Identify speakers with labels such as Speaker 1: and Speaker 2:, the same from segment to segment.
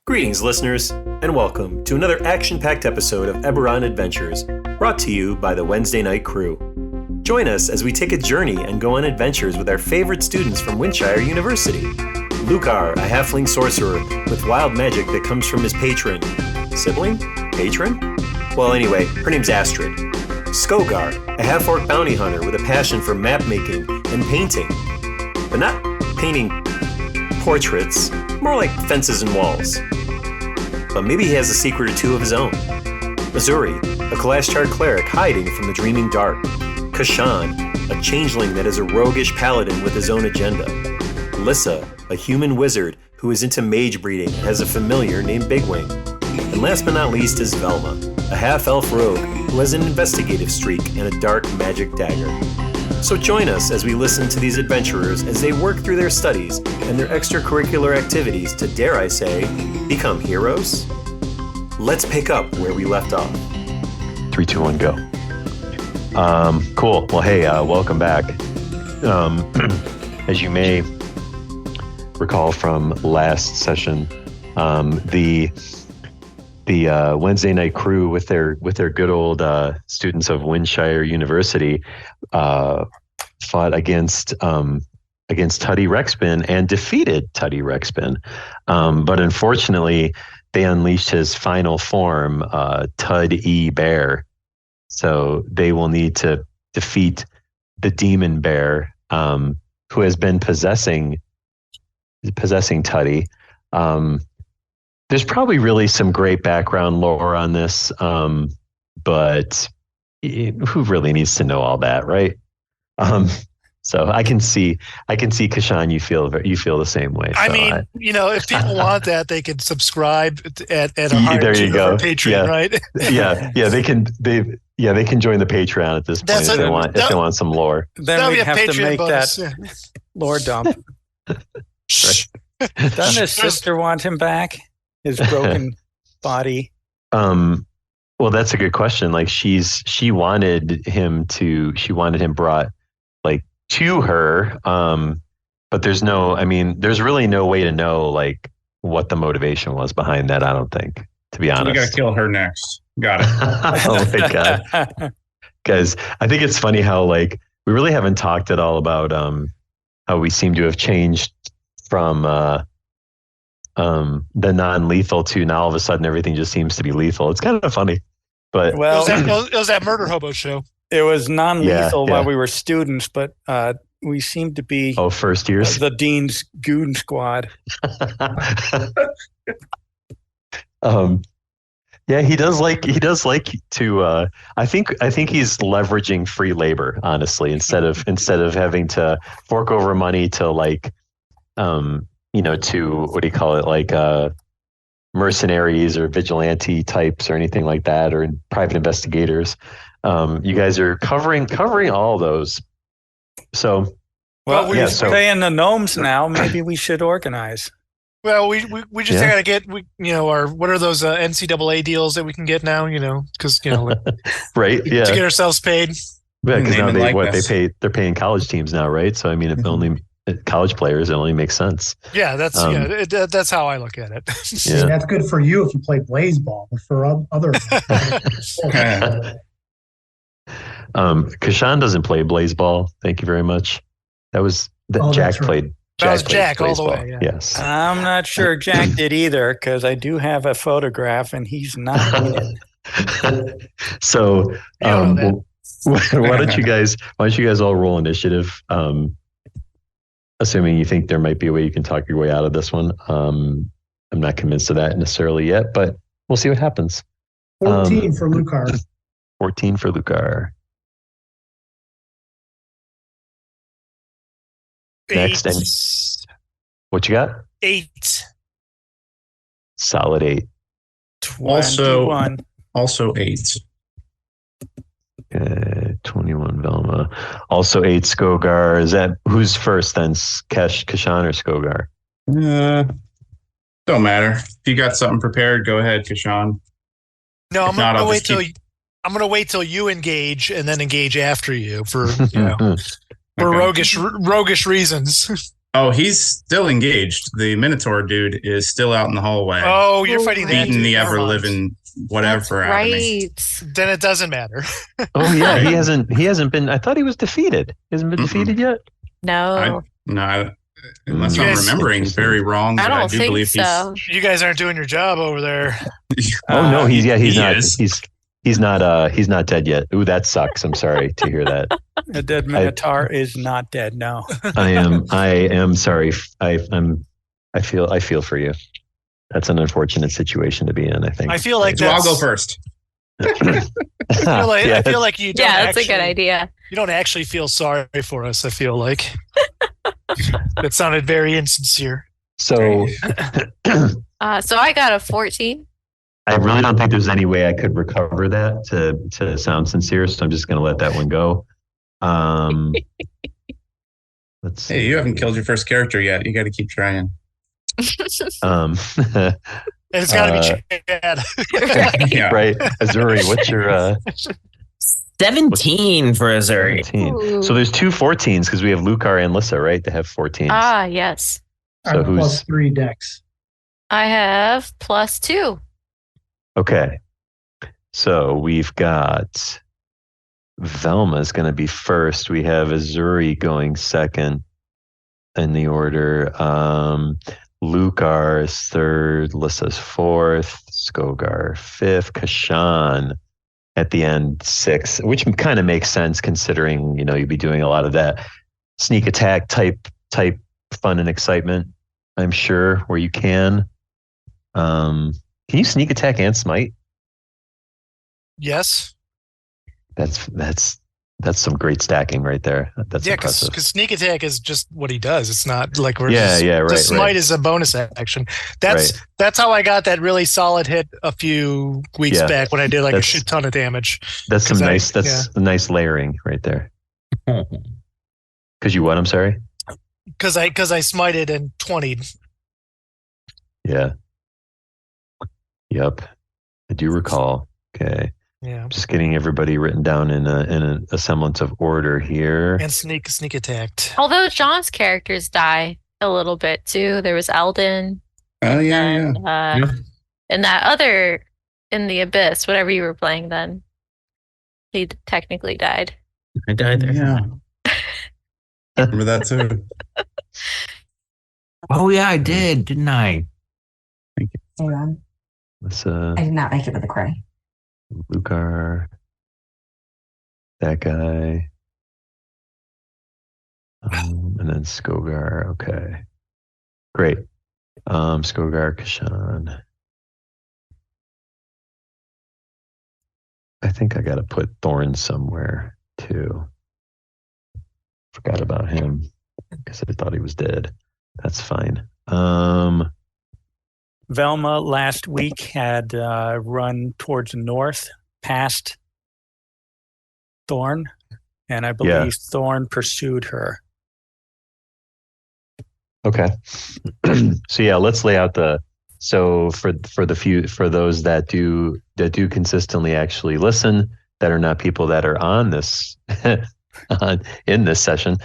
Speaker 1: Greetings, listeners, and welcome to another action-packed episode of Eberron Adventures, brought to you by the Wednesday Night Crew. Join us as we take a journey and go on adventures with our favorite students from Windshire University. Lucar, a halfling sorcerer with wild magic that comes from his patron. Sibling? Patron? Well, anyway, her name's Astrid. Skogar, a half-orc bounty hunter with a passion for map-making and painting. But not painting portraits, more like fences and walls. But maybe he has a secret or two of his own. Missouri, a Kalashtar cleric hiding from the dreaming dark. Kashan, a changeling that is a roguish paladin with his own agenda. Lissa, a human wizard who is into mage breeding and has a familiar named Bigwing. And last but not least is Velma, a half-elf rogue who has an investigative streak and a dark magic dagger. So join us as we listen to these adventurers as they work through their studies and their extracurricular activities to, dare I say, become heroes? Let's pick up where we left off.
Speaker 2: 3, 2, 1, go. Cool. Well, hey, welcome back. As you may recall from last session, the Wednesday Night Crew with their good old students of Windshire University fought against Tuddy Rexpin and defeated Tuddy Rexpin. But unfortunately, they unleashed his final form, Tud E Bear. So they will need to defeat the demon bear, who has been possessing Tuddy. There's probably really some great background lore on this, but who really needs to know all that, right? So I can see, Kashan, you feel the same way. So
Speaker 3: I mean, if people want that, they can subscribe at a higher
Speaker 2: there you go.
Speaker 3: Patreon,
Speaker 2: yeah.
Speaker 3: right?
Speaker 2: yeah, they can join the Patreon at this point if they want some lore.
Speaker 4: Then we have to make
Speaker 3: bonus.
Speaker 4: that lore dump. Doesn't his sister want him back? His broken body.
Speaker 2: Well, that's a good question. Like she wanted him brought like to her. But there's really no way to know like what the motivation was behind that. I don't think, to be honest.
Speaker 5: We gotta kill her next. Got it.
Speaker 2: Oh my God. Guys, I think it's funny how like we really haven't talked at all about how we seem to have changed from the non-lethal to now all of a sudden everything just seems to be lethal. It's kind of funny, but
Speaker 3: it was that Murder Hobo show.
Speaker 4: It was non-lethal while we were students, but we seemed to be
Speaker 2: first years,
Speaker 4: the Dean's Goon Squad.
Speaker 2: Yeah, he does like to. I think he's leveraging free labor, honestly, instead of having to fork over money to like, to what do you call it, like mercenaries or vigilante types or anything like that, or private investigators. You guys are covering all those. So,
Speaker 4: well, we're paying the gnomes now. Maybe we should organize.
Speaker 3: Well, we just gotta get what are those NCAA deals that we can get now? Because
Speaker 2: right, yeah,
Speaker 3: to get ourselves paid.
Speaker 2: Yeah, because now they're paying college teams now, right? So I mean, if only college players, it only makes sense.
Speaker 3: Yeah, that's that's how I look at it.
Speaker 6: Yeah. That's good for you if you play blaze ball, but for other.
Speaker 2: Kashan doesn't play blaze ball. Thank you very much. Jack played.
Speaker 3: That was Jack all the way. Yeah.
Speaker 2: Yes.
Speaker 4: I'm not sure Jack did either, because I do have a photograph and he's not in it.
Speaker 2: So why don't you guys all roll initiative? Assuming you think there might be a way you can talk your way out of this one. I'm not convinced of that necessarily yet, but we'll see what happens.
Speaker 6: 14 for Lucar.
Speaker 2: 14 for Lucar. Next, and what you got?
Speaker 3: 8.
Speaker 2: Solid 8.
Speaker 4: 21.
Speaker 5: Also 8.
Speaker 2: 21 Velma. Also 8 Skogar. Is that who's first then? Kashan or Skogar?
Speaker 5: Don't matter. If you got something prepared, go ahead, Kashan.
Speaker 3: No, I'm gonna wait till you engage and then engage after you for roguish reasons.
Speaker 5: Oh, he's still engaged. The Minotaur dude is still out in the hallway,
Speaker 3: Oh, you're fighting that.
Speaker 5: beating
Speaker 3: dude.
Speaker 5: the
Speaker 3: Never
Speaker 5: ever
Speaker 3: mind.
Speaker 5: living whatever out of me.
Speaker 7: Right.
Speaker 3: Then it doesn't matter.
Speaker 2: Oh yeah,
Speaker 5: Right.
Speaker 2: he hasn't been. I thought he was defeated. He hasn't been
Speaker 5: Mm-mm.
Speaker 2: defeated yet.
Speaker 7: No.
Speaker 5: Unless
Speaker 3: You
Speaker 5: I'm
Speaker 3: guys-
Speaker 5: remembering very wrong,
Speaker 7: I
Speaker 5: but I
Speaker 7: don't
Speaker 5: do
Speaker 7: think
Speaker 5: believe
Speaker 7: so.
Speaker 3: You guys aren't doing your job over there.
Speaker 2: Oh no, he's
Speaker 5: he
Speaker 2: not.
Speaker 5: is.
Speaker 2: He's not dead yet. Ooh, that sucks. I'm sorry to hear that.
Speaker 4: The dead Minotaur is not dead. No.
Speaker 2: I am sorry. I feel for you. That's an unfortunate situation to be in, I think.
Speaker 3: I feel like
Speaker 5: So I'll
Speaker 3: that's.
Speaker 5: go first.
Speaker 3: I feel like you don't.
Speaker 7: Yeah, that's a good
Speaker 3: actually-
Speaker 7: idea.
Speaker 3: You don't actually feel sorry for us. I feel like that sounded very insincere.
Speaker 2: So
Speaker 7: So I got a 14.
Speaker 2: I really don't think there's any way I could recover that to sound sincere. So I'm just going to let that one go. Let's see.
Speaker 5: Hey, you haven't killed your first character yet. You got to keep trying.
Speaker 3: And it's got to be Chad.
Speaker 5: Yeah.
Speaker 2: Right. Azuri, what's your
Speaker 8: 17 for Azuri.
Speaker 2: 17?
Speaker 7: Ooh.
Speaker 2: So there's two 14s because we have Lucar and Lissa, right? To have 14s.
Speaker 7: Ah, yes.
Speaker 2: So
Speaker 6: I'm plus 3 decks.
Speaker 7: I have +2.
Speaker 2: Okay. So we've got Velma's going to be first. We have Azuri going second in the order. Lucar is third. Lissa's fourth. Skogar fifth. Kashan at the end sixth, which kind of makes sense considering, you'd be doing a lot of that sneak attack type fun and excitement, I'm sure, where you can. Can you sneak attack and smite?
Speaker 3: Yes.
Speaker 2: That's some great stacking right there. That's impressive.
Speaker 3: because sneak attack is just what he does. It's not like we're
Speaker 2: Yeah, right.
Speaker 3: The smite
Speaker 2: Right.
Speaker 3: is a bonus action. That's how I got that really solid hit a few weeks
Speaker 2: Yeah,
Speaker 3: back when I did like a
Speaker 2: that's-
Speaker 3: shit ton of damage.
Speaker 2: That's some
Speaker 3: 'Cause
Speaker 2: nice. That's a nice layering right there. Because you what? I'm sorry.
Speaker 3: Because I smited and 20'd.
Speaker 2: Yeah. Yep. I do recall. Okay.
Speaker 3: Yeah.
Speaker 2: Just getting everybody written down in a semblance of order here.
Speaker 3: And sneak attacked.
Speaker 7: Although John's characters die a little bit too. There was Eldon.
Speaker 5: Oh, yeah.
Speaker 7: And,
Speaker 8: Yeah.
Speaker 7: and that other in the abyss, whatever you were playing then, he technically died.
Speaker 8: I died there.
Speaker 5: Yeah. Remember that too.
Speaker 8: Oh, yeah, I did, didn't I?
Speaker 9: Hang on.
Speaker 2: Let's
Speaker 9: I did not make it with the cray.
Speaker 2: Lucar. That guy. And then Skogar. Okay. Great. Skogar, Kashan. I think I got to put Thorn somewhere too. Forgot about him because I thought he was dead. That's fine.
Speaker 4: Velma last week had run towards the north past Thorn, and I believe Thorn pursued her.
Speaker 2: Okay. So yeah, let's lay out for those that do consistently actually listen, that are not people that are on this in this session.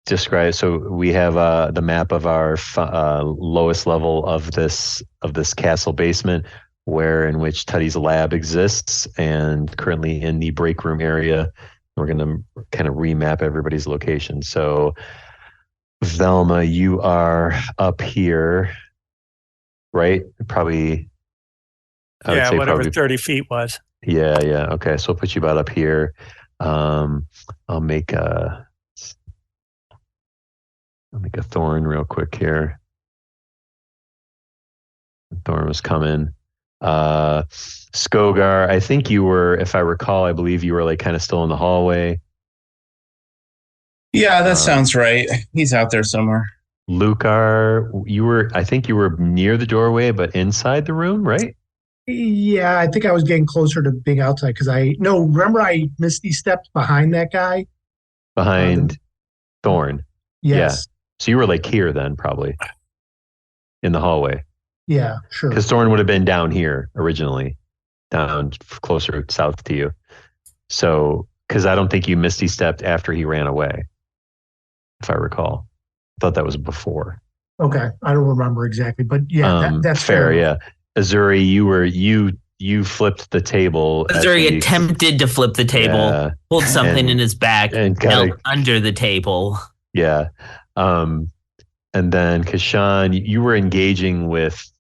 Speaker 2: Describe. So we have the map of our lowest level of this castle basement, in which Tuddy's lab exists, and currently in the break room area. We're going to kind of remap everybody's location. So Velma, you are up here, right? Probably. I would say
Speaker 4: whatever
Speaker 2: probably,
Speaker 4: 30 feet was.
Speaker 2: Yeah. Okay, so I'll put you about up here. I'll make a Thorn real quick here. Thorn was coming. Skogar, I think you were, if I recall, I believe you were like kind of still in the hallway.
Speaker 5: Yeah, that sounds right. He's out there somewhere.
Speaker 2: Lucar, I think you were near the doorway, but inside the room, right?
Speaker 6: Yeah, I think I was getting closer to being outside because remember I misty stepped behind that guy?
Speaker 2: Behind Thorn.
Speaker 6: Yes.
Speaker 2: So you were like here then, probably in the hallway.
Speaker 6: Yeah, sure.
Speaker 2: Because Thorn would have been down here originally, down closer south to you. So, because I don't think you misty stepped after he ran away, if I recall. thought that was before.
Speaker 6: Okay, I don't remember exactly, but yeah, that's
Speaker 2: fair. Yeah, Azuri, you flipped the table.
Speaker 8: Azuri attempted to flip the table, pulled something in his back, and knelt under the table.
Speaker 2: Yeah, and then Kashan, you were engaging with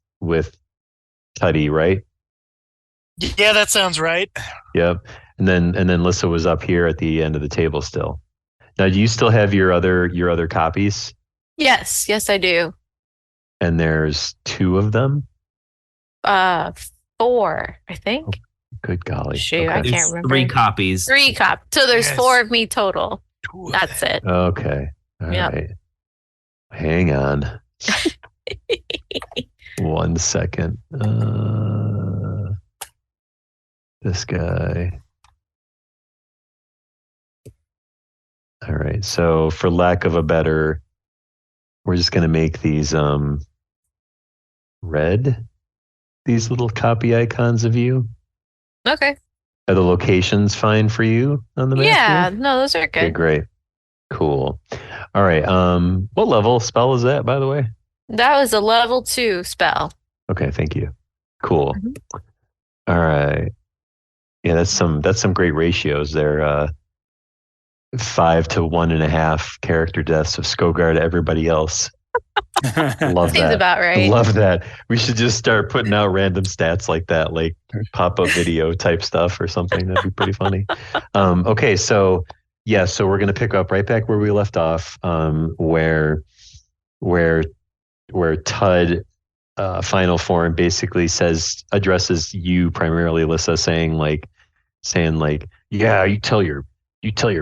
Speaker 2: Tuddy, right?
Speaker 3: Yeah, that sounds right.
Speaker 2: Yep. And then Lissa was up here at the end of the table still. Now, do you still have your other copies?
Speaker 7: Yes, I do.
Speaker 2: And there's 2 of them?
Speaker 7: 4, I think.
Speaker 2: Oh, good golly.
Speaker 7: Shoot, okay. I can't remember.
Speaker 8: 3 copies.
Speaker 7: 3 copies. So there's 4 of me total. That's it.
Speaker 2: Okay. All right. Hang on. 1 second. This guy. All right. So for lack of a better, we're just going to make these red, these little copy icons of you.
Speaker 7: Okay.
Speaker 2: Are the locations fine for you on the map?
Speaker 7: Yeah, no, those are good.
Speaker 2: Okay, great. Cool. All right. What level spell is that, by the way?
Speaker 7: That was a level 2 spell.
Speaker 2: Okay, thank you. Cool. All right. Yeah, that's some great ratios there. 5 to 1.5 character deaths of Skogard to everybody else. Love
Speaker 7: Seems
Speaker 2: that.
Speaker 7: about right.
Speaker 2: Love that. We should just start putting out random stats like that, like pop-up video type stuff or something. That'd be pretty funny. Okay, so we're gonna pick up right back where we left off, where Tud final form basically addresses you primarily, Alyssa, saying like, yeah, you tell your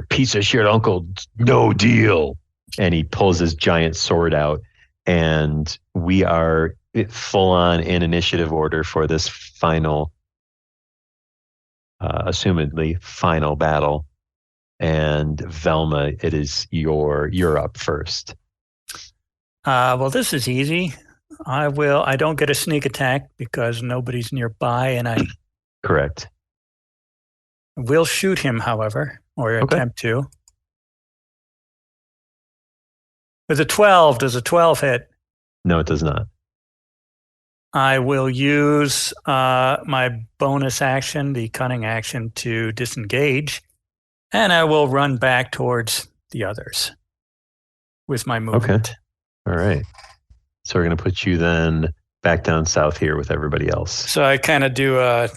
Speaker 2: piece of shit uncle no deal. And he pulls his giant sword out, and we are full on in initiative order for this final, assumedly final battle. And Velma, it is you're up first.
Speaker 4: Well, this is easy. I don't get a sneak attack because nobody's nearby, and I
Speaker 2: correct.
Speaker 4: Will shoot him, however, or attempt to. With a 12, does a 12 hit?
Speaker 2: No, it does not.
Speaker 4: I will use my bonus action, the cunning action, to disengage, and I will run back towards the others with my movement.
Speaker 2: Okay. All right. So we're going to put you then back down south here with everybody else.
Speaker 4: So I kind of do a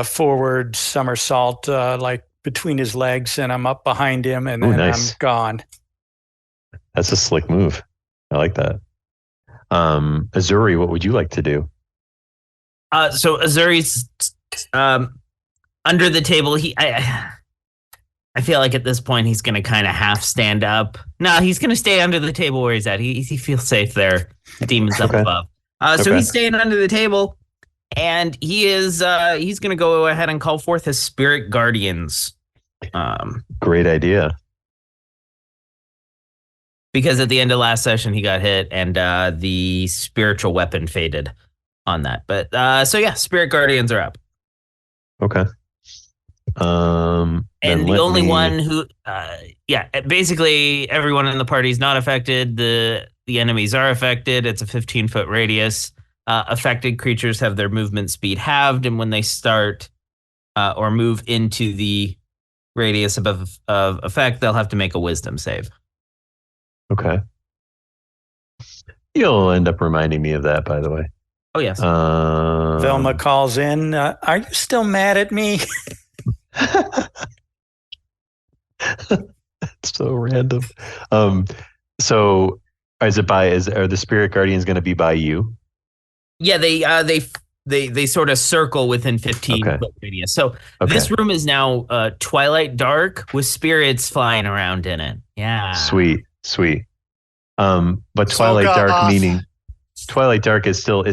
Speaker 4: forward somersault, like between his legs, and I'm up behind him, and then nice. I'm gone.
Speaker 2: That's a slick move. I like that. Azuri, what would you like to do?
Speaker 8: So Azuri's under the table. I feel like at this point he's going to kind of half stand up. No, he's going to stay under the table where he's at. He feels safe there. The demon's up above. So he's staying under the table, and he's going to go ahead and call forth his spirit guardians.
Speaker 2: Great idea.
Speaker 8: Because at the end of last session, he got hit, and the spiritual weapon faded on that. But so yeah, spirit guardians are up.
Speaker 2: Okay.
Speaker 8: And the only one who, basically everyone in the party is not affected. The enemies are affected. It's a 15-foot radius. Affected creatures have their movement speed halved, and when they start or move into the radius of effect, they'll have to make a wisdom save.
Speaker 2: Okay. You'll end up reminding me of that, by the way.
Speaker 8: Oh, yes.
Speaker 4: Velma calls in. Are you still mad at me?
Speaker 2: So random. So are the spirit guardians going to be by you?
Speaker 8: Yeah, they sort of circle within 15 foot radius. So this room is now twilight dark with spirits flying around in it. Yeah.
Speaker 2: Sweet. But twilight dark meaning twilight dark is still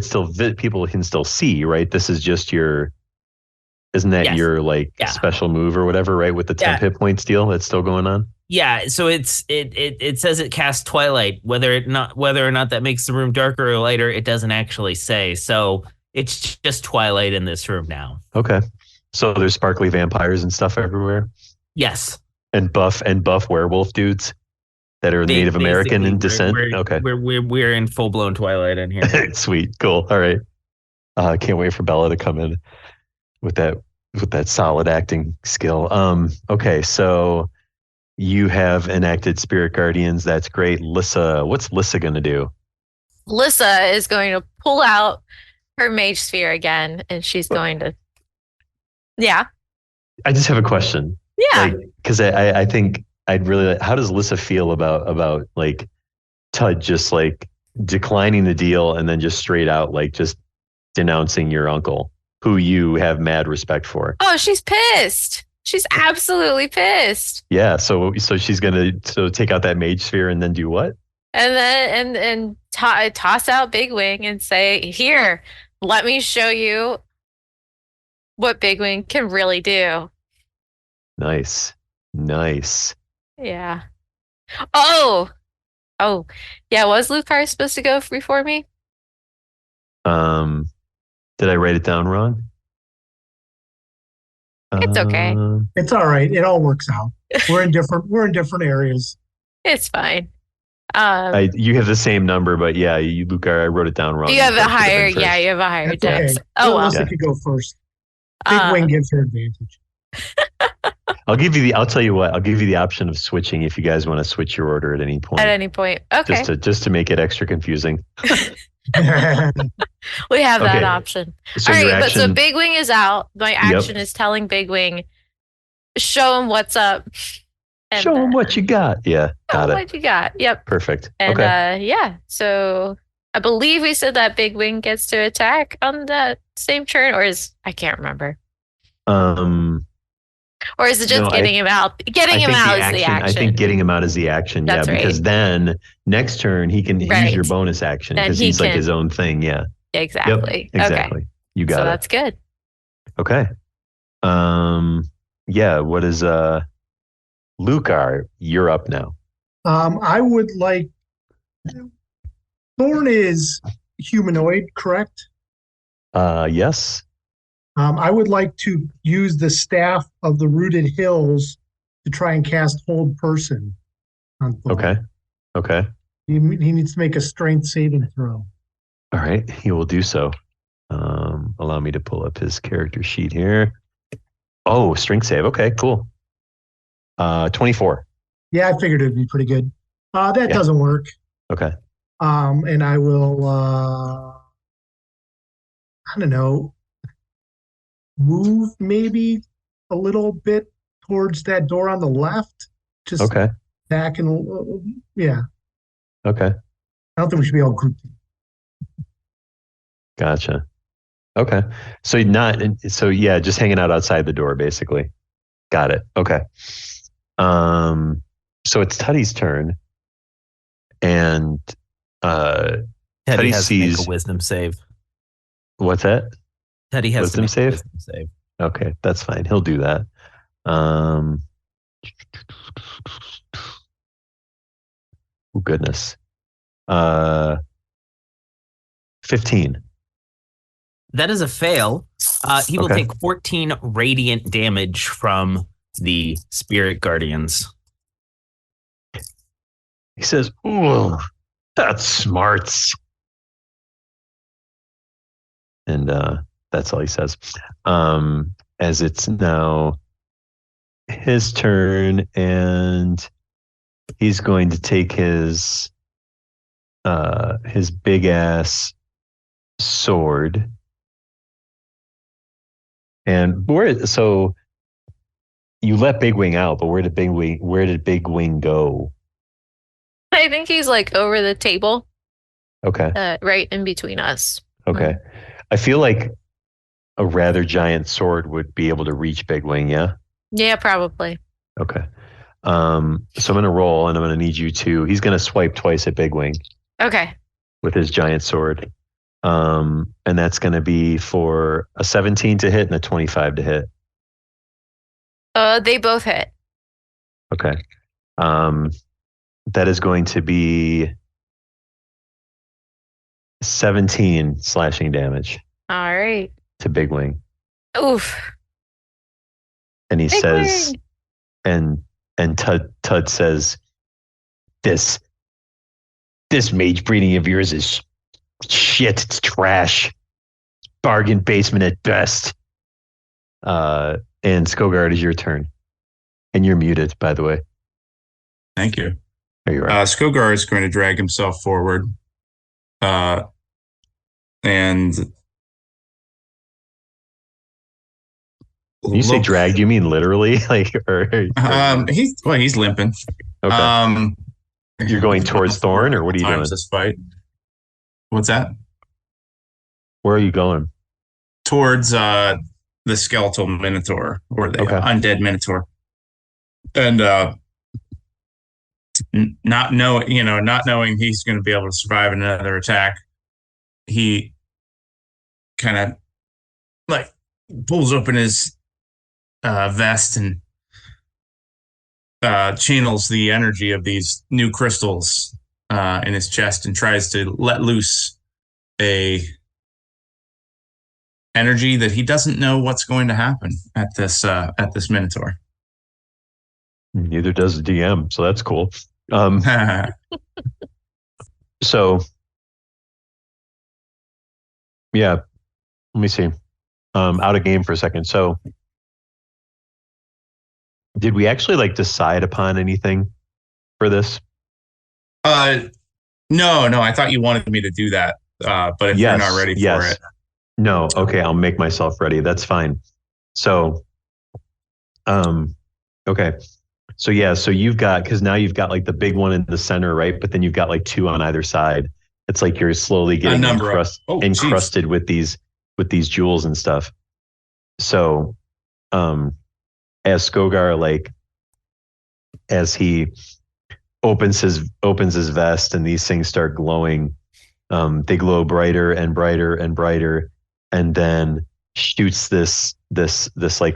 Speaker 2: people can still see, right? This is just isn't that your special move or whatever, right? With the 10 hit points deal that's still going on?
Speaker 8: Yeah, so it says it casts twilight. Whether or not that makes the room darker or lighter, it doesn't actually say. So it's just twilight in this room now.
Speaker 2: Okay. So there's sparkly vampires and stuff everywhere?
Speaker 8: Yes.
Speaker 2: And buff werewolf dudes? that are Native American in descent? Okay.
Speaker 8: We're in full blown Twilight in here.
Speaker 2: Sweet. Cool. All right. Can't wait for Bella to come in with that solid acting skill. Okay, so you have enacted Spirit Guardians. That's great. Lissa, what's Lissa gonna do?
Speaker 7: Lissa is going to pull out her mage sphere again, and she's going to. Yeah.
Speaker 2: I just have a question.
Speaker 7: Yeah.
Speaker 2: Because I think I'd really. How does Lissa feel about like Tud just like declining the deal and then just straight out like just denouncing your uncle, who you have mad respect for?
Speaker 7: Oh, she's pissed. She's absolutely pissed.
Speaker 2: Yeah. So she's gonna take out that mage sphere and then do what?
Speaker 7: And then toss out Big Wing and say, "Here, let me show you what Big Wing can really do."
Speaker 2: Nice.
Speaker 7: Yeah. Oh, yeah. Was Lucar supposed to go before me?
Speaker 2: Did I write it down wrong?
Speaker 7: It's okay.
Speaker 6: It's all right. It all works out. We're in different areas.
Speaker 7: It's fine.
Speaker 2: You have the same number, but yeah, Lucar, I wrote it down wrung.
Speaker 7: You have a higher, yeah, you have a higher dex.
Speaker 6: Okay.
Speaker 7: Oh well.
Speaker 6: Lissa could go first. Big Wing gives her advantage.
Speaker 2: I'll tell you what. I'll give you the option of switching if you guys want to switch your order at any point.
Speaker 7: At any point, okay.
Speaker 2: Just to make it extra confusing.
Speaker 7: We have that option.
Speaker 2: So
Speaker 7: all right, but so Big Wing is out. My action is telling Big Wing, show him what's up.
Speaker 2: And, show him what you got. Yeah, got it.
Speaker 7: What you got? Yep.
Speaker 2: Perfect.
Speaker 7: And yeah, so I believe we said that Big Wing gets to attack on that same turn, or I can't remember. Or is it just getting him out? Getting him out is the action.
Speaker 2: I think getting him out is the action.
Speaker 7: That's
Speaker 2: right. Because then next turn he can use your bonus action because he's like his own thing. Yeah.
Speaker 7: Exactly.
Speaker 2: Yep, exactly. Okay. You got it.
Speaker 7: So that's good.
Speaker 2: Okay. Yeah. What is Lucar? You're up now.
Speaker 6: I would like. Thorn is humanoid, correct?
Speaker 2: Yes.
Speaker 6: I would like to use the staff of the Rooted Hills to try and cast Hold Person on Thorn.
Speaker 2: Okay.
Speaker 6: He needs to make a strength saving throw.
Speaker 2: All right, he will do so. Allow me to pull up his character sheet here. Oh, strength save. Okay, cool. 24.
Speaker 6: Yeah, I figured it'd be pretty good. That doesn't work.
Speaker 2: Okay.
Speaker 6: And I will, I don't know, move maybe a little bit towards that door on the left. Just back and yeah.
Speaker 2: Okay.
Speaker 6: I don't think we should be all grouped.
Speaker 2: Gotcha. Okay. So just hanging out outside the door, basically. Got it. Okay. So it's Tuddy's turn, and Tuddy
Speaker 8: has
Speaker 2: sees
Speaker 8: to make a wisdom save.
Speaker 2: What's that?
Speaker 8: Teddy has
Speaker 2: wisdom
Speaker 8: to
Speaker 2: save?
Speaker 8: Wisdom save.
Speaker 2: Okay, that's fine. He'll do that. Oh goodness. 15.
Speaker 8: That is a fail. He will take 14 radiant damage from the Spirit Guardians.
Speaker 2: He says, "Ooh, that's smarts." And that's all he says. As it's now his turn, and he's going to take his big ass sword. And so you let Big Wing out, but where did Big Wing go?
Speaker 7: I think he's like over the table.
Speaker 2: Okay.
Speaker 7: Right in between us.
Speaker 2: Okay. I feel like a rather giant sword would be able to reach Big Wing, yeah?
Speaker 7: Yeah, probably.
Speaker 2: Okay. So I'm going to roll, and I'm going to need you to... He's going to swipe twice at Big Wing.
Speaker 7: Okay.
Speaker 2: With his giant sword. And that's going to be for a 17 to hit and a 25 to hit.
Speaker 7: They both hit.
Speaker 2: Okay. That is going to be 17 slashing damage.
Speaker 7: All right.
Speaker 2: To Big Wing.
Speaker 7: Oof.
Speaker 2: And he
Speaker 7: Big
Speaker 2: says,
Speaker 7: Wing.
Speaker 2: and Tud says, this mage breeding of yours is shit. It's trash. Bargain basement at best. And Skogard, is your turn. And you're muted, by the way.
Speaker 5: Thank you.
Speaker 2: There you are.
Speaker 5: Skogar is going to drag himself forward. And
Speaker 2: when you say drag, do you mean literally?
Speaker 5: He's limping.
Speaker 2: Okay. You're going towards Thorn, or what are you doing?
Speaker 5: This fight. What's that?
Speaker 2: Where are you going?
Speaker 5: Towards the skeletal minotaur, or the undead minotaur. And not knowing he's going to be able to survive another attack, he kind of like pulls open his vest and channels the energy of these new crystals in his chest and tries to let loose a energy that he doesn't know what's going to happen at this minotaur.
Speaker 2: Neither does the DM, so that's cool. So yeah, let me see. Out of game for a second. So did we actually decide upon anything for this?
Speaker 5: No, I thought you wanted me to do that. But if you're not ready for it.
Speaker 2: No, okay, I'll make myself ready. That's fine. So okay. So yeah, so you've got, because now you've got the big one in the center, right? But then you've got two on either side. It's like you're slowly getting encrusted with these jewels and stuff. So as Skogar, as he opens his vest and these things start glowing, they glow brighter and brighter and brighter, and then shoots this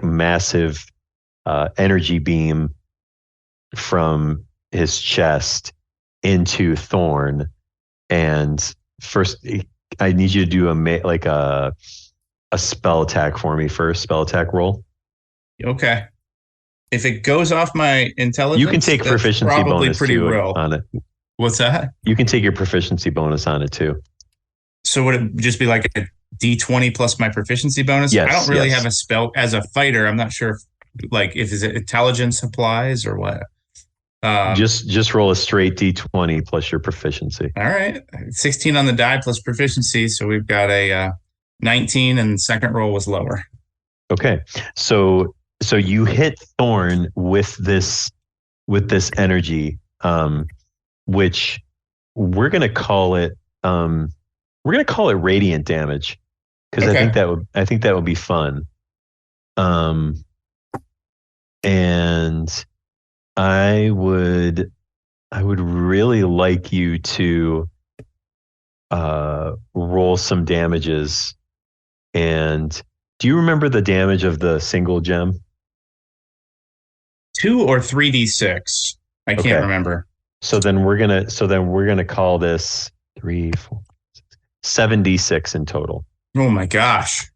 Speaker 2: massive energy beam from his chest into Thorn. And first, I need you to do a spell attack for me first. Spell attack roll.
Speaker 5: Okay. If it goes off my intelligence,
Speaker 2: you can take proficiency bonus too on it.
Speaker 5: What's that?
Speaker 2: You can take your proficiency bonus on it too.
Speaker 5: So would it just be like a D20 plus my proficiency bonus?
Speaker 2: Yes.
Speaker 5: I don't really have a spell as a fighter. I'm not sure if is it intelligence applies or what.
Speaker 2: Just roll a straight D20 plus your proficiency.
Speaker 5: All right, 16 on the die plus proficiency, so we've got a 19, and the second roll was lower.
Speaker 2: Okay, so you hit Thorn with this energy, which we're gonna call it radiant damage, because I think that would be fun. And I would really like you to roll some damages. And do you remember the damage of the single gem?
Speaker 5: 2 or 3d6. I can't remember.
Speaker 2: So then we're gonna call this 3, 4, 7d6 in total.
Speaker 5: Oh my gosh.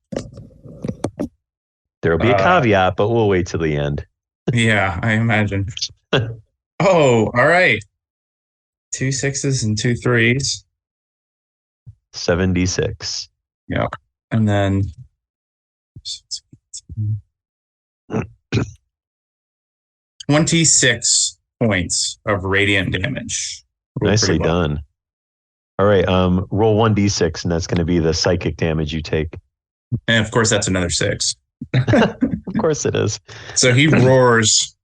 Speaker 2: There'll be a caveat, but we'll wait till the end.
Speaker 5: Yeah, I imagine. Oh, all right. 2 6s and 2 3s.
Speaker 2: 7d6.
Speaker 5: Yep. And then 26 points of radiant damage.
Speaker 2: Nicely done. All right, roll 1d6, and that's going to be the psychic damage you take.
Speaker 5: And of course, that's another 6.
Speaker 2: Of course it is.
Speaker 5: So he roars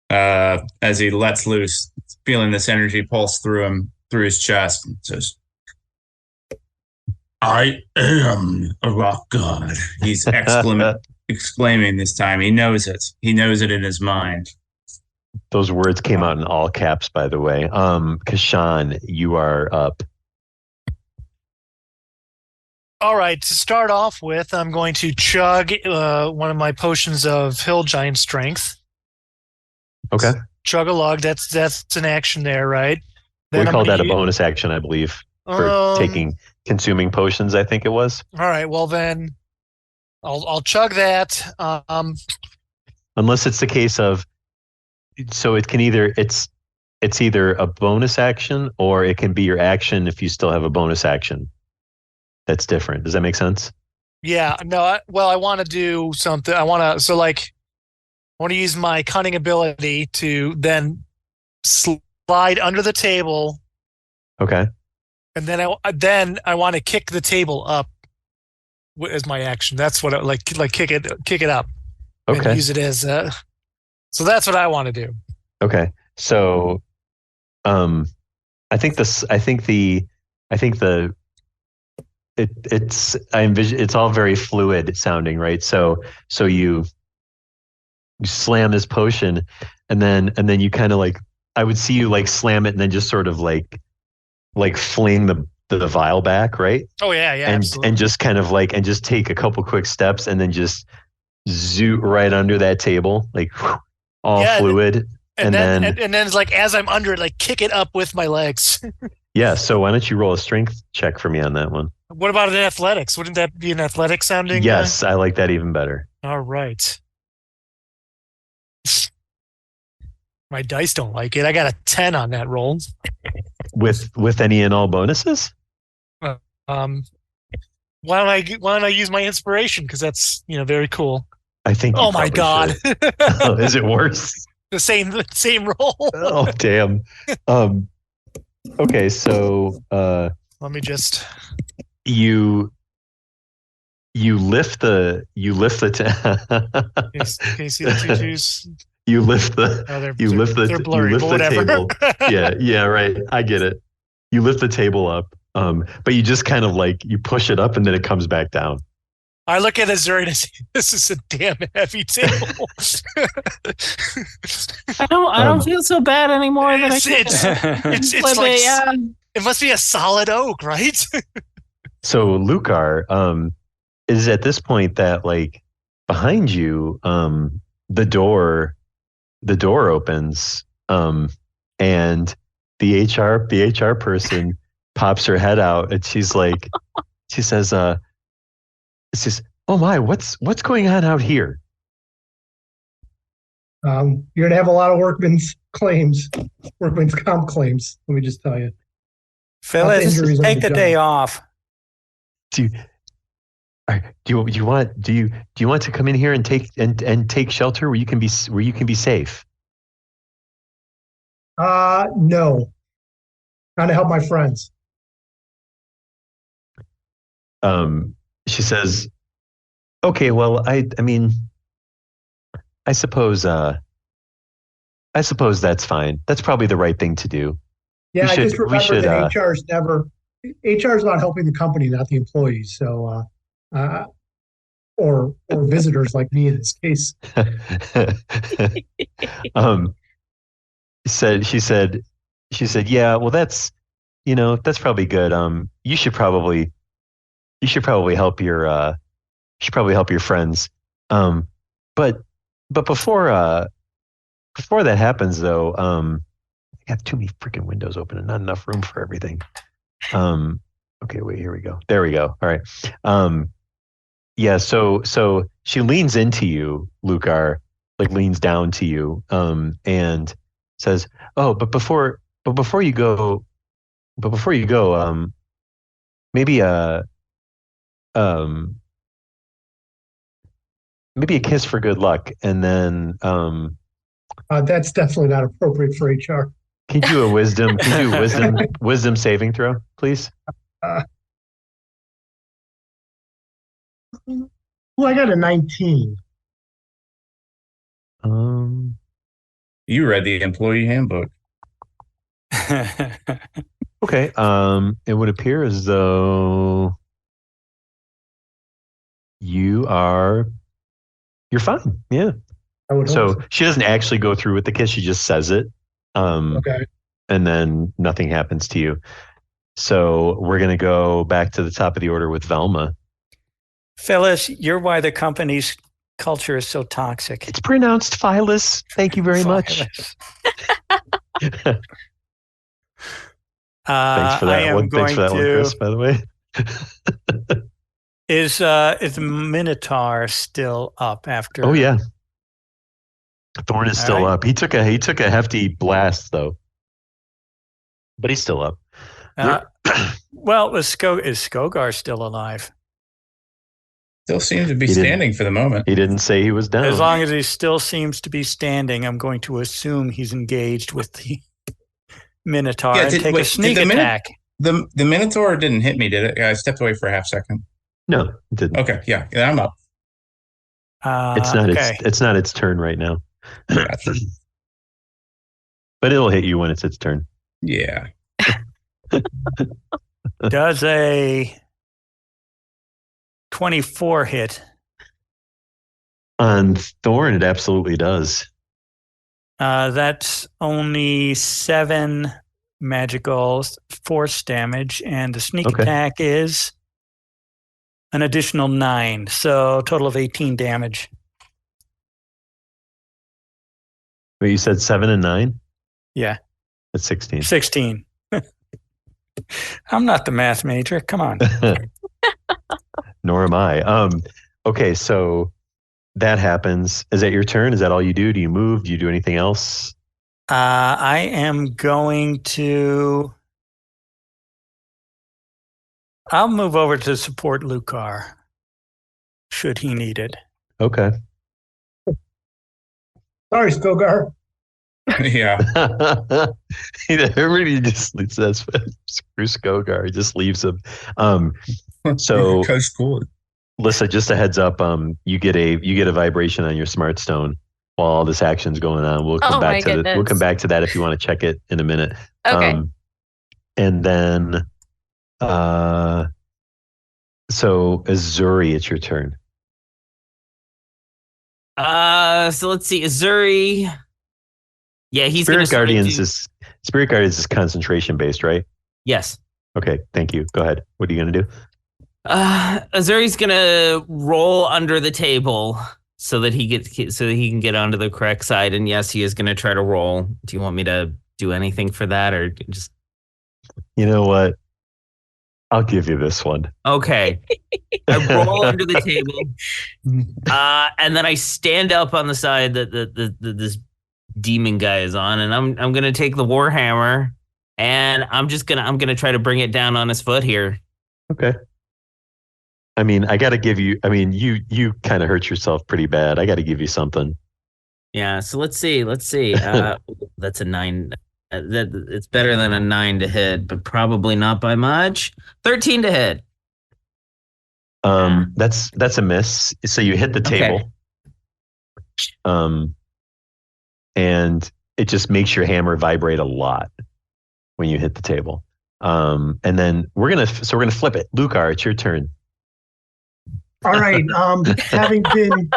Speaker 5: as he lets loose, feeling this energy pulse through his chest, and says, "I am a rock god." He's exclaiming this time. He knows it. He knows it in his mind.
Speaker 2: Those words came out in all caps, by the way. Kashan, you are up.
Speaker 3: All right, to start off with, I'm going to chug one of my potions of Hill Giant Strength.
Speaker 2: Okay.
Speaker 3: Chug a lug, that's an action there, right?
Speaker 2: Then we call that a bonus action, I believe, for consuming potions, I think it was.
Speaker 3: All right, well then, I'll chug that.
Speaker 2: Unless it's the case of, so it can either, it's it's either a bonus action or it can be your action if you still have a bonus action. That's different. Does that make sense?
Speaker 3: Yeah. No. I want to do something. I want to use my cunning ability to then slide under the table.
Speaker 2: Okay.
Speaker 3: And then I want to kick the table up as my action. That's what I kick it up.
Speaker 2: Okay.
Speaker 3: And use it as so that's what I want to do.
Speaker 2: Okay. So I envision it's all very fluid sounding, right? So you slam this potion and then you kind of like, I would see you like slam it and then just sort of like fling the vial back, right?
Speaker 3: Oh yeah,
Speaker 2: and just kind of like, and just take a couple quick steps and then just zoot right under that table, like all fluid.
Speaker 3: And then it's like, as I'm under it, like kick it up with my legs.
Speaker 2: Yeah. So why don't you roll a strength check for me on that one?
Speaker 3: What about an athletics? Wouldn't that be an athletic sounding?
Speaker 2: Yes, I like that even better.
Speaker 3: All right. My dice don't like it. I got a 10 on that roll.
Speaker 2: With any and all bonuses?
Speaker 3: Why don't I use my inspiration? Because that's very cool.
Speaker 2: I think.
Speaker 3: Oh my God!
Speaker 2: Is it worse?
Speaker 3: The same roll.
Speaker 2: Oh damn. Okay, so
Speaker 3: let me just.
Speaker 2: You lift the
Speaker 3: Can you see the tutus?
Speaker 2: You lift the
Speaker 3: they're blurry, but whatever.
Speaker 2: Table. Yeah, right. I get it. You lift the table up, but you just kind of like, you push it up and then it comes back down.
Speaker 3: I look at Azuri and I say, "This is a damn heavy table."
Speaker 8: I don't feel so bad anymore.
Speaker 3: It's like it must be a solid oak, right?
Speaker 2: So Lucar, is at this point that like behind you, the door opens, and the HR person pops her head out and she says, "Oh my, what's going on out here?"
Speaker 6: You're gonna have a lot of workman's comp claims. Let me just tell you.
Speaker 4: Phyllis, take the day off.
Speaker 2: Do you want to come in here and take shelter where you can be safe?
Speaker 6: No. Trying to help my friends.
Speaker 2: She says, "Okay, well, I mean, I suppose that's fine. That's probably the right thing to do."
Speaker 6: Yeah, I just remember that HR is about helping the company, not the employees. So, or visitors like me in this case.
Speaker 2: She said, "Yeah, well, that's probably good. You should probably help your friends. But before that happens, though, I got too many freaking windows open and not enough room for everything. Okay, wait, here we go. There we go. All right. Yeah. So she leans into you, Lucar, like leans down to you, and says, "Oh, but before you go, maybe maybe a kiss for good luck." And then
Speaker 6: that's definitely not appropriate for HR.
Speaker 2: Can you do a wisdom saving throw, please?
Speaker 6: Well, I got a 19.
Speaker 5: You read the employee handbook.
Speaker 2: Okay. It would appear as though you're fine. Yeah. So she doesn't actually go through with the kiss. She just says it.
Speaker 6: Okay.
Speaker 2: And then nothing happens to you. So we're going to go back to the top of the order with Velma.
Speaker 4: Phyllis, you're why the company's culture is so toxic.
Speaker 2: It's pronounced Phyllis. Thank you very much. Thanks for that one. Thanks for that one, Chris, by the way.
Speaker 4: Is the Minotaur still up after?
Speaker 2: Oh yeah. Thorn is still up. He took a hefty blast though. But he's still up.
Speaker 4: Well, is Skogar still alive?
Speaker 5: Still seems to be standing for the moment.
Speaker 2: He didn't say he was down.
Speaker 4: As long as he still seems to be standing, I'm going to assume he's engaged with the Minotaur and take a sneak attack.
Speaker 5: The Minotaur didn't hit me, did it? I stepped away for a half second.
Speaker 2: No, it didn't.
Speaker 5: Okay, yeah, I'm up.
Speaker 2: It's not. Okay. It's not its turn right now.
Speaker 5: Gotcha.
Speaker 2: But it'll hit you when it's its turn.
Speaker 5: Yeah.
Speaker 4: Does a 24 hit?
Speaker 2: On Thorn, it absolutely does.
Speaker 4: That's only 7 magical force damage, and the sneak attack is an additional 9, so a total of 18 damage.
Speaker 2: Wait, you said 7 and 9?
Speaker 4: Yeah.
Speaker 2: That's 16.
Speaker 4: 16. I'm not the math major. Come on.
Speaker 2: Nor am I. Okay, so that happens. Is that your turn? Is that all you do? Do you move? Do you do anything else?
Speaker 4: I am going to... I'll move over to support Lucar, should he need it.
Speaker 2: Okay.
Speaker 6: Sorry, Skogar.
Speaker 5: Yeah.
Speaker 2: Everybody just says, screw Skogar. He just leaves him. So,
Speaker 5: cool.
Speaker 2: Lissa, just a heads up. You get a vibration on your smart stone while all this action's going on. We'll come back to we'll come back to that if you want to check it in a minute.
Speaker 7: Okay.
Speaker 2: And then, so Azuri, it's your turn.
Speaker 8: So let's see, Azuri. Yeah, he's
Speaker 2: Spirit Guardians is concentration based, right?
Speaker 8: Yes.
Speaker 2: Okay, thank you. Go ahead. What are you gonna do?
Speaker 8: Azuri's gonna roll under the table so that he can get onto the correct side. And yes, he is gonna try to roll. Do you want me to do anything for that, or just?
Speaker 2: You know what? I'll give you this one.
Speaker 8: Okay. I roll under the table, and then I stand up on the side that this demon guy is on, and I'm gonna take the warhammer, and I'm gonna try to bring it down on his foot here.
Speaker 2: Okay. I mean, I got to give you. I mean, you kind of hurt yourself pretty bad. I got to give you something.
Speaker 8: Yeah. So let's see. That's a 9. It's better than a 9 to hit, but probably not by much. 13 to hit.
Speaker 2: That's a miss. So you hit the table. And it just makes your hammer vibrate a lot when you hit the table. And then we're gonna flip it. Lucar, it's your turn.
Speaker 6: All right. Having been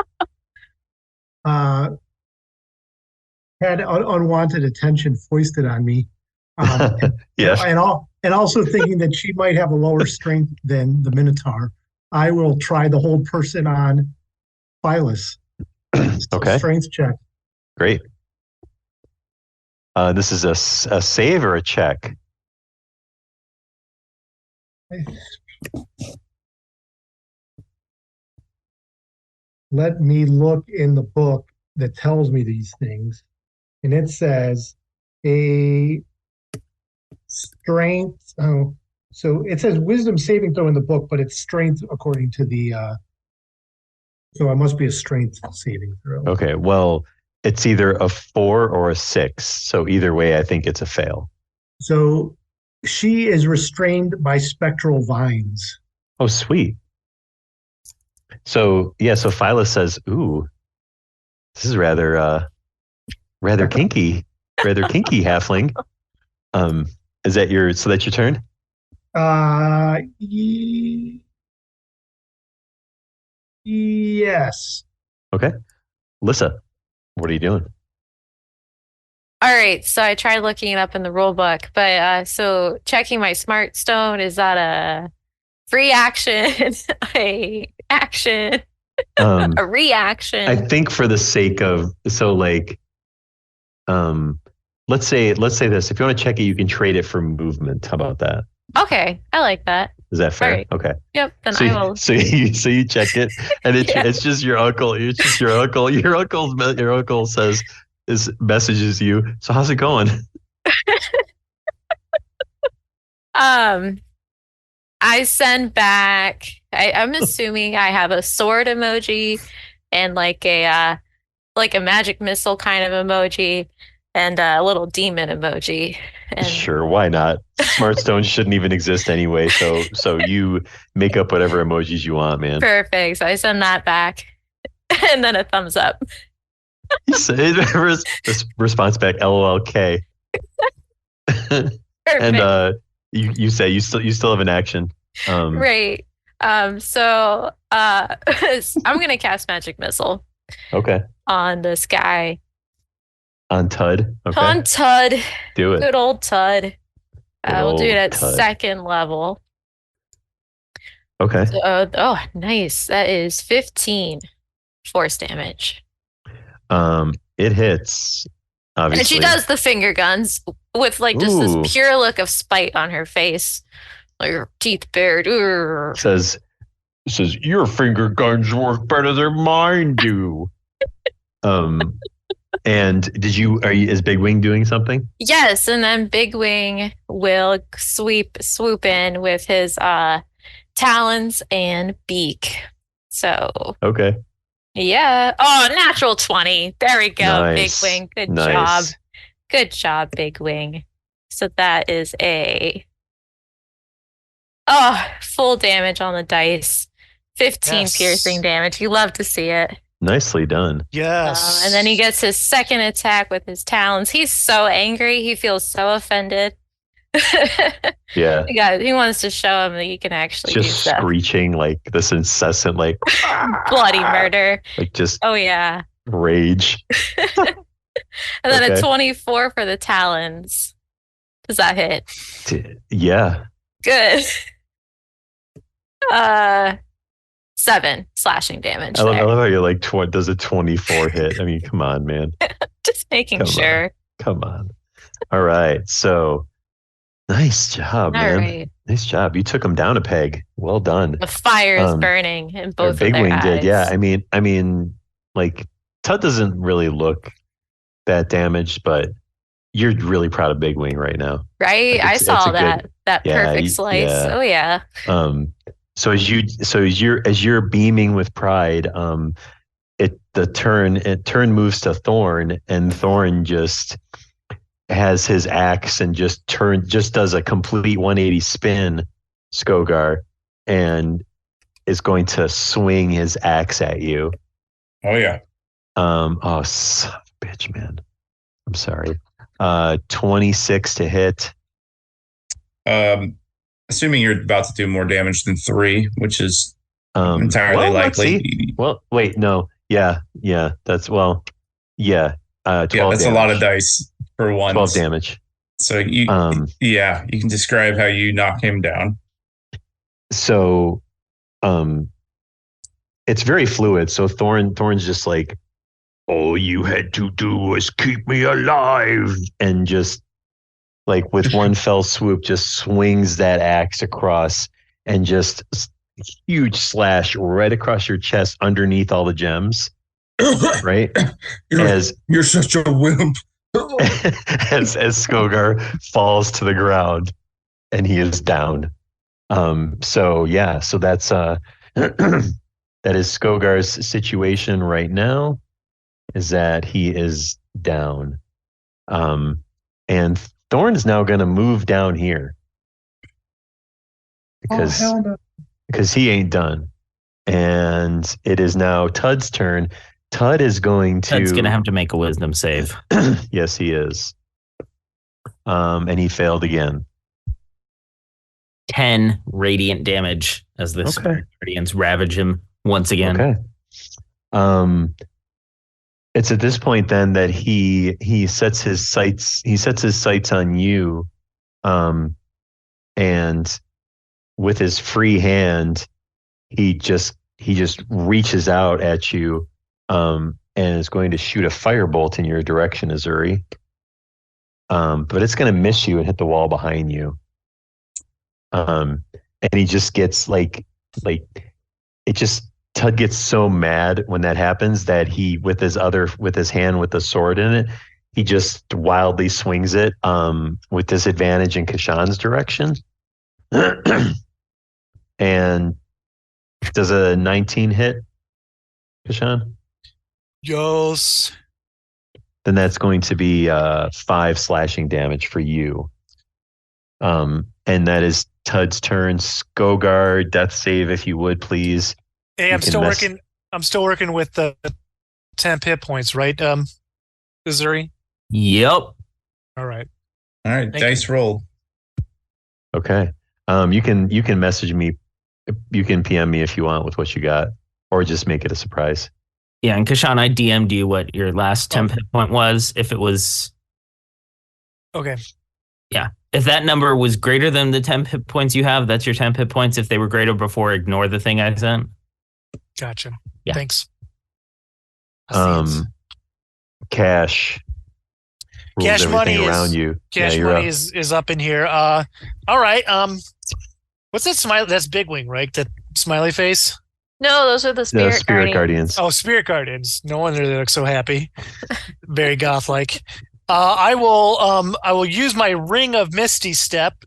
Speaker 6: had unwanted attention foisted on me.
Speaker 2: Yes.
Speaker 6: And also thinking that she might have a lower strength than the Minotaur, I will try the hold person on Phyllis.
Speaker 2: Okay.
Speaker 6: Strength check.
Speaker 2: Great. This is a save or a check?
Speaker 6: Let me look in the book that tells me these things. And it says a strength. Oh, so it says wisdom saving throw in the book, but it's strength according to the. So it must be a strength saving throw.
Speaker 2: Okay. Well, it's either a 4 or a 6. So either way, I think it's a fail.
Speaker 6: So she is restrained by spectral vines.
Speaker 2: Oh, sweet. So yeah. So Phyllis says, "Ooh, this is rather kinky, halfling." Is that that's your turn?
Speaker 6: Yes.
Speaker 2: Okay. Lissa, what are you doing?
Speaker 7: All right, so I tried looking it up in the rule book, but so checking my smart stone, is that a free action, a action, a reaction?
Speaker 2: I think for the sake of let's say this. If you want to check it, you can trade it for movement. How about that?
Speaker 7: Okay, I like that.
Speaker 2: Is that fair?
Speaker 7: Right.
Speaker 2: Okay.
Speaker 7: Yep. Then
Speaker 2: so,
Speaker 7: I will.
Speaker 2: So you check it, and it's just your uncle. It's just your uncle. Your uncle messages you. So how's it going?
Speaker 7: I send back. I'm assuming I have a sword emoji and like a magic missile kind of emoji and a little demon emoji. And
Speaker 2: Sure, why not? Smart stones shouldn't even exist anyway, so you make up whatever emojis you want, man.
Speaker 7: perfect. So I send that back, and then a thumbs up.
Speaker 2: You say response back LOLK. And you say you still have an action.
Speaker 7: Right. So I'm gonna cast magic missile.
Speaker 2: Okay.
Speaker 7: On this guy.
Speaker 2: On Tud. Okay.
Speaker 7: On Tud.
Speaker 2: Do it.
Speaker 7: Good old Tud. We'll do it at second level.
Speaker 2: Okay.
Speaker 7: So, oh, nice. That is 15 force damage.
Speaker 2: It hits. Obviously.
Speaker 7: And she does the finger guns with like just this pure look of spite on her face. Like her teeth bared.
Speaker 2: Says your finger guns work better than mine do. And is Big Wing doing something?
Speaker 7: Yes, and then Big Wing will swoop in with his talons and beak. So
Speaker 2: okay.
Speaker 7: Yeah. Oh, natural 20. There we go,
Speaker 2: nice.
Speaker 7: Big Wing. Good job. Good job, Big Wing. So that is full damage on the dice. 15 piercing damage. You love to see it.
Speaker 2: Nicely done.
Speaker 3: Yes.
Speaker 7: And then he gets his second attack with his talons. He's so angry. He feels so offended.
Speaker 2: Yeah.
Speaker 7: He wants to show him that you can actually
Speaker 2: just
Speaker 7: do stuff.
Speaker 2: Screeching like this incessant like
Speaker 7: bloody murder.
Speaker 2: Like just
Speaker 7: yeah.
Speaker 2: Rage.
Speaker 7: And then a 24 for the talons. Does that hit?
Speaker 2: Yeah.
Speaker 7: Good. 7 slashing damage.
Speaker 2: I love how you're like, does a 24 hit? I mean, come on, man.
Speaker 7: Just making sure.
Speaker 2: Come on. All right. So nice job, man.
Speaker 7: Right.
Speaker 2: Nice job. You took him down a peg. Well done.
Speaker 7: The fire is burning in both of their
Speaker 2: Big Wing
Speaker 7: eyes.
Speaker 2: did. Yeah. I mean, like Tut doesn't really look that damaged, but you're really proud of Big Wing right now.
Speaker 7: Right.
Speaker 2: Like
Speaker 7: I saw that perfect slice.
Speaker 2: Yeah.
Speaker 7: Oh yeah.
Speaker 2: So as you're beaming with pride, the turn moves to Thorn, and Thorn just has his axe and just does a complete 180 spin, Skogar, and is going to swing his axe at you.
Speaker 5: Oh yeah.
Speaker 2: Oh son of a bitch, man. I'm sorry. 26 to hit.
Speaker 5: Assuming you're about to do more damage than 3, which is entirely likely.
Speaker 2: Well, wait, no. Yeah. That's 12
Speaker 5: yeah, that's
Speaker 2: damage.
Speaker 5: a lot of dice for one.
Speaker 2: 12 damage.
Speaker 5: So you can describe how you knock him down.
Speaker 2: So it's very fluid. So Thorn's just like, all you had to do was keep me alive, and just like with one fell swoop just swings that axe across and just huge slash right across your chest underneath all the gems. Right?
Speaker 5: You're such a wimp.
Speaker 2: as Skogar falls to the ground and he is down. So that's that is Skogar's situation right now, is that he is down. And Thorn is now going to move down here because he ain't done. And it is now Tud's turn. Tud's going to
Speaker 8: have to make a wisdom save.
Speaker 2: Yes, he is. And he failed again.
Speaker 8: 10 radiant damage as the guardians ravage him once again.
Speaker 2: Okay. It's at this point then that he sets his sights on you, and with his free hand, he just reaches out at you, and is going to shoot a firebolt in your direction, Azuri. But it's going to miss you and hit the wall behind you. And he just gets Tud gets so mad when that happens that he, with his hand with the sword in it, he just wildly swings it with disadvantage in Kashan's direction. And does a 19 hit, Kashan?
Speaker 3: Yes.
Speaker 2: Then that's going to be 5 slashing damage for you. And that is Tud's turn. Skogar, death save if you would, please.
Speaker 3: Hey, I'm still working with the 10 hit points, right? Missouri?
Speaker 8: Yep.
Speaker 3: All right.
Speaker 5: All right, dice roll.
Speaker 2: Okay. You can message me. You can PM me if you want with what you got, or just make it a surprise.
Speaker 8: Yeah, and Kashan, I DM'd you what your last temp hit point was. If it was...
Speaker 3: Okay.
Speaker 8: Yeah. If that number was greater than the temp hit points you have, that's your temp hit points. If they were greater before, ignore the thing I sent.
Speaker 3: Gotcha.
Speaker 8: Yeah.
Speaker 3: Thanks.
Speaker 2: Cash.
Speaker 3: Cash money
Speaker 2: around you.
Speaker 3: Cash money is up in here. All right. What's that smile? That's Big Wing, right? That smiley face.
Speaker 7: No, those are the spirit
Speaker 2: guardians.
Speaker 3: Oh, spirit guardians. No wonder they look so happy. Very goth-like. I will use my ring of Misty Step,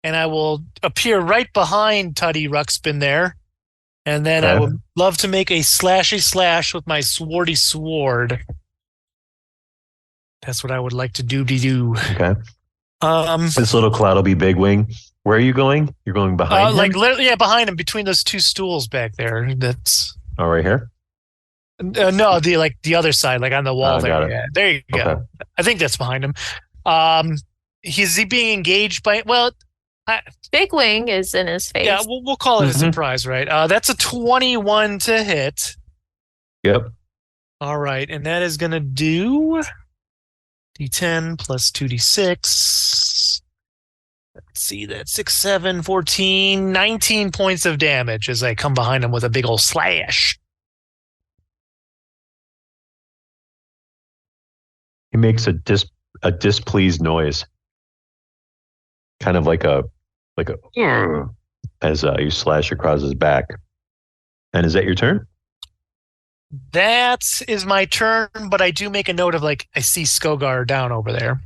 Speaker 3: and I will appear right behind Tuddy Ruxpin there, and then I would love to make a slashy slash with my swordy sword. That's what I would like to do.
Speaker 2: Okay. This little cloud will be Big Wing. Where are you going? You're going behind him?
Speaker 3: Like literally, yeah, behind him, between those two stools back there. That's
Speaker 2: right here.
Speaker 3: No, the other side, like on the wall there. Yeah, there you go.
Speaker 2: Okay.
Speaker 3: I think that's behind him. Is he being engaged by? Well,
Speaker 7: Big Wing is in his face.
Speaker 3: Yeah, we'll call it a surprise, right? That's a 21 to hit.
Speaker 2: Yep.
Speaker 3: All right, and that is gonna do D10 plus 2d6. Let's see, that's 6, 7, 14, 19 points of damage as I come behind him with a big old slash.
Speaker 2: He makes a displeased noise, kind of like a as you slash across his back. And is that your turn?
Speaker 3: That is my turn, but I do make a note of I see Skogar down over there.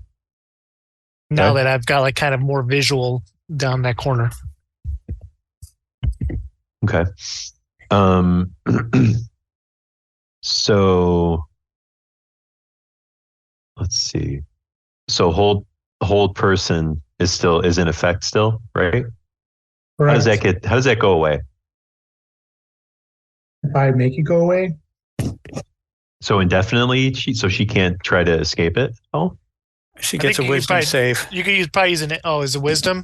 Speaker 3: Now that I've got kind of more visual down that corner.
Speaker 2: Okay. So let's see. So hold person is in effect still, right?
Speaker 6: Correct.
Speaker 2: How does that go away?
Speaker 6: If I make it go away?
Speaker 2: So indefinitely, she can't try to escape it? Oh?
Speaker 4: She gets a wisdom save.
Speaker 3: You could probably use is it wisdom?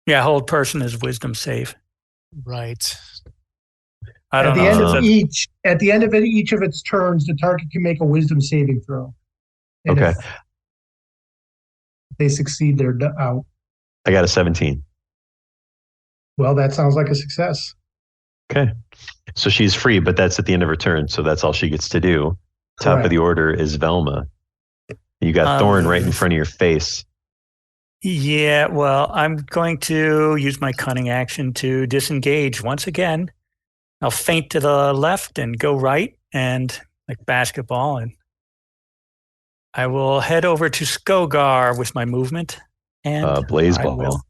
Speaker 4: Yeah, hold person is wisdom save.
Speaker 3: Right.
Speaker 4: I don't know.
Speaker 6: At the end of each of its turns, the target can make a wisdom saving throw. And
Speaker 2: okay.
Speaker 6: If they succeed, they're out.
Speaker 2: I got a 17.
Speaker 6: Well, that sounds like a success.
Speaker 2: Okay. So she's free, but that's at the end of her turn, so that's all she gets to do. Correct. Top of the order is Velma. You got Thorn right in front of your face.
Speaker 4: Yeah, well, I'm going to use my cunning action to disengage once again. I'll feint to the left and go right, and like basketball, and I will head over to Skogar with my movement. And
Speaker 2: Blaze Ball.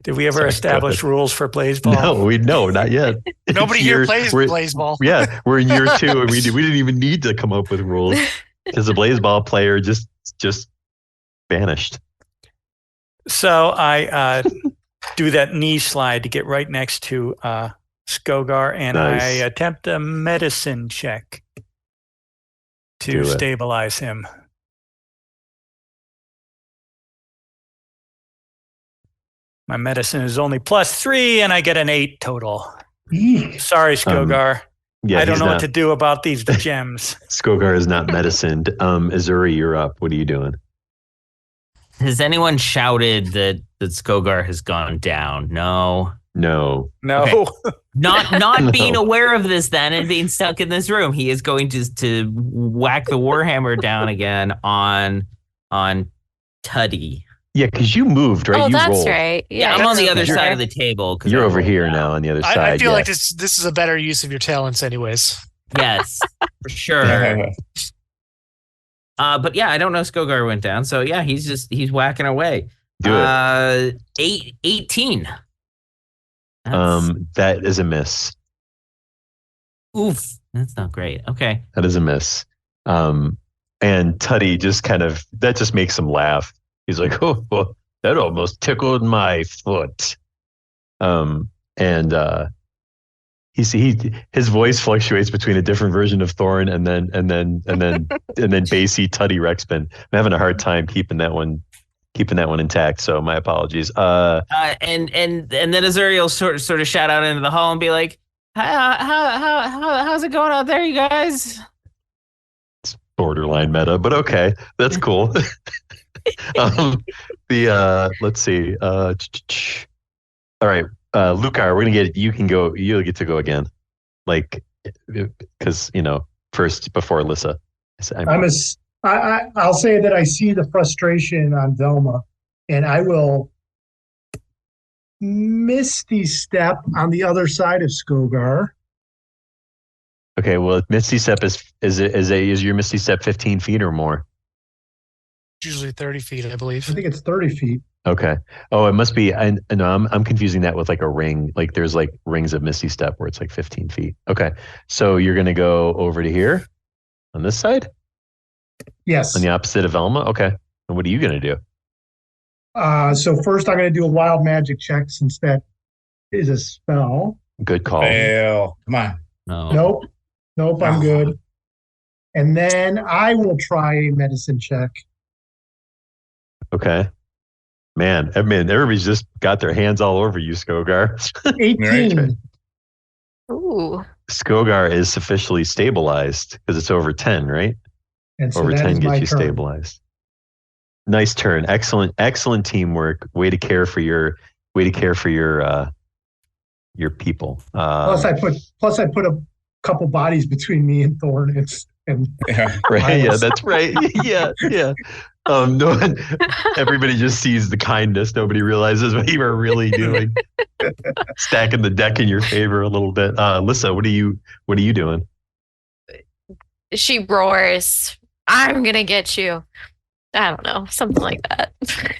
Speaker 4: Did we ever establish rules for Blaze Ball?
Speaker 2: No, not yet.
Speaker 3: Nobody here plays Blaze Ball.
Speaker 2: Yeah, we're in year 2, and we didn't even need to come up with rules because the Blaze Ball player just vanished.
Speaker 4: So I do that knee slide to get right next to Skogar, and nice. I attempt a medicine check to stabilize him. My medicine is only +3, and I get an 8 total. Sorry, Skogar. I don't know what to do about these gems.
Speaker 2: Skogar is not medicined. Azuri, you're up. What are you doing?
Speaker 8: Has anyone shouted that Skogar has gone down? No.
Speaker 2: Okay.
Speaker 8: Not being aware of this then and being stuck in this room. He is going to whack the Warhammer down again on Tuddy.
Speaker 2: Yeah, because you moved, right?
Speaker 7: Oh,
Speaker 2: you
Speaker 7: that's
Speaker 2: rolled.
Speaker 7: right. Yeah,
Speaker 8: I'm on the other side of the table.
Speaker 2: You're over here now on the other side.
Speaker 3: I feel like this is a better use of your talents anyways.
Speaker 8: Yes, for sure. But yeah, I don't know Skogar went down. So yeah, he's whacking away.
Speaker 2: Do it.
Speaker 8: 18.
Speaker 2: That is a miss.
Speaker 8: Oof. That's not great. Okay.
Speaker 2: That is a miss. And Tuddy that just makes him laugh. He's like, oh, that almost tickled my foot. His voice fluctuates between a different version of Thorn and then Basie Tuddy Rexpin. I'm having a hard time keeping that one intact. So my apologies.
Speaker 8: And then Azuri will sort of shout out into the hall and be like, how's it going out there, you guys?
Speaker 2: It's borderline meta, but okay, that's cool. Let's see. All right, Lukar, you'll get to go again, because first before Alyssa.
Speaker 6: I'll say that I see the frustration on Velma, and I will Misty Step on the other side of Skogar.
Speaker 2: Okay, well, Misty Step is your Misty Step 15 feet or more?
Speaker 3: Usually 30 feet, I believe.
Speaker 6: I think it's 30 feet.
Speaker 2: Okay. Oh, it must be. I'm confusing that with like a ring. Like there's like rings of Misty Step where it's like 15 feet. Okay, so you're gonna go over to here, on this side.
Speaker 6: Yes.
Speaker 2: On the opposite of Velma. Okay. And what are you gonna do?
Speaker 6: So first I'm gonna do a wild magic check since that is a spell.
Speaker 2: Good call.
Speaker 5: Fail. Come on.
Speaker 8: No.
Speaker 6: Nope. I'm good. And then I will try a medicine check.
Speaker 2: Okay. Man, everybody's just got their hands all over you, Skogar.
Speaker 6: 18.
Speaker 7: Ooh.
Speaker 2: Skogar is sufficiently stabilized because it's over 10, right?
Speaker 6: And so
Speaker 2: over
Speaker 6: that
Speaker 2: 10
Speaker 6: is my
Speaker 2: gets you
Speaker 6: turn.
Speaker 2: stabilized. Nice turn. Excellent teamwork. Way to care for your people.
Speaker 6: Plus I put a couple bodies between me and Thorn and
Speaker 2: right. Yeah, that's right. Yeah. No one, everybody just sees the kindness. Nobody realizes what you are really doing. Stacking the deck in your favor a little bit. Alyssa, what are you doing?
Speaker 7: She roars, "I'm gonna get you." I don't know, something like that.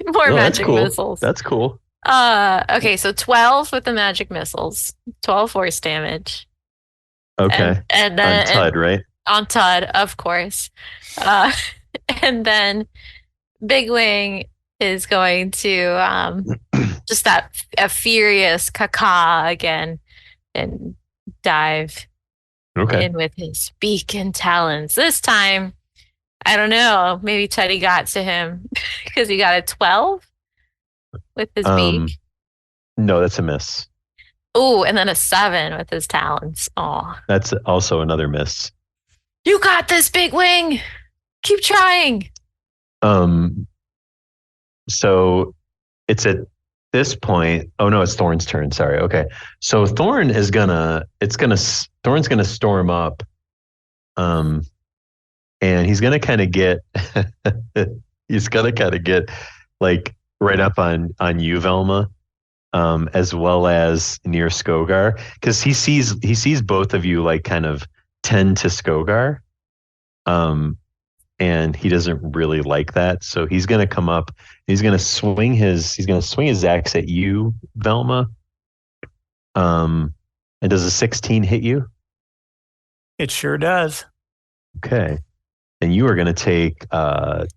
Speaker 7: More magic missiles.
Speaker 2: That's cool.
Speaker 7: Okay, so 12 with the magic missiles, 12 force damage.
Speaker 2: Okay.
Speaker 7: And then
Speaker 2: on Tud, right?
Speaker 7: On Tud, of course. And then Big Wing is going to just a furious caca again and dive in with his beak and talons. This time, I don't know, maybe Teddy got to him because he got a 12 with his beak.
Speaker 2: No, that's a miss.
Speaker 7: Oh, and then a 7 with his talons. Oh,
Speaker 2: that's also another miss.
Speaker 7: You got this, Big Wing. Keep trying.
Speaker 2: So it's at this point. Oh no, it's Thorn's turn. Sorry. Okay. So Thorn's gonna storm up. And he's gonna kind of get like right up on you, Velma, as well as near Skogar, because he sees both of you like kind of tend to Skogar. And he doesn't really like that. So he's going to come up. He's going to swing his axe at you, Velma. And does a 16 hit you?
Speaker 4: It sure does.
Speaker 2: Okay. And you are going to take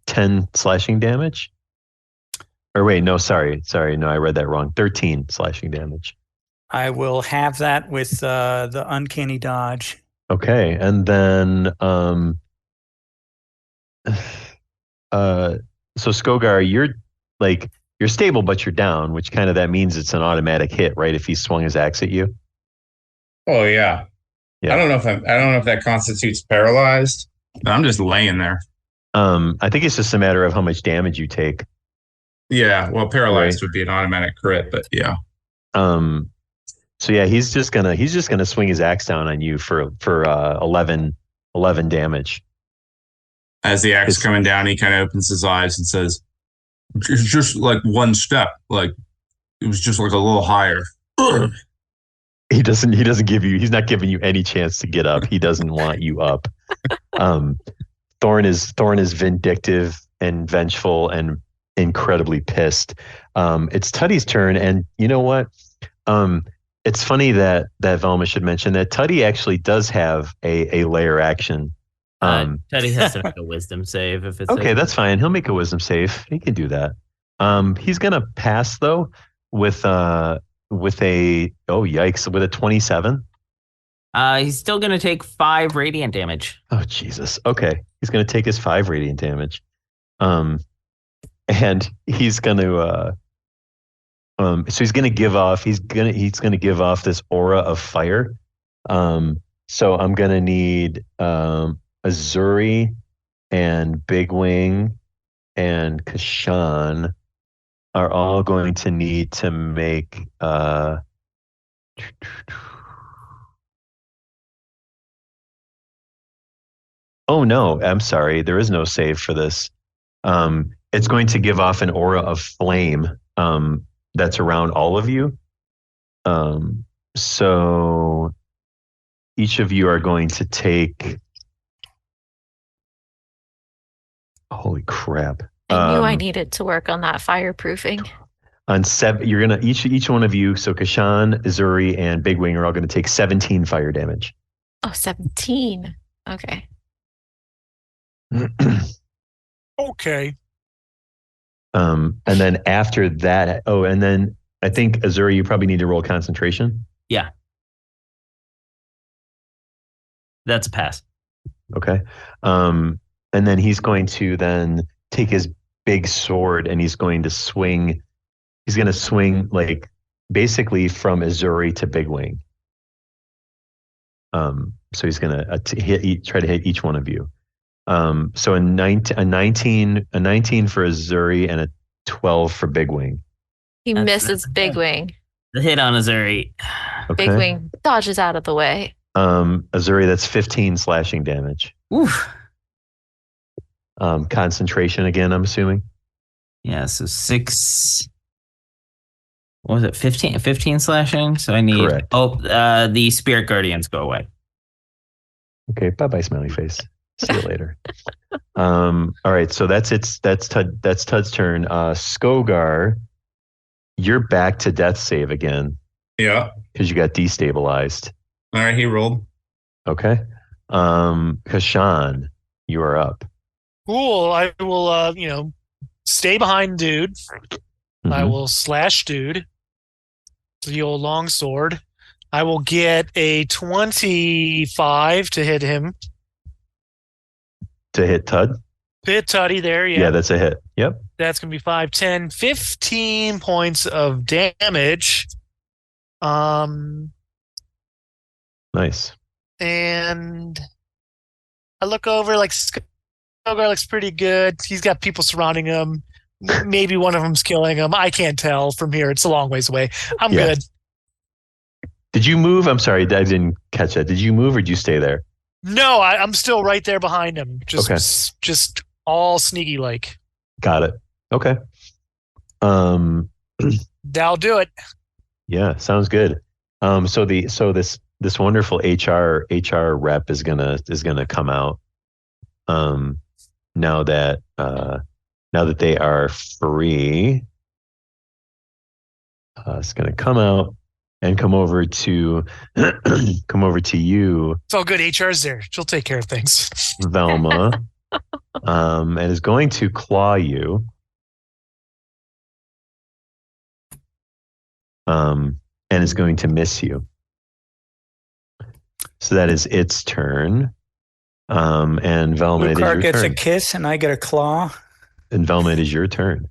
Speaker 2: 10 slashing damage. Or wait, no, sorry. No, I read that wrong. 13 slashing damage.
Speaker 4: I will have that with the uncanny dodge.
Speaker 2: Okay. And then so Skogar, you're stable, but you're down, which kind of that means it's an automatic hit, right? If he swung his axe at you.
Speaker 5: Oh yeah. I don't know if that constitutes paralyzed. I'm just laying there.
Speaker 2: I think it's just a matter of how much damage you take.
Speaker 5: Yeah, well, paralyzed would be an automatic crit, but yeah.
Speaker 2: So yeah, he's just gonna swing his axe down on you for 11 damage.
Speaker 5: As the axe coming down, he kind of opens his eyes and says, "It's just like one step. Like it was just like a little higher."
Speaker 2: He's not giving you any chance to get up. He doesn't want you up. Thorn is vindictive and vengeful and incredibly pissed. It's Tuddy's turn, and you know what? It's funny that Velma should mention that Tuddy actually does have a layer action.
Speaker 8: Teddy has to make a wisdom save if it's
Speaker 2: okay. That's fine. He'll make a wisdom save. He can do that. He's gonna pass though with a with a 27.
Speaker 8: He's still gonna take 5 radiant damage.
Speaker 2: Oh Jesus. Okay, he's gonna take his 5 radiant damage. And he's gonna so he's gonna give off this aura of fire. So I'm gonna need Azuri and Big Wing and Kashan are all going to need to make oh no, I'm sorry, there is no save for this. It's going to give off an aura of flame that's around all of you. So each of you are going to take. Holy crap!
Speaker 7: I knew I needed to work on that fireproofing.
Speaker 2: On 7, you're gonna each one of you. So Kashan, Azuri, and Big Wing are all going to take 17 fire damage.
Speaker 7: Oh, 17. Okay.
Speaker 3: Okay.
Speaker 2: And then after that, and then I think Azuri, you probably need to roll concentration.
Speaker 8: Yeah. That's a pass.
Speaker 2: Okay. And then he's going to then take his big sword and he's going to swing. He's going to swing like basically from Azuri to Big Wing. So he's going to try to hit each one of you. So a 19 for Azuri and a 12 for Big Wing.
Speaker 7: He misses Big Wing.
Speaker 8: The hit on Azuri.
Speaker 2: Okay.
Speaker 7: Big Wing dodges out of the way.
Speaker 2: Azuri, that's 15 slashing damage.
Speaker 8: Oof.
Speaker 2: Concentration again, I'm assuming.
Speaker 8: Yeah, so 6. What was it? 15 slashing? So I need.
Speaker 2: Correct.
Speaker 8: The Spirit Guardians go away.
Speaker 2: Okay, bye-bye, smiley face. See you later. All right, so that's Tud's turn. Skogar, you're back to death save again.
Speaker 5: Yeah.
Speaker 2: Because you got destabilized.
Speaker 5: All right, he rolled.
Speaker 2: Okay. Kashan, you are up.
Speaker 3: Cool. I will, stay behind dude.
Speaker 2: Mm-hmm.
Speaker 3: I will slash dude. The old long sword. I will get a 25 to hit him.
Speaker 2: To hit Tud?
Speaker 3: To hit Tuddy there, yeah.
Speaker 2: Yeah, that's a hit. Yep.
Speaker 3: That's going to be 5, 10, 15 points of damage.
Speaker 2: Nice.
Speaker 3: And I look over, like, Skogar looks pretty good. He's got people surrounding him. Maybe one of them's killing him. I can't tell from here. It's a long ways away. I'm good.
Speaker 2: Did you move? I'm sorry, I didn't catch that. Did you move or did you stay there?
Speaker 3: No, I'm still right there behind him. Just all sneaky like.
Speaker 2: Got it. Okay.
Speaker 3: That'll do it.
Speaker 2: Yeah, sounds good. So this wonderful HR rep is gonna come out. Now that they are free, it's gonna come out and come over to you.
Speaker 3: It's all good. HR's there. She'll take care of things.
Speaker 2: Velma, and is going to claw you. And is going to miss you. So that is its turn. And Velma, it is your
Speaker 4: gets
Speaker 2: turn.
Speaker 4: A kiss and I get a claw.
Speaker 2: And Velma, it is your turn.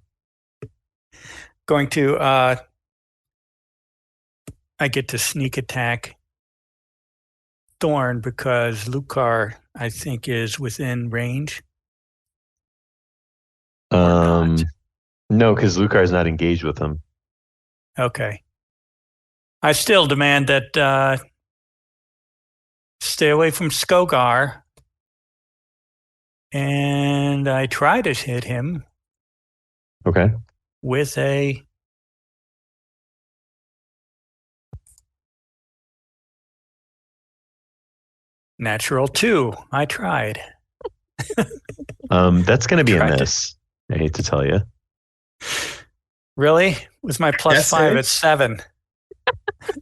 Speaker 4: Going to I get to sneak attack Thorn because Lucar, I think, is within range.
Speaker 2: No, because Lucar is not engaged with him.
Speaker 4: Okay. I still demand that stay away from Skogar. And I try to hit him.
Speaker 2: Okay.
Speaker 4: With a natural 2. I tried.
Speaker 2: That's going to be a
Speaker 4: Tried to-
Speaker 2: miss. I hate to tell you.
Speaker 4: Really? With my plus
Speaker 5: Yes,
Speaker 4: 5,
Speaker 5: sir.
Speaker 4: it's 7.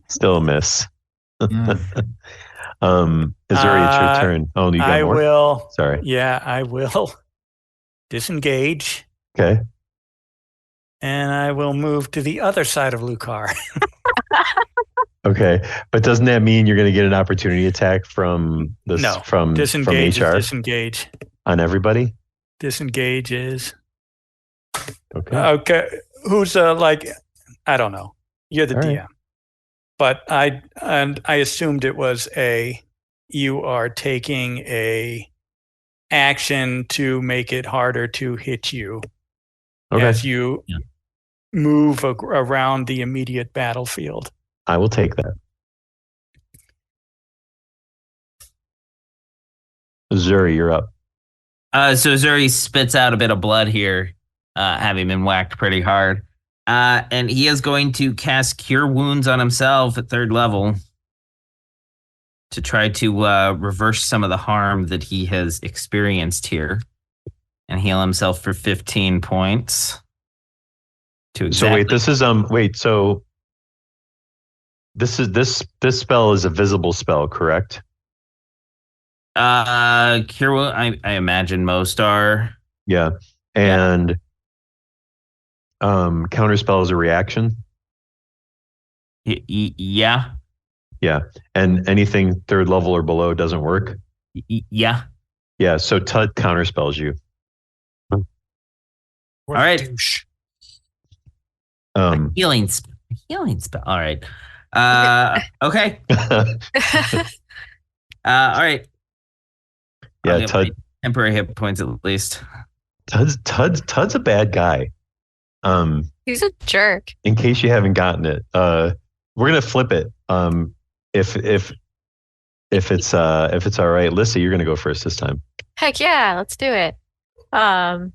Speaker 2: Still a miss.
Speaker 5: Mm.
Speaker 2: Azuri, it's your turn. Oh, you got
Speaker 4: I
Speaker 2: more?
Speaker 4: will.
Speaker 2: Sorry.
Speaker 4: Yeah, I will disengage,
Speaker 2: Okay.
Speaker 4: and I will move to the other side of Lucar.
Speaker 2: Okay. But doesn't that mean you're going to get an opportunity attack from this
Speaker 4: No,
Speaker 2: from
Speaker 4: disengage
Speaker 2: HR
Speaker 4: is disengage.
Speaker 2: on everybody?
Speaker 4: Disengage is
Speaker 2: Okay.
Speaker 4: okay. Who's like? I don't know. You're the
Speaker 2: All
Speaker 4: DM,
Speaker 2: right.
Speaker 4: but I assumed it was you are taking a action to make it harder to hit you
Speaker 2: Okay.
Speaker 4: as you move around the immediate battlefield.
Speaker 2: I will take that. Zuri, you're up.
Speaker 8: So Zuri spits out a bit of blood here, having been whacked pretty hard. And he is going to cast Cure Wounds on himself at 3rd level to try to reverse some of the harm that he has experienced here and heal himself for 15 points.
Speaker 2: So wait, this is so this spell is a visible spell, correct?
Speaker 8: Cure Wound, I imagine most are.
Speaker 2: Yeah. And counterspell is a reaction.
Speaker 8: Yeah.
Speaker 2: Yeah. And anything 3rd level or below doesn't work.
Speaker 8: Yeah.
Speaker 2: Yeah. So Tud counterspells you.
Speaker 3: What
Speaker 8: All
Speaker 3: a
Speaker 8: right.
Speaker 3: douche.
Speaker 8: Healing spell. All right. Okay. All right.
Speaker 2: Yeah,
Speaker 8: I'll get
Speaker 2: Tud.
Speaker 8: my temporary hit points at least.
Speaker 2: Tud's a bad guy.
Speaker 7: He's a jerk.
Speaker 2: In case you haven't gotten it, we're gonna flip it. If it's all right, Lissy, you're gonna go first this time.
Speaker 7: Heck yeah, let's do it. I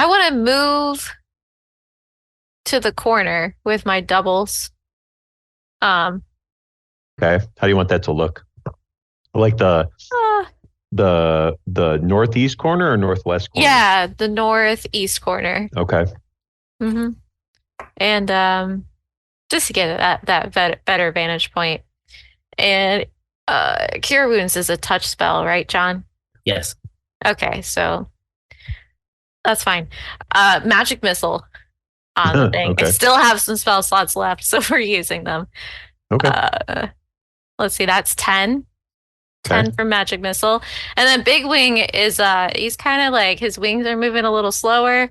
Speaker 7: want to move to the corner with my doubles.
Speaker 2: Okay. How do you want that to look? Like the northeast corner or northwest corner?
Speaker 7: Yeah, the northeast corner.
Speaker 2: Okay.
Speaker 7: Mm-hmm. And just to get that better vantage point. And Cure Wounds is a touch spell, right, John?
Speaker 8: Yes.
Speaker 7: Okay, so that's fine. Magic Missile on the thing.
Speaker 2: Okay.
Speaker 7: I still have some spell slots left, so we're using them.
Speaker 2: Okay.
Speaker 7: Let's see, that's 10. 10 for Magic Missile. And then Big Wing is he's kind of like his wings are moving a little slower.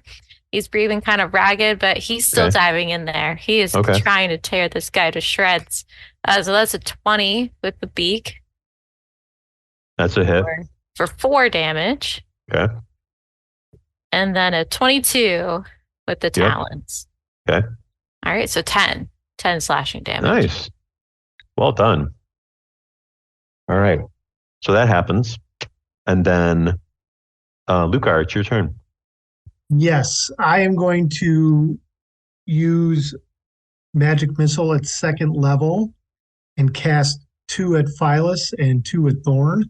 Speaker 7: He's breathing kind of ragged, but he's still diving in there. He is trying to tear this guy to shreds. So that's a 20 with the beak.
Speaker 2: That's a hit.
Speaker 7: For 4 damage.
Speaker 2: Okay.
Speaker 7: And then a 22 with the talons.
Speaker 2: Okay.
Speaker 7: All right, so 10 slashing damage.
Speaker 2: Nice. Well done. All right. So that happens. And then, Lucar, it's your turn.
Speaker 6: Yes, I am going to use Magic Missile at 2nd level and cast 2 at Phyllis and 2 at Thorn.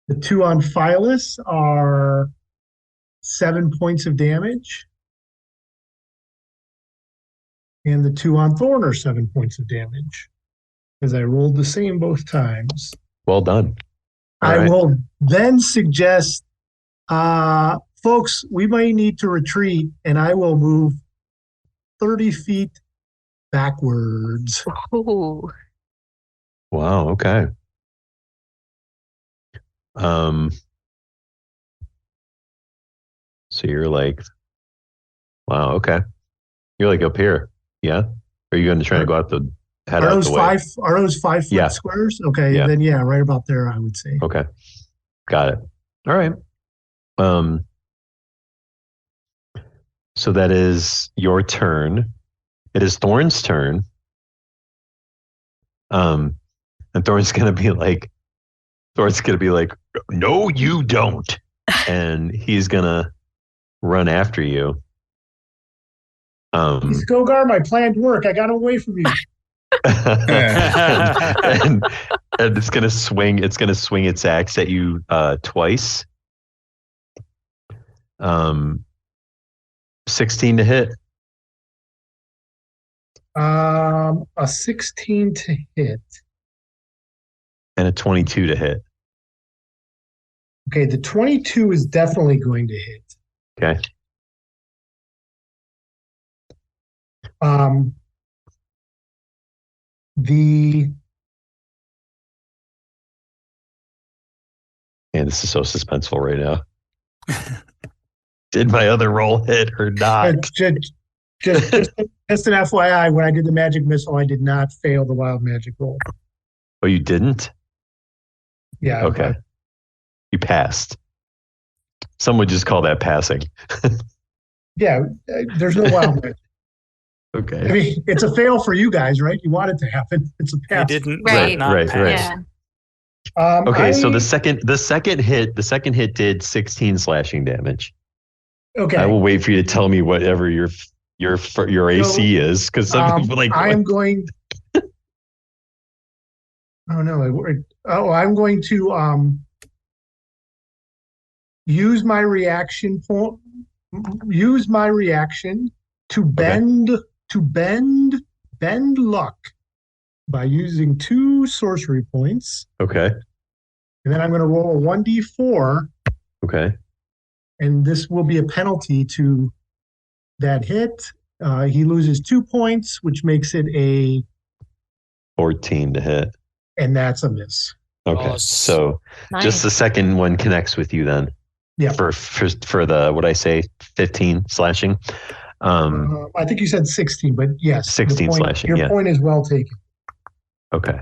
Speaker 6: The 2 on Phyllis are 7 points of damage. And the 2 on Thorn are 7 points of damage. Because I rolled the same both times.
Speaker 2: Well done.
Speaker 6: I will then suggest, folks, we might need to retreat, and I will move 30 feet backwards.
Speaker 7: Ooh.
Speaker 2: Wow. Okay. So you're like, wow. Okay. You're like up here. Yeah. Are you going to try to go out the head
Speaker 6: Are
Speaker 2: out
Speaker 6: those
Speaker 2: the way?
Speaker 6: are those 5 foot squares? Okay.
Speaker 2: Yeah.
Speaker 6: Then yeah, right about there, I would say.
Speaker 2: Okay. Got it. All right. So that is your turn. It is Thorn's turn. And Thorn's gonna be like, no, you don't. And he's gonna run after you.
Speaker 6: Skogar, my planned work. I got away from you.
Speaker 2: And it's gonna swing its axe at you twice. 16 to hit.
Speaker 6: A 16 to hit.
Speaker 2: And a 22 to hit.
Speaker 6: Okay, the 22 is definitely going to hit.
Speaker 2: Okay. Man, this is so suspenseful right now. Did my other roll hit or not?
Speaker 6: Just an FYI, when I did the magic missile, I did not fail the wild magic roll.
Speaker 2: Oh, you didn't?
Speaker 6: Yeah.
Speaker 2: Okay. You passed. Some would just call that passing.
Speaker 6: Yeah, there's no wild magic.
Speaker 2: Okay.
Speaker 6: I mean, it's a fail for you guys, right? You want it to happen. It's a pass.
Speaker 4: He didn't.
Speaker 7: Right.
Speaker 4: Not pass.
Speaker 7: Yeah.
Speaker 2: Okay, so the second hit did 16 slashing damage.
Speaker 6: Okay.
Speaker 2: I will wait for you to tell me whatever your AC is, because some people like.
Speaker 6: I am going. Oh no! I'm going to use my reaction point. Use my reaction to bend luck by using 2 sorcery points.
Speaker 2: Okay.
Speaker 6: And then I'm going to roll a 1d4.
Speaker 2: Okay.
Speaker 6: And this will be a penalty to that hit. He loses 2 points, which makes it a
Speaker 2: 14 to hit.
Speaker 6: And that's a miss.
Speaker 2: Okay.
Speaker 3: Oh,
Speaker 2: So
Speaker 7: Nice.
Speaker 2: just the second one connects with you then.
Speaker 6: Yeah.
Speaker 2: For the, what I say, 15 slashing.
Speaker 6: I think you said 16, but yes.
Speaker 2: 16 slashing,
Speaker 6: Your
Speaker 2: yeah.
Speaker 6: point is well taken.
Speaker 2: Okay.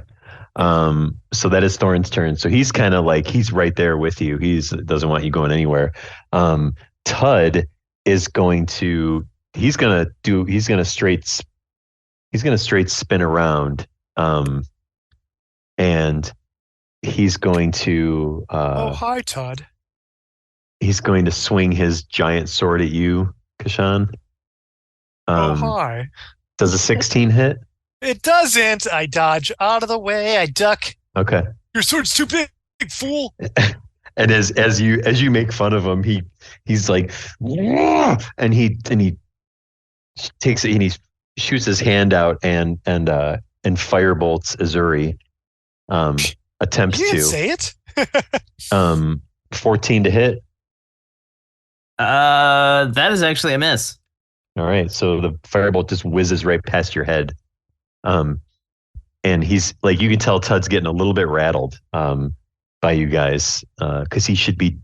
Speaker 2: So that is Thorn's turn. So he's kind of like, he's right there with you. Doesn't want you going anywhere. Tud is going to straight spin around. And he's going to
Speaker 3: Oh, hi, Todd.
Speaker 2: he's going to swing his giant sword at you, Kashan.
Speaker 3: Oh, hi.
Speaker 2: Does a 16 hit?
Speaker 3: It doesn't. I dodge out of the way. I duck.
Speaker 2: Okay.
Speaker 3: Your sword's too big, fool.
Speaker 2: And as you make fun of him, he's like, "Wah!" and he takes it and he shoots his hand out and firebolts Azuri. Attempts
Speaker 3: You
Speaker 2: to
Speaker 3: didn't say it.
Speaker 2: 14 to hit.
Speaker 8: That is actually a miss.
Speaker 2: All right, so the firebolt just whizzes right past your head. And he's like, you can tell Tud's getting a little bit rattled by you guys, because he should be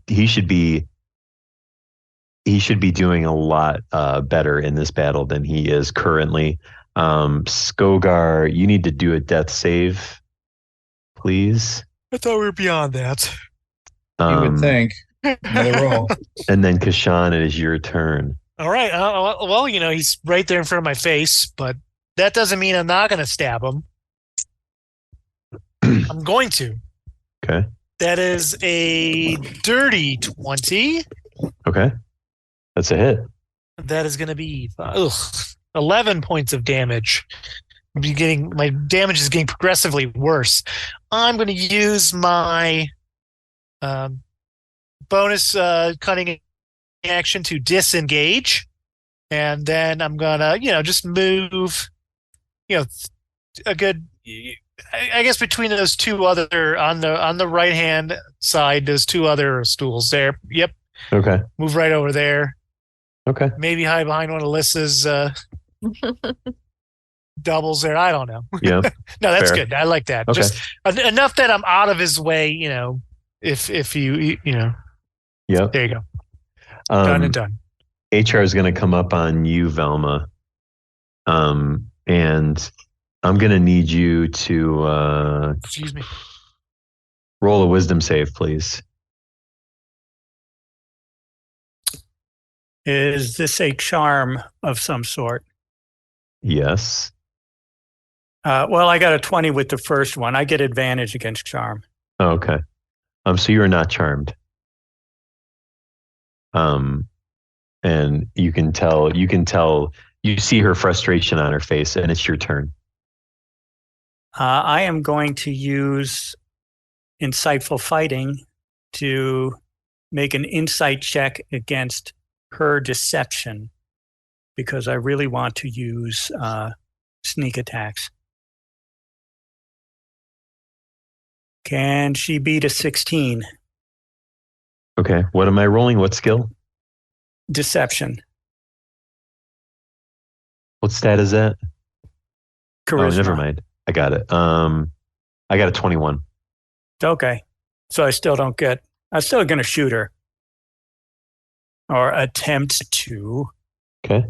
Speaker 2: doing a lot better in this battle than he is currently. Skogar, you need to do a death save, please.
Speaker 3: I thought we were beyond that.
Speaker 5: You would think. Another roll.
Speaker 2: And then Kashan, it is your turn.
Speaker 3: All right. Well, he's right there in front of my face, but that doesn't mean I'm not going to stab him. I'm going to.
Speaker 2: Okay.
Speaker 3: That is a dirty 20.
Speaker 2: Okay. That's a hit.
Speaker 3: That is going to be 11 points of damage. My damage is getting progressively worse. I'm going to use my bonus cunning action to disengage, and then I'm gonna just move a good, I guess, between those two other on the right hand side, those 2 other stools there. Yep.
Speaker 2: Okay.
Speaker 3: Move right over there.
Speaker 2: Okay.
Speaker 3: Maybe hide behind one of Alyssa's doubles there. I don't know.
Speaker 2: Yeah.
Speaker 3: No, that's
Speaker 2: Fair.
Speaker 3: good. I like that.
Speaker 2: Okay.
Speaker 3: Just enough that I'm out of his way. If you
Speaker 2: Yep.
Speaker 3: there you go. Done and done.
Speaker 2: HR is going to come up on you, Velma. And I'm going to need you to
Speaker 3: Excuse me.
Speaker 2: roll a wisdom save, please.
Speaker 4: Is this a charm of some sort?
Speaker 2: Yes.
Speaker 4: Well, I got a 20 with the first one. I get advantage against charm.
Speaker 2: Oh, okay. So you are not charmed. And you can tell, you see her frustration on her face, and it's your turn.
Speaker 4: I am going to use insightful fighting to make an insight check against her deception, because I really want to use sneak attacks. Can she beat a 16?
Speaker 2: Okay. What am I rolling? What skill?
Speaker 4: Deception.
Speaker 2: What stat is that?
Speaker 4: Charisma.
Speaker 2: Oh, never mind. I got it. I got a 21.
Speaker 4: Okay. So I'm still going to shoot her. Or attempt to.
Speaker 2: Okay.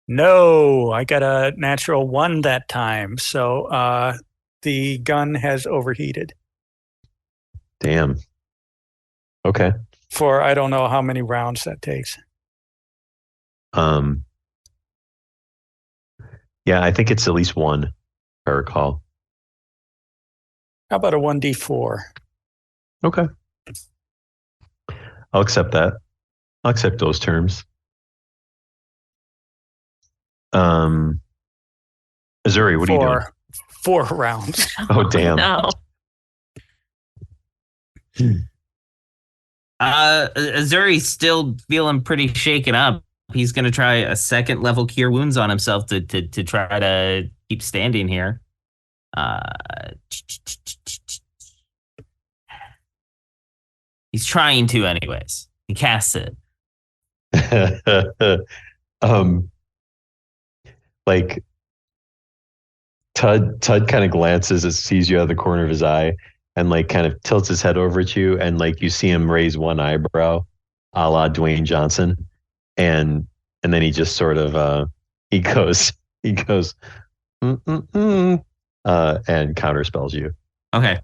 Speaker 4: No, I got a natural 1 that time. So the gun has overheated.
Speaker 2: Damn. Okay.
Speaker 4: For I don't know how many rounds that takes.
Speaker 2: Yeah, I think it's at least 1, if I recall.
Speaker 4: How about a 1d4?
Speaker 2: Okay. I'll accept that. I'll accept those terms. Azuri, what are you doing?
Speaker 4: 4 rounds.
Speaker 2: Oh, damn.
Speaker 7: No.
Speaker 8: Azuri's still feeling pretty shaken up. He's going to try a second level cure wounds on himself to try to keep standing here. He's trying to anyways. He casts it.
Speaker 2: Like Tud kind of glances and sees you out of the corner of his eye and like kind of tilts his head over at you, and like you see him raise one eyebrow a la Dwayne Johnson, and then he just sort of he goes and counterspells you.
Speaker 8: Okay.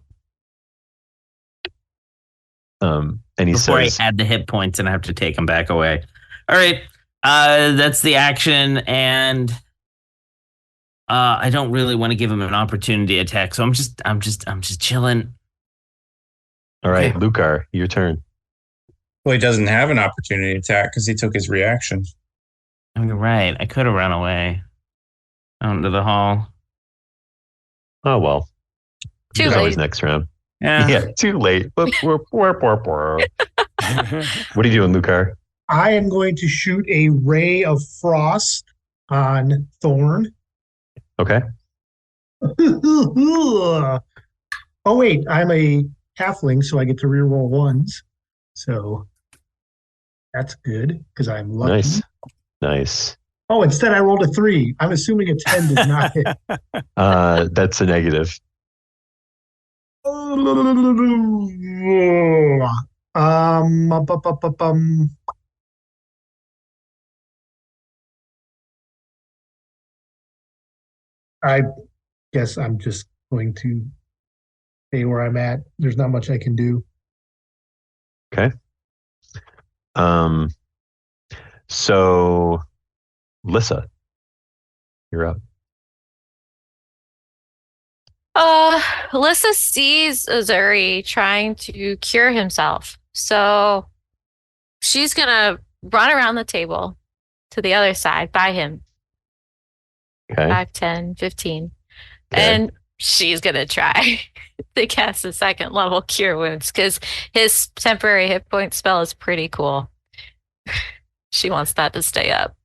Speaker 2: And he
Speaker 8: Before
Speaker 2: says,
Speaker 8: I add the hit points and I have to take them back away. All right. That's the action, and I don't really want to give him an opportunity attack, so I'm just chilling.
Speaker 2: all right,
Speaker 8: Okay.
Speaker 2: Lucar, your turn.
Speaker 5: Well, he doesn't have an opportunity attack because he took his reaction.
Speaker 8: Oh, you're right. I could have run away out into the hall.
Speaker 2: Oh, well.
Speaker 7: Too
Speaker 2: There's always
Speaker 7: late.
Speaker 2: next round.
Speaker 8: Yeah.
Speaker 2: Yeah, too late. What are you doing, Lucar?
Speaker 6: I am going to shoot a ray of frost on Thorn.
Speaker 2: Okay.
Speaker 6: Oh, wait, I'm a halfling, so I get to reroll ones. So that's good because I'm lucky.
Speaker 2: Nice.
Speaker 6: Oh, instead I rolled a 3. I'm assuming a 10 does not hit.
Speaker 2: That's a negative.
Speaker 6: I guess I'm just going to stay where I'm at. There's not much I can do.
Speaker 2: Okay. So Lissa, you're up.
Speaker 7: Alyssa sees Azuri trying to cure himself. So she's gonna run around the table to the other side by him.
Speaker 2: Okay.
Speaker 7: 5, 10, 15.
Speaker 2: Okay.
Speaker 7: And she's gonna try to cast a second level cure wounds because his temporary hit point spell is pretty cool. She wants that to stay up.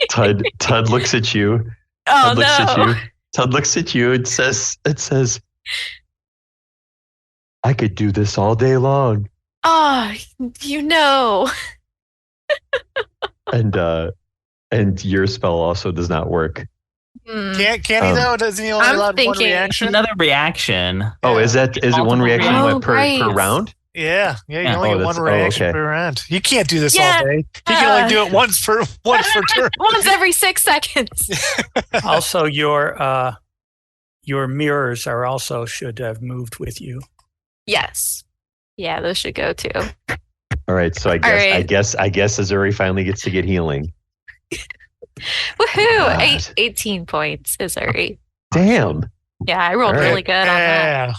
Speaker 2: Tud looks at you.
Speaker 7: Oh
Speaker 2: Tud looks at
Speaker 7: no.
Speaker 2: you. Tud looks at you and says, I could do this all day long.
Speaker 7: Oh, you know.
Speaker 2: And your spell also does not work.
Speaker 3: Can he though? Doesn't he only
Speaker 7: I'm
Speaker 3: allow one
Speaker 7: thinking
Speaker 3: reaction?
Speaker 8: Another reaction.
Speaker 2: Oh, is it one
Speaker 8: Multiple
Speaker 2: reaction
Speaker 7: reactions.
Speaker 2: per
Speaker 7: Right.
Speaker 2: round?
Speaker 3: Yeah. You
Speaker 8: Yeah.
Speaker 3: only
Speaker 2: Oh,
Speaker 3: get one
Speaker 2: that's-
Speaker 3: reaction
Speaker 2: okay.
Speaker 3: per round. You can't do this
Speaker 7: Yeah.
Speaker 3: all day. You can only do it once per turn.
Speaker 7: Once every 6 seconds.
Speaker 4: Also, your mirrors are also should have moved with you.
Speaker 7: Yes. Yeah, those should go too.
Speaker 2: All right, so I guess Azuri finally gets to get healing.
Speaker 7: Woohoo!
Speaker 2: God.
Speaker 7: 18 points, Azuri.
Speaker 2: Damn.
Speaker 7: Yeah, I rolled
Speaker 2: All right.
Speaker 7: really good on that.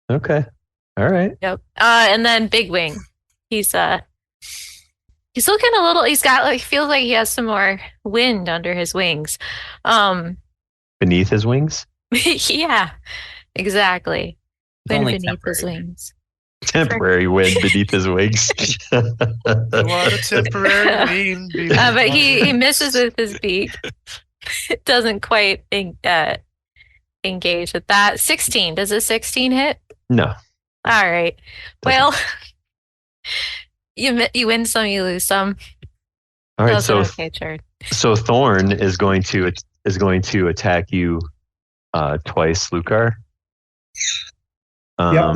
Speaker 3: Yeah.
Speaker 2: Okay. All right.
Speaker 7: Yep. And then Big Wing. He's He's looking a little. He's got like feels like he has some more wind under his wings.
Speaker 2: Beneath his wings?
Speaker 7: Yeah, exactly.
Speaker 8: It's
Speaker 7: Wind
Speaker 8: only
Speaker 7: beneath his
Speaker 8: temporary.
Speaker 7: wings.
Speaker 2: Temporary wind beneath his wings.
Speaker 3: What a temporary wind.
Speaker 7: But he misses with his beak. It doesn't quite engage with that. 16. Does a 16 hit?
Speaker 2: No.
Speaker 7: All right. Well, you win some, you lose some.
Speaker 2: All right.
Speaker 7: That was an okay turn.
Speaker 2: So Thorn is going to attack you twice, Lucar.
Speaker 6: Yep.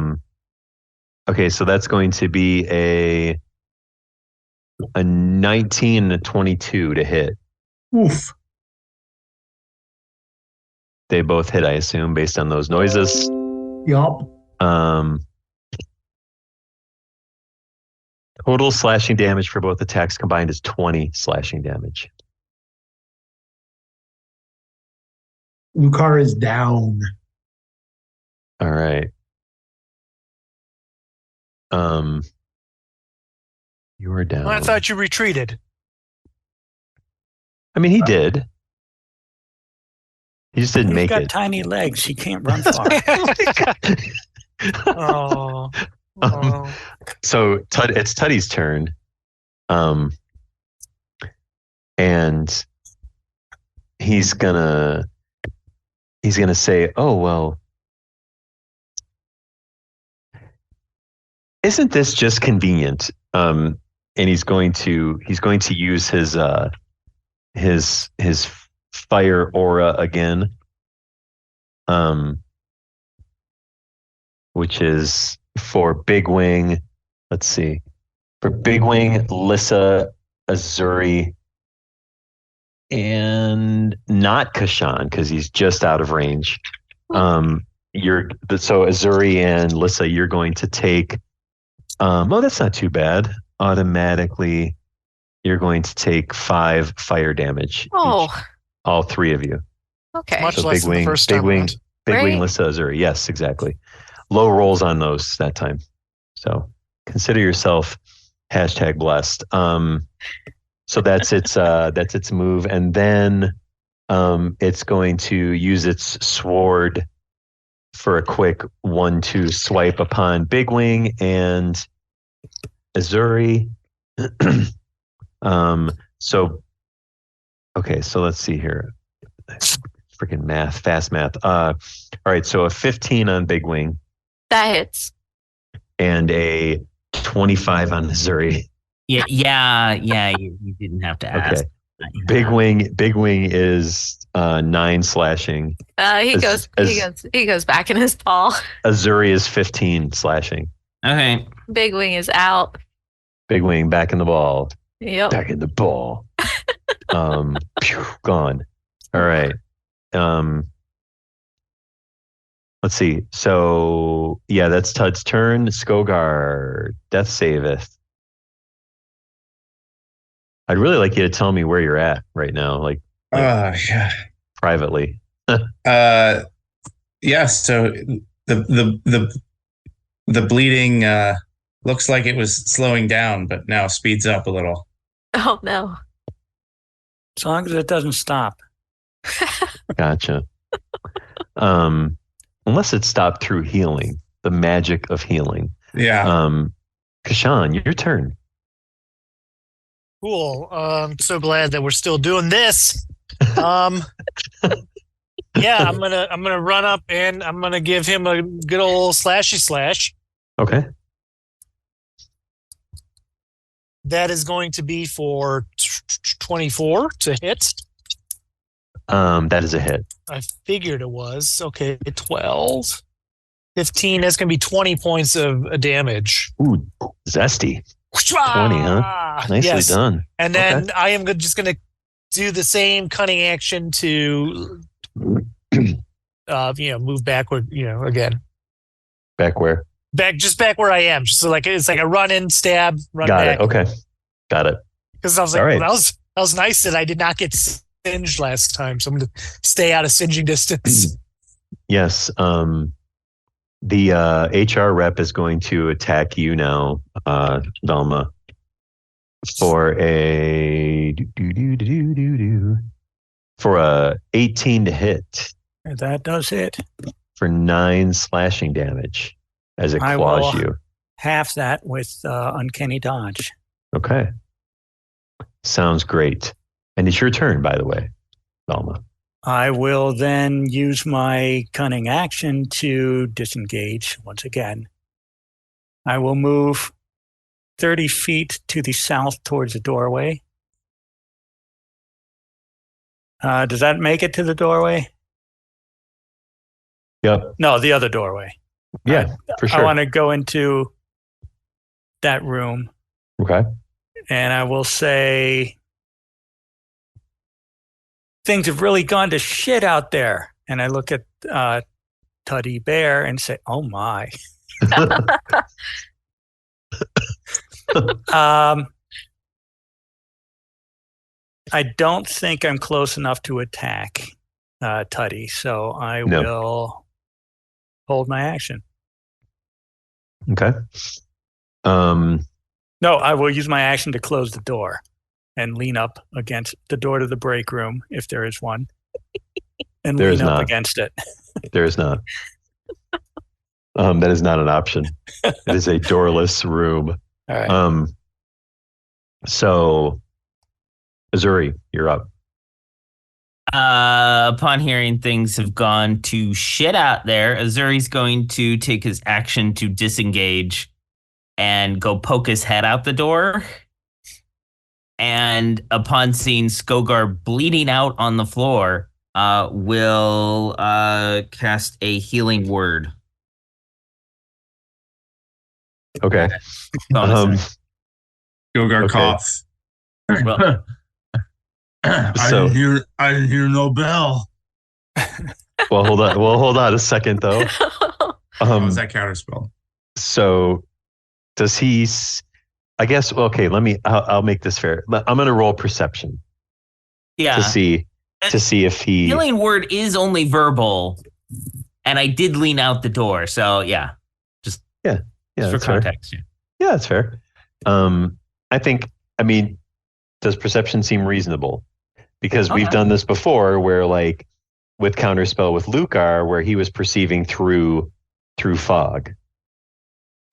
Speaker 2: Okay, so that's going to be a 19 and a 22 to hit.
Speaker 6: Oof.
Speaker 2: They both hit, I assume, based on those noises.
Speaker 6: Yup.
Speaker 2: Total slashing damage for both attacks combined is 20 slashing damage.
Speaker 6: Lucar is down.
Speaker 2: All right. You are down.
Speaker 3: I thought you retreated.
Speaker 2: I mean, he did. He just didn't
Speaker 4: He's
Speaker 2: make
Speaker 4: got
Speaker 2: it.
Speaker 4: tiny legs. He can't run far.
Speaker 3: Oh.
Speaker 2: So it's Tuddy's turn. And he's gonna say, "Oh well, isn't this just convenient?" And he's going to use his fire aura again, which is for Big Wing. Let's see, for Big Wing, Lissa, Azuri, and not Kashan because he's just out of range. So Azuri and Lissa, you're going to take. Oh, that's not too bad. Automatically, you're going to take 5 fire damage.
Speaker 7: Oh,
Speaker 2: each. All 3 of you.
Speaker 7: okay.
Speaker 3: Much
Speaker 2: So
Speaker 3: less
Speaker 2: Big
Speaker 3: than
Speaker 2: Wing,
Speaker 3: the first
Speaker 2: Big
Speaker 3: time
Speaker 2: Wing,
Speaker 3: around.
Speaker 2: Big Wing,
Speaker 7: Right.
Speaker 2: Lissa, Azuri. Yes, exactly. Low rolls on those that time. So consider yourself #blessed. So that's its move, and then it's going to use its sword for a quick 1-2 swipe upon Big Wing and Azuri. So let's see here. Freaking math, fast math. All right, so a 15 on Big Wing
Speaker 7: That hits.
Speaker 2: and a 25 on Azuri.
Speaker 8: Yeah. You didn't have to ask.
Speaker 2: Okay. Big Wing is 9 slashing.
Speaker 7: He goes back in his ball.
Speaker 2: Azuri is 15 slashing.
Speaker 8: Okay.
Speaker 7: Big Wing is out.
Speaker 2: Big Wing back in the ball.
Speaker 7: Yep.
Speaker 2: Back in the ball. Gone. All right. Let's see. So yeah, that's Tud's turn. Skogar, death saveth. I'd really like you to tell me where you're at right now, like
Speaker 5: Yeah.
Speaker 2: privately.
Speaker 5: Yeah. So the bleeding looks like it was slowing down, but now speeds up a little.
Speaker 7: Oh no.
Speaker 4: As long as it doesn't stop.
Speaker 2: Gotcha. Unless it stopped through healing, the magic of healing.
Speaker 5: Yeah.
Speaker 2: Kashan, your turn.
Speaker 3: Cool. I'm so glad that we're still doing this. Yeah, I'm gonna run up and I'm gonna give him a good old slashy slash.
Speaker 2: Okay.
Speaker 3: That is going to be for 24 to hit.
Speaker 2: That is a hit.
Speaker 3: I figured it was. Okay, 12. 15, that's going to be 20 points of damage.
Speaker 2: Ooh, zesty. 20, huh? Nicely done.
Speaker 3: And then I am just going to do the same cunning action to, move backward, again.
Speaker 2: Back where?
Speaker 3: Back where I am. So it's like a run in, stab, run
Speaker 2: Got
Speaker 3: back.
Speaker 2: it. Okay. Got it.
Speaker 3: Because I was like,
Speaker 2: All right.
Speaker 3: that was nice that I did not get singed last time. So I'm going to stay out of singeing distance.
Speaker 2: Yes. The HR rep is going to attack you now, Velma. for a 18 to hit
Speaker 4: That does hit.
Speaker 2: for 9 slashing damage as it
Speaker 4: I
Speaker 2: claws
Speaker 4: will-
Speaker 2: you.
Speaker 4: Half that with Uncanny Dodge.
Speaker 2: Okay. Sounds great. And it's your turn, by the way, Velma.
Speaker 4: I will then use my cunning action to disengage once again. I will move 30 feet to the south towards the doorway. Does that make it to the doorway?
Speaker 2: Yep.
Speaker 4: No, the other doorway.
Speaker 2: Yeah, for sure.
Speaker 4: I want to go into that room,
Speaker 2: Okay.
Speaker 4: and I will say, things have really gone to shit out there. And I look at Tuddy Bear and say, oh my. I don't think I'm close enough to attack Tuddy, so I will hold my action.
Speaker 2: Okay.
Speaker 4: No, I will use my action to close the door and lean up against the door to the break room, if there is one, and
Speaker 2: There is
Speaker 4: lean up
Speaker 2: not.
Speaker 4: against it.
Speaker 2: There is not. That is not an option. It is a doorless room.
Speaker 4: All right.
Speaker 2: So, Azuri, you're up.
Speaker 8: Upon hearing things have gone to shit out there, Azuri's going to take his action to disengage and go poke his head out the door. And upon seeing Skogar bleeding out on the floor, will cast a healing word.
Speaker 2: Okay.
Speaker 8: Bonus
Speaker 5: Skogar
Speaker 2: Okay.
Speaker 5: coughs.
Speaker 8: Well-
Speaker 2: So-
Speaker 5: I didn't hear no bell.
Speaker 2: Well, hold on. Well, hold on a second, though.
Speaker 5: How was that counterspell?
Speaker 2: So, does he? I guess. Okay. I'll make this fair. I'm going to roll perception
Speaker 8: Yeah.
Speaker 2: to see if he.
Speaker 8: Healing word is only verbal, and I did lean out the door, so yeah.
Speaker 2: Yeah,
Speaker 8: For
Speaker 2: that's fair.
Speaker 8: context.
Speaker 2: Yeah, that's fair. I mean, does perception seem reasonable? Because we've
Speaker 8: Okay.
Speaker 2: done this before where, like, with Counterspell with Lucar, where he was perceiving through fog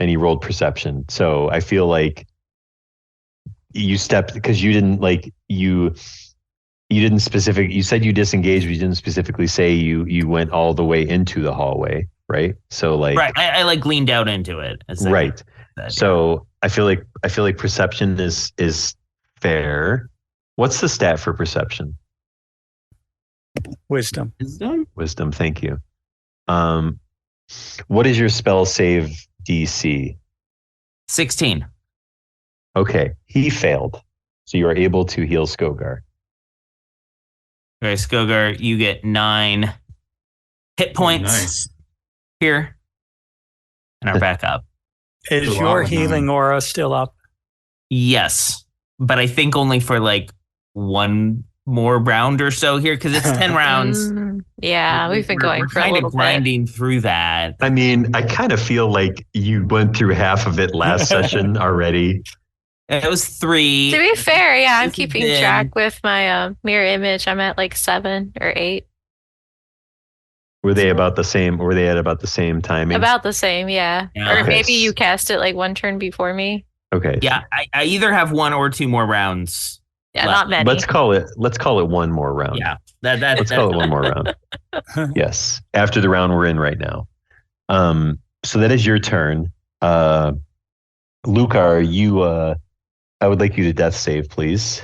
Speaker 2: and he rolled perception. So I feel like you stepped, because you didn't, like, you said you disengaged, but you didn't specifically say you went all the way into the hallway, right? So, like,
Speaker 8: Right. I like leaned out into it. As I
Speaker 2: right.
Speaker 8: said,
Speaker 2: So I feel like perception is fair. What's the stat for perception?
Speaker 4: Wisdom.
Speaker 2: Wisdom. Thank you. What is your spell save DC?
Speaker 8: 16.
Speaker 2: Okay, he failed, so you are able to heal Skogar.
Speaker 8: Okay, Skogar, you get 9 hit points
Speaker 5: Nice.
Speaker 8: here and are back up.
Speaker 4: Is
Speaker 5: Wow.
Speaker 4: your healing aura still up?
Speaker 8: Yes, but I think only for like one more round or so here because it's 10 rounds.
Speaker 7: Yeah, we've been going
Speaker 8: We're
Speaker 7: for a
Speaker 8: kind
Speaker 7: little
Speaker 8: of grinding through that.
Speaker 2: I mean, I kind of feel like you went through half of it last session already.
Speaker 8: It was 3.
Speaker 7: bit. To be fair, yeah, I'm
Speaker 8: This has
Speaker 7: keeping
Speaker 8: been-
Speaker 7: track with my mirror image. I'm at like 7 or 8.
Speaker 2: Were they about the same? Were they at about the same timing?
Speaker 7: About the same, yeah.
Speaker 8: Yeah.
Speaker 7: Or
Speaker 2: Okay.
Speaker 7: maybe you cast it like one turn before me.
Speaker 2: Okay.
Speaker 8: Yeah, I either have 1 or 2 more rounds.
Speaker 7: Yeah,
Speaker 8: Left.
Speaker 7: not many.
Speaker 2: Let's call it one more round.
Speaker 8: Yeah,
Speaker 2: Let's call it one more round. Yes. After the round we're in right now. So that is your turn. Lucar, I would like you to death save, please.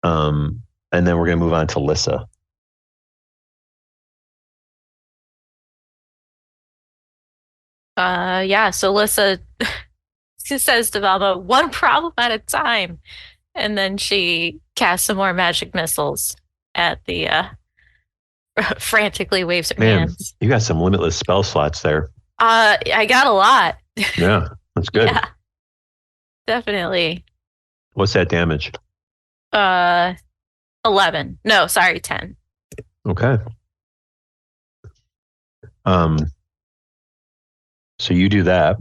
Speaker 2: And then we're gonna move on to Lissa.
Speaker 7: Yeah, so Lissa she says to Velma, one problem at a time. And then she casts some more magic missiles at the frantically waves her
Speaker 2: Man,
Speaker 7: hands.
Speaker 2: you got some limitless spell slots there.
Speaker 7: I got a lot.
Speaker 2: Yeah, that's good.
Speaker 7: Yeah. Definitely.
Speaker 2: What's that damage?
Speaker 7: 11. No, sorry, 10.
Speaker 2: Okay. So you do that,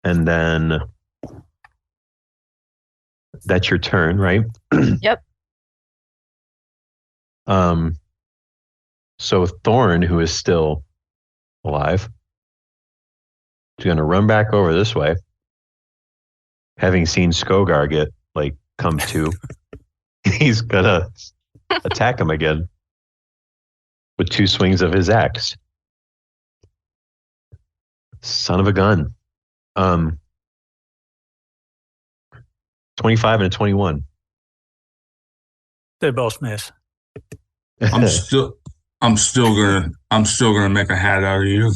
Speaker 2: and then That's your turn, right?
Speaker 7: Yep.
Speaker 2: So Thorn, who is still alive, is going to run back over this way, having seen Skogar get come to. He's gonna attack him again with 2 swings of his axe. Son of a gun. 25 and a 21.
Speaker 4: They both miss.
Speaker 5: I'm still gonna make a hat out of you.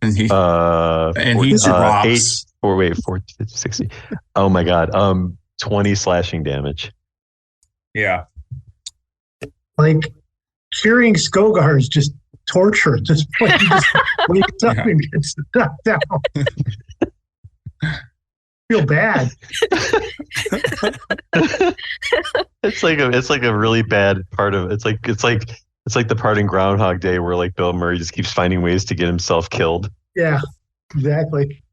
Speaker 5: and he drops.
Speaker 2: 60. Oh my god. 20 slashing damage.
Speaker 5: Yeah.
Speaker 6: Like curing Skogar is just torture at this point. He just wakes up and gets knocked down. Feel bad.
Speaker 2: It's like a really bad part of it's like the part in Groundhog Day where Bill Murray just keeps finding ways to get himself killed.
Speaker 6: Yeah, exactly.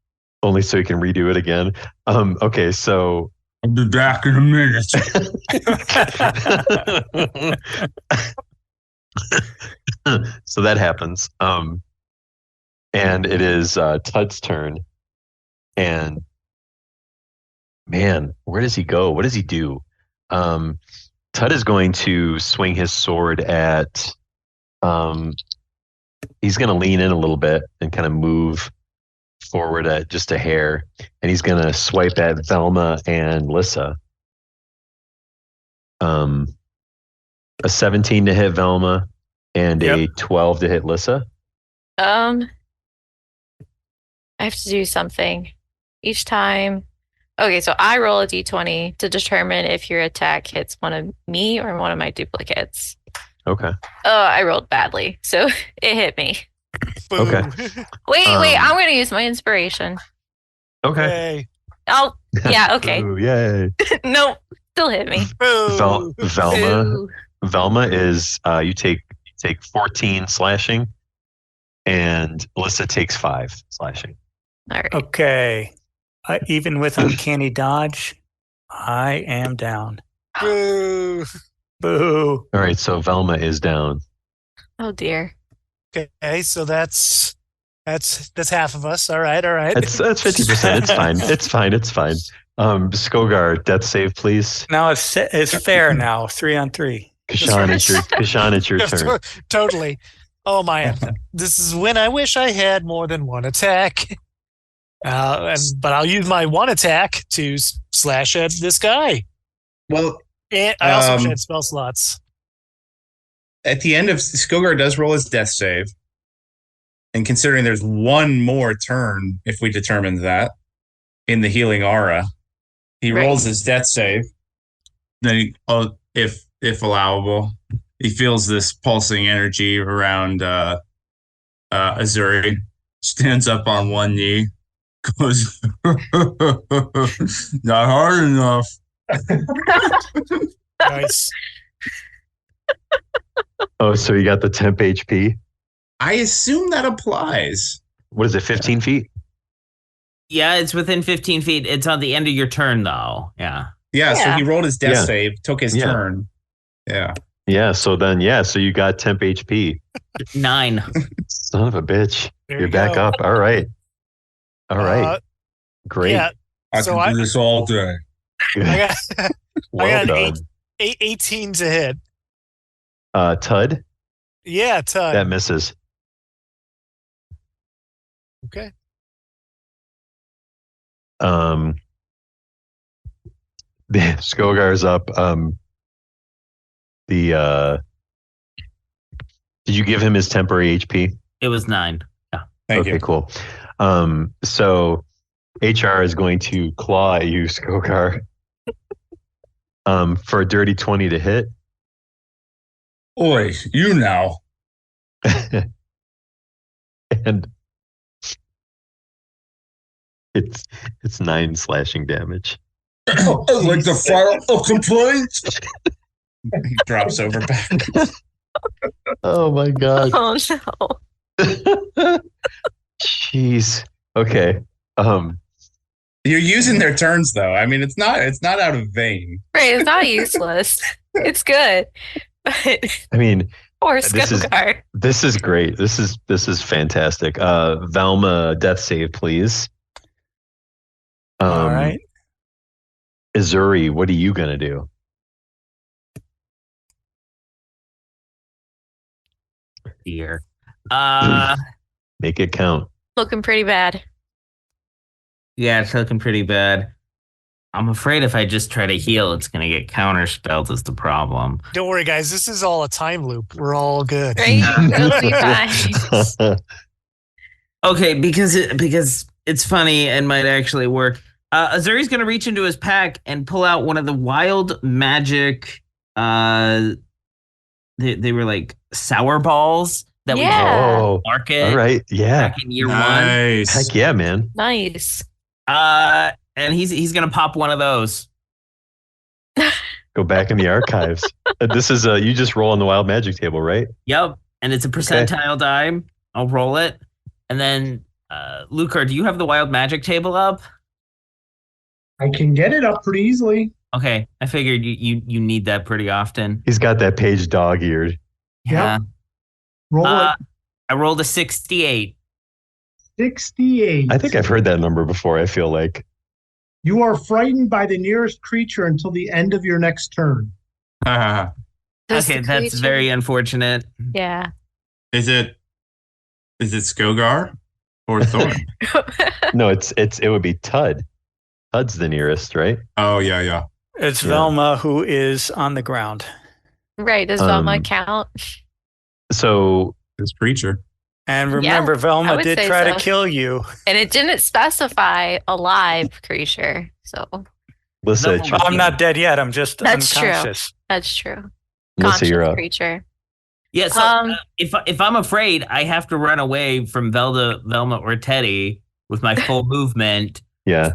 Speaker 2: Only so he can redo it again. Okay, so
Speaker 5: I'll be back in a minute.
Speaker 2: So that happens. And it is Tud's turn. And man, where does he go? What does he do? Tud is going to swing his sword at he's going to lean in a little bit and kind of move forward at just a hair, and he's going to swipe at Velma and Lissa. A 17 to hit Velma and a 12 to hit Lissa.
Speaker 7: I have to do something each time. Okay, so I roll a d20 to determine if your attack hits one of me or one of my duplicates.
Speaker 2: Okay.
Speaker 7: Oh, I rolled badly, so it hit me.
Speaker 2: Okay.
Speaker 7: Wait, I'm going to use my inspiration.
Speaker 2: Okay.
Speaker 3: Yay.
Speaker 7: Oh, yeah, okay.
Speaker 2: Ooh, yay.
Speaker 7: Nope, still hit me.
Speaker 3: Boo.
Speaker 2: Velma is you take 14 slashing, and Alyssa takes 5 slashing.
Speaker 7: All right.
Speaker 4: Okay. Even with uncanny dodge, I am down.
Speaker 3: Boo.
Speaker 4: Boo.
Speaker 2: All right, so Velma is down.
Speaker 7: Oh dear.
Speaker 3: Okay, so that's half of us. All right.
Speaker 2: That's 50%. It's fine. It's fine. Skogar, death save, please.
Speaker 4: Now it's fair now. 3-on-3.
Speaker 2: Kashan, it's your turn.
Speaker 3: Totally. Oh my! This is when I wish I had more than one attack. But I'll use my one attack to slash at this guy.
Speaker 5: Well,
Speaker 3: And I also had spell slots.
Speaker 5: at the end of Skogar does roll his death save. And considering there's one more turn, if we determine that, in the healing aura, he rolls his death save. Then, if allowable, he feels this pulsing energy around Azuri, stands up on one knee, goes, not hard enough.
Speaker 3: Nice.
Speaker 2: Oh, so you got the temp HP?
Speaker 5: I assume that applies.
Speaker 2: What is it, 15 feet?
Speaker 8: Yeah, it's within 15 feet. It's on the end of your turn, though. Yeah.
Speaker 5: Yeah, so he rolled his death
Speaker 2: Yeah.
Speaker 5: save, took his turn. Yeah.
Speaker 2: Yeah, so you got temp HP.
Speaker 8: 9.
Speaker 2: Son of a bitch.
Speaker 3: There
Speaker 2: You're
Speaker 3: you
Speaker 2: back
Speaker 3: go.
Speaker 2: up. All right. Great.
Speaker 3: Yeah.
Speaker 5: I
Speaker 3: So
Speaker 5: can do this all day.
Speaker 3: I got,
Speaker 2: Well
Speaker 3: I got
Speaker 2: done.
Speaker 3: 18 to hit.
Speaker 2: Tud,
Speaker 3: Yeah, Tug.
Speaker 2: that misses.
Speaker 3: Okay.
Speaker 2: The Skogar's up. Did you give him his temporary HP?
Speaker 8: It was 9. Yeah.
Speaker 5: Thank you.
Speaker 2: Cool. So HR is going to claw at you, Skogar. For a dirty 20 to hit.
Speaker 5: Oi, you now.
Speaker 2: And it's 9 slashing damage.
Speaker 5: I'd like to file a complaint. He drops over back.
Speaker 2: Oh my god.
Speaker 7: Oh no.
Speaker 2: Jeez. Okay.
Speaker 5: You're using their turns though. I mean, it's not out of vain.
Speaker 7: Right, it's not useless. It's good. But
Speaker 2: I mean,
Speaker 7: poor
Speaker 2: this is
Speaker 7: Skogar.
Speaker 2: this is great. This is fantastic. Velma, death save, please.
Speaker 4: All right.
Speaker 2: Azuri, what are you gonna do?
Speaker 8: Dear.
Speaker 2: Make it count.
Speaker 7: Looking pretty bad.
Speaker 8: Yeah, it's looking pretty bad. I'm afraid if I just try to heal, it's gonna get counterspelled is the problem.
Speaker 3: Don't worry, guys. This is all a time loop. We're all good.
Speaker 7: Right? It'll be fine.
Speaker 8: Okay, because it's funny and might actually work. Azuri's gonna reach into his pack and pull out one of the wild magic. They were like sour balls that we
Speaker 7: Yeah.
Speaker 8: had
Speaker 2: Oh,
Speaker 8: at the market
Speaker 2: all right. Yeah.
Speaker 8: back in year
Speaker 5: Nice.
Speaker 2: Heck yeah, man.
Speaker 7: Nice.
Speaker 8: one. And he's gonna pop one of those.
Speaker 2: Go back in the archives. This is you just roll on the wild magic table, right?
Speaker 8: Yep, and it's a percentile die. I'll roll it, and then Lucar, do you have the wild magic table up?
Speaker 6: I can get it up pretty easily.
Speaker 8: Okay, I figured you need that pretty often.
Speaker 2: He's got that page dog-eared.
Speaker 8: Yeah.
Speaker 6: Roll
Speaker 8: I
Speaker 6: it.
Speaker 8: rolled a 68.
Speaker 6: 68.
Speaker 2: I think I've heard that number before, I feel like.
Speaker 6: You are frightened by the nearest creature until the end of your next turn.
Speaker 5: Is
Speaker 7: Does
Speaker 8: Okay,
Speaker 7: the
Speaker 8: that's
Speaker 7: creature-
Speaker 8: very unfortunate.
Speaker 7: Yeah.
Speaker 5: it Skogar or Thorn?
Speaker 2: No, it would be Tud. Tud's the nearest, right?
Speaker 5: Oh yeah.
Speaker 4: It's
Speaker 2: Yeah.
Speaker 4: Velma who is on the ground.
Speaker 7: Right. Does Velma
Speaker 2: Um,
Speaker 7: count?
Speaker 2: So
Speaker 5: This creature.
Speaker 4: And remember,
Speaker 7: I
Speaker 4: Velma
Speaker 7: would
Speaker 4: did
Speaker 7: say
Speaker 4: try
Speaker 7: so.
Speaker 4: to kill you.
Speaker 7: And it didn't specify a live creature. So
Speaker 2: Lissa,
Speaker 8: No,
Speaker 4: I'm not dead yet. I'm just
Speaker 7: That's true.
Speaker 4: unconscious.
Speaker 7: that's true.
Speaker 2: Lissa, you're
Speaker 7: Conscious
Speaker 2: up.
Speaker 7: creature.
Speaker 8: Yeah, so
Speaker 7: Um,
Speaker 8: if I'm afraid, I have to run away from Velma or Teddy with my full movement.
Speaker 2: Yeah.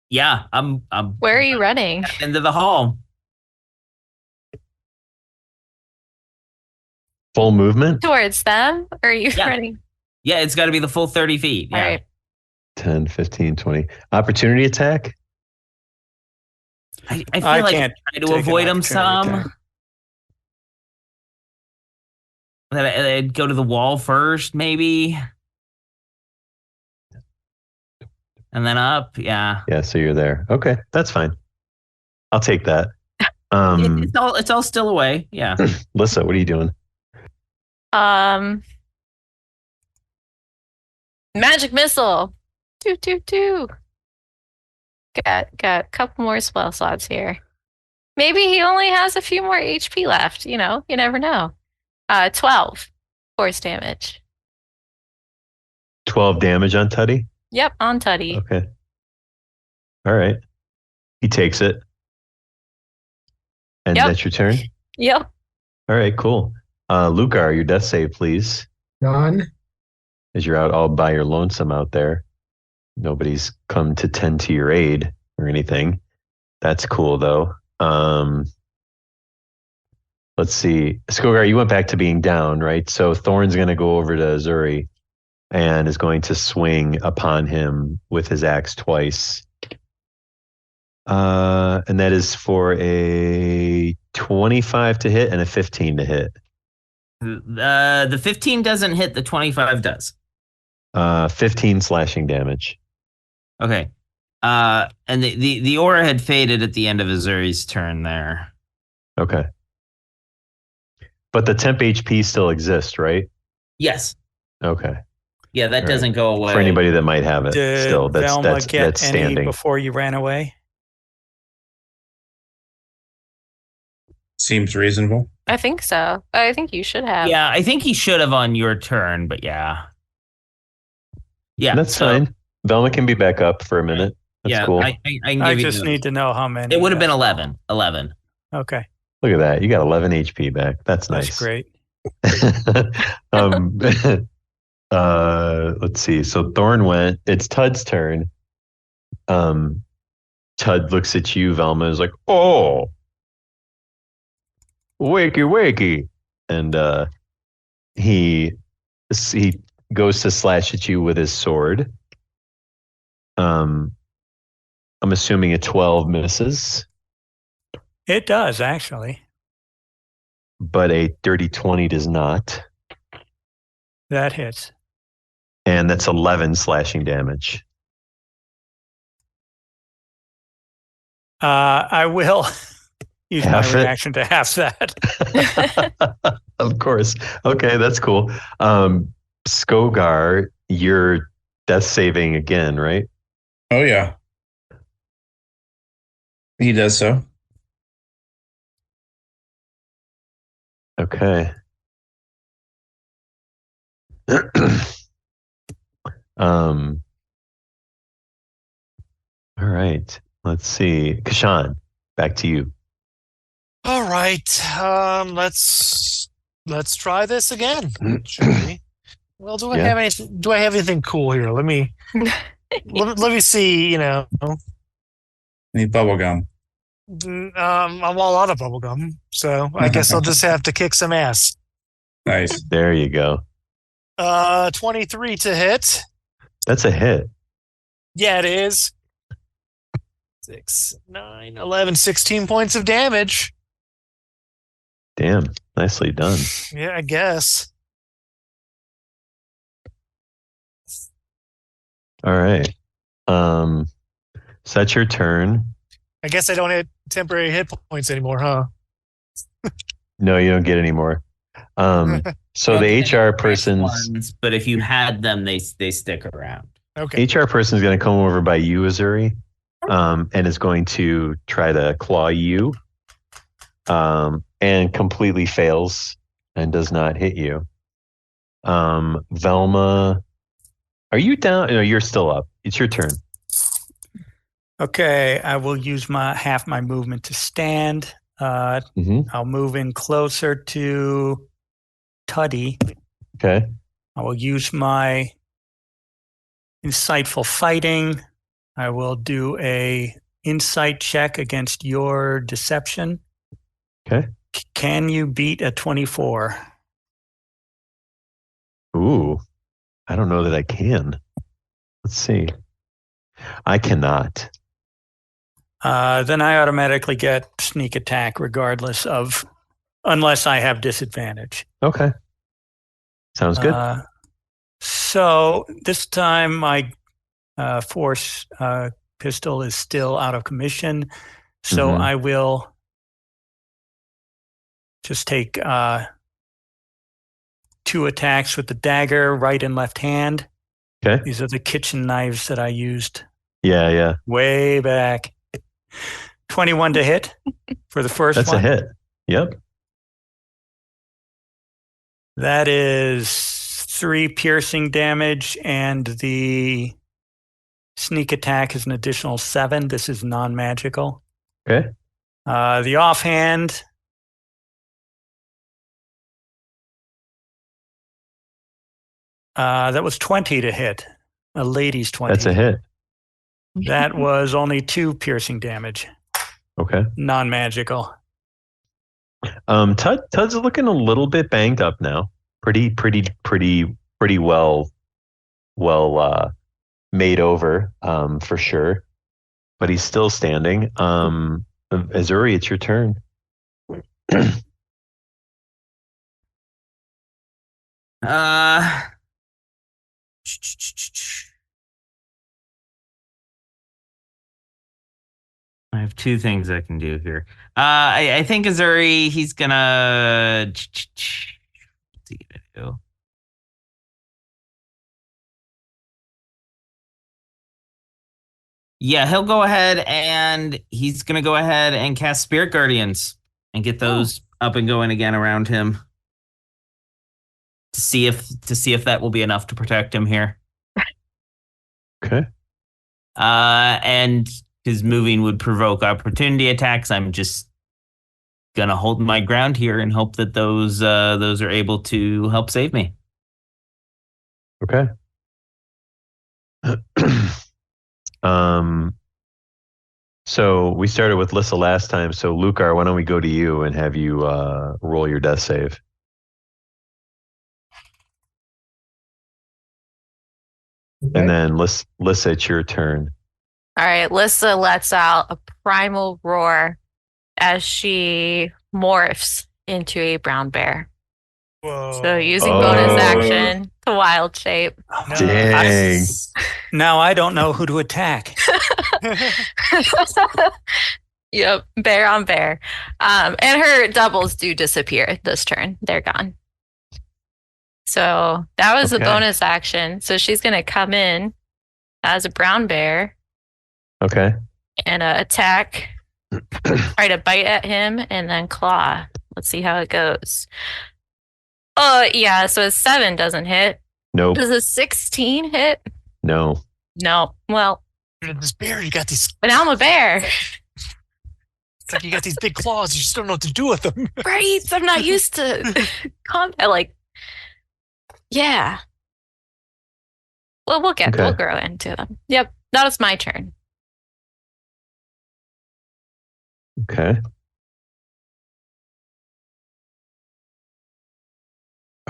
Speaker 8: Yeah, I'm
Speaker 7: Where are you running?
Speaker 8: into the hall.
Speaker 2: Full movement?
Speaker 7: Towards them? Or are you
Speaker 8: Yeah.
Speaker 7: running?
Speaker 8: Yeah, it's got to be the full 30 feet. Yeah.
Speaker 7: All right.
Speaker 2: 10, 15, 20. Opportunity attack?
Speaker 8: I feel
Speaker 4: I
Speaker 8: like
Speaker 4: can't
Speaker 8: I try to
Speaker 4: take an
Speaker 8: avoid them
Speaker 4: opportunity
Speaker 8: some.
Speaker 4: attack.
Speaker 8: That I'd go to the wall first, maybe. And then up. Yeah.
Speaker 2: Yeah, so you're there. Okay, that's fine. I'll take that.
Speaker 8: It's all still away. Yeah.
Speaker 2: Lissa, what are you doing?
Speaker 7: Magic missile. Two. Got a couple more spell slots here. Maybe he only has a few more HP left. You know, you never know. 12 force damage.
Speaker 2: 12 damage on Tuddy?
Speaker 7: Yep, on Tuddy.
Speaker 2: Okay. All right. He takes it. And
Speaker 7: Yep.
Speaker 2: that's your turn?
Speaker 7: Yep.
Speaker 2: All right, cool. Lucar, your death save, please.
Speaker 6: Done.
Speaker 2: As you're out all by your lonesome out there. Nobody's come to tend to your aid or anything. That's cool, though. Let's see. Skogar, you went back to being down, right? So Thorn's going to go over to Azuri and is going to swing upon him with his axe twice. And that is for a 25 to hit and a 15 to hit.
Speaker 8: The 15 doesn't hit, the 25 does.
Speaker 2: 15 slashing damage.
Speaker 8: Okay. And the aura had faded at the end of Azuri's turn there.
Speaker 2: Okay. But the temp HP still exists, right?
Speaker 8: Yes.
Speaker 2: Okay.
Speaker 8: Yeah, that
Speaker 2: All
Speaker 8: doesn't go away.
Speaker 2: For anybody that might have it
Speaker 4: Did
Speaker 2: still,
Speaker 4: Velma
Speaker 2: that's
Speaker 4: get any
Speaker 2: standing.
Speaker 4: before you ran away?
Speaker 5: Seems reasonable.
Speaker 7: I think so. I think you should have.
Speaker 8: Yeah, I think he should have on your turn, but yeah. Yeah.
Speaker 2: That's
Speaker 8: so,
Speaker 2: fine. Velma can be back up for a minute. That's
Speaker 8: yeah,
Speaker 2: cool.
Speaker 8: I can
Speaker 4: I
Speaker 8: give you
Speaker 4: just
Speaker 8: those.
Speaker 4: need to know how many.
Speaker 8: It would have been 11. 11.
Speaker 4: Okay,
Speaker 2: Look at that. You got 11 HP back. That's nice.
Speaker 4: that's great.
Speaker 2: um, let's see. So Thorn went. It's Tud's turn. Tud looks at you, Velma, is like, "Oh, wakey," and he goes to slash at you with his sword. I'm assuming a 12 misses,
Speaker 4: It does, actually.
Speaker 2: but a dirty 20 does not.
Speaker 4: That hits.
Speaker 2: And that's 11 slashing damage.
Speaker 4: I will use my
Speaker 2: Half it?
Speaker 4: reaction to half that.
Speaker 2: Of course. Okay, that's cool. Skogar, you're death saving again, right?
Speaker 5: Oh, yeah. He does so.
Speaker 2: Okay. All right. Let's see. Kashan, back to you.
Speaker 3: All right. Let's try this again, shall we? Well, do I
Speaker 2: Yeah.
Speaker 3: have anything? Do I have anything cool here? Let me let me see.
Speaker 5: Need bubble gum.
Speaker 3: I'm all out of bubblegum, so I guess I'll just have to kick some ass.
Speaker 5: Nice.
Speaker 2: There you go.
Speaker 3: 23 to hit.
Speaker 2: That's a hit.
Speaker 3: Yeah, it is. 6, 9, 11, 16 points of damage.
Speaker 2: Damn. Nicely done.
Speaker 3: Yeah, I guess.
Speaker 2: All right. So that's your turn.
Speaker 3: I guess I don't hit temporary hit points anymore, huh?
Speaker 2: No, you don't get any more. So the HR person's
Speaker 8: ones, but if you had them, they stick around.
Speaker 3: Okay.
Speaker 2: HR person is going to come over by you, Azuri, and is going to try to claw you, and completely fails and does not hit you. Velma, are you down? No, you're still up. It's your turn.
Speaker 4: Okay, I will use half my movement to stand. I'll move in closer to Tuddy.
Speaker 2: Okay.
Speaker 4: I will use my insightful fighting. I will do a insight check against your deception.
Speaker 2: Okay.
Speaker 4: Can you beat a 24?
Speaker 2: Ooh, I don't know that I can. Let's see. I cannot.
Speaker 4: Then I automatically get sneak attack unless I have disadvantage.
Speaker 2: Okay. Sounds good.
Speaker 4: So this time my force pistol is still out of commission. So I will just take 2 attacks with the dagger, right and left hand.
Speaker 2: Okay.
Speaker 4: These are the kitchen knives that I used
Speaker 2: Yeah.
Speaker 4: way back. 21 to hit for the first
Speaker 2: That's
Speaker 4: one.
Speaker 2: a hit. Yep.
Speaker 4: That is 3 piercing damage, and the sneak attack is an additional 7. This is non-magical.
Speaker 2: Okay.
Speaker 4: The offhand, that was 20 to hit. A lady's 20.
Speaker 2: That's a hit.
Speaker 4: That was only 2 piercing damage.
Speaker 2: Okay.
Speaker 4: Non-magical.
Speaker 2: Tud's looking a little bit banged up now. Pretty well made over, for sure. But he's still standing. Azuri, it's your turn.
Speaker 8: I have 2 things I can do here. I think Azuri, he's gonna. What's he gonna do? Yeah, he'll go ahead and he's gonna go ahead and cast Spirit Guardians and get those up and going again around him to see if that will be enough to protect him here.
Speaker 2: Okay.
Speaker 8: And his moving would provoke opportunity attacks. I'm just gonna hold my ground here and hope that those are able to help save me.
Speaker 2: Okay. So we started with Lissa last time. So Lukar, why don't we go to you and have you roll your death save?
Speaker 6: Okay.
Speaker 2: And then Lissa, it's your turn.
Speaker 7: All right, Lissa lets out a primal roar as she morphs into a brown bear.
Speaker 3: Whoa.
Speaker 7: So using
Speaker 2: Oh.
Speaker 7: bonus action to wild shape.
Speaker 2: Dang.
Speaker 4: Now I don't know who to attack.
Speaker 7: Yep, bear on bear. And her doubles do disappear this turn. They're gone. So that was a
Speaker 2: Okay.
Speaker 7: bonus action. So she's going to come in as a brown bear
Speaker 2: Okay.
Speaker 7: and attack, try to bite at him, and then claw. Let's see how it goes. Oh, yeah, so a 7 doesn't hit.
Speaker 2: Nope.
Speaker 7: Does a 16 hit?
Speaker 2: No.
Speaker 7: No. Well,
Speaker 3: This bear, you got these.
Speaker 7: but now I'm a bear.
Speaker 3: It's like you got these big claws. You just don't know what to do with them.
Speaker 7: Right? I'm not used to combat. Like, yeah. Well,
Speaker 2: Okay.
Speaker 7: we'll grow into them. Yep, that was my turn.
Speaker 2: Okay.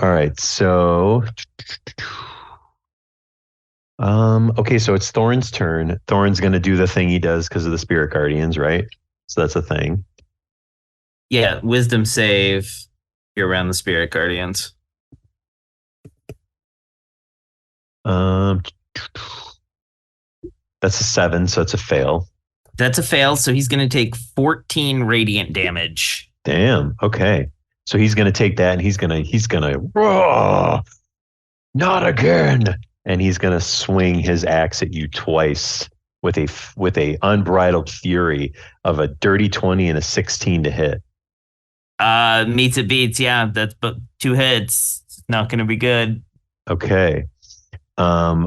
Speaker 2: All right. So, okay. So it's Thorn's turn. Thorn's going to do the thing he does because of the spirit guardians, right? So that's a thing.
Speaker 8: Yeah, wisdom save. You're around the spirit guardians.
Speaker 2: That's a 7, so it's a fail.
Speaker 8: That's a fail, so he's going to take 14 radiant damage.
Speaker 2: Damn. Okay. So he's going to take that and he's going to, not again. And he's going to swing his axe at you twice with a unbridled fury of a dirty 20 and a 16 to hit.
Speaker 8: Meets it beats. Yeah, that's but 2 hits. It's not going to be good.
Speaker 2: Okay.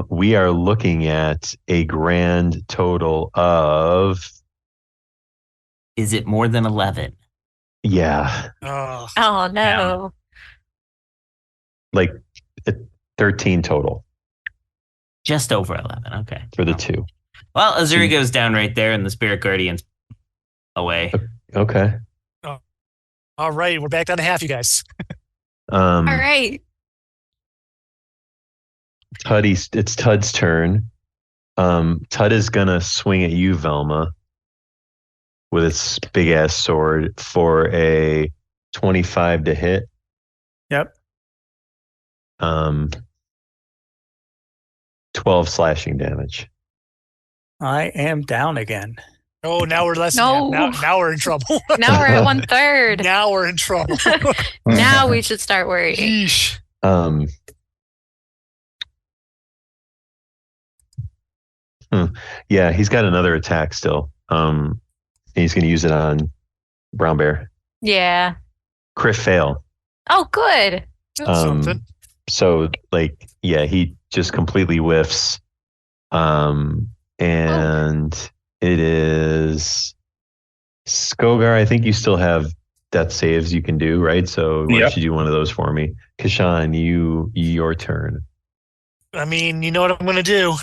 Speaker 2: We are looking at a grand total of,
Speaker 8: Is it more than 11?
Speaker 2: yeah,
Speaker 3: Oh,
Speaker 7: Oh, no.
Speaker 8: Yeah.
Speaker 2: like 13 total
Speaker 8: Just over 11. Okay.
Speaker 2: for the 2.
Speaker 8: Well, Azuri goes down right there, and the spirit guardians away.
Speaker 2: Okay.
Speaker 3: all right. We're back down to half, you guys.
Speaker 7: All right.
Speaker 2: It's Tud's turn. Tud is gonna swing at you, Velma, with its big ass sword for a 25 to hit.
Speaker 4: Yep.
Speaker 2: 12 slashing damage.
Speaker 4: I am down again.
Speaker 3: Oh, now we're less.
Speaker 7: No.
Speaker 3: Now we're in trouble.
Speaker 7: Now we're at 1/3.
Speaker 3: Now we're in trouble.
Speaker 7: Now we should start worrying.
Speaker 3: Yeesh.
Speaker 2: Yeah, he's got another attack still. And he's gonna use it on Brown Bear.
Speaker 7: Yeah.
Speaker 2: Crit fail.
Speaker 7: Oh, good.
Speaker 3: That's something.
Speaker 2: So like, yeah, he just completely whiffs. And it is Skogar. I think you still have death saves you can do, right? So why don't you do one of those for me? Kashan, your turn.
Speaker 3: I mean, you know what I'm going to do.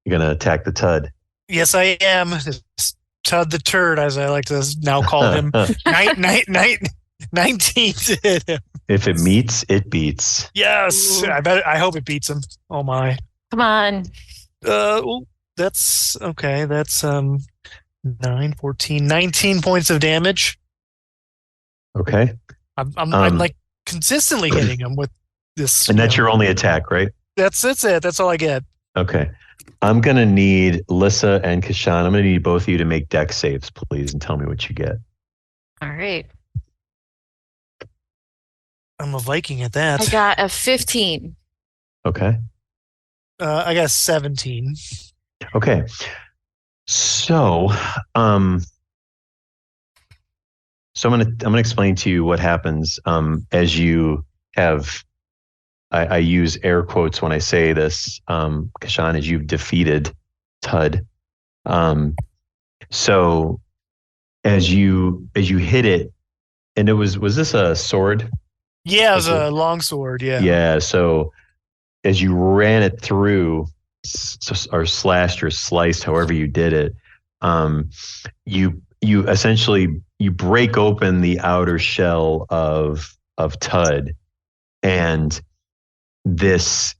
Speaker 2: You're gonna attack the Tud.
Speaker 3: Yes, I am. It's Tud the Turd, as I like to now call him. 19 to hit him.
Speaker 2: If it meets, it beats.
Speaker 3: Yes.
Speaker 7: Ooh.
Speaker 3: I hope it beats him. Oh my.
Speaker 7: Come on.
Speaker 3: That's okay. That's 9, 14, 19 points of damage.
Speaker 2: Okay.
Speaker 3: I'm like consistently hitting him with this.
Speaker 2: And that's your only attack, right?
Speaker 3: That's it. That's all I get.
Speaker 2: Okay. I'm gonna need Lissa and Kashan. I'm gonna need both of you to make dex saves, please, and tell me what you get.
Speaker 7: All right.
Speaker 3: I'm a Viking at that.
Speaker 7: I got a 15.
Speaker 2: Okay.
Speaker 3: I got 17.
Speaker 2: Okay. So, I'm gonna explain to you what happens as you have. I use air quotes when I say this, Kashan, as you've defeated Tud. So as you hit it, and was this a sword?
Speaker 3: Yeah, it was a long sword. Yeah.
Speaker 2: Yeah. So as you ran it through, or slashed or sliced, however you did it, you essentially you break open the outer shell of Tud, and this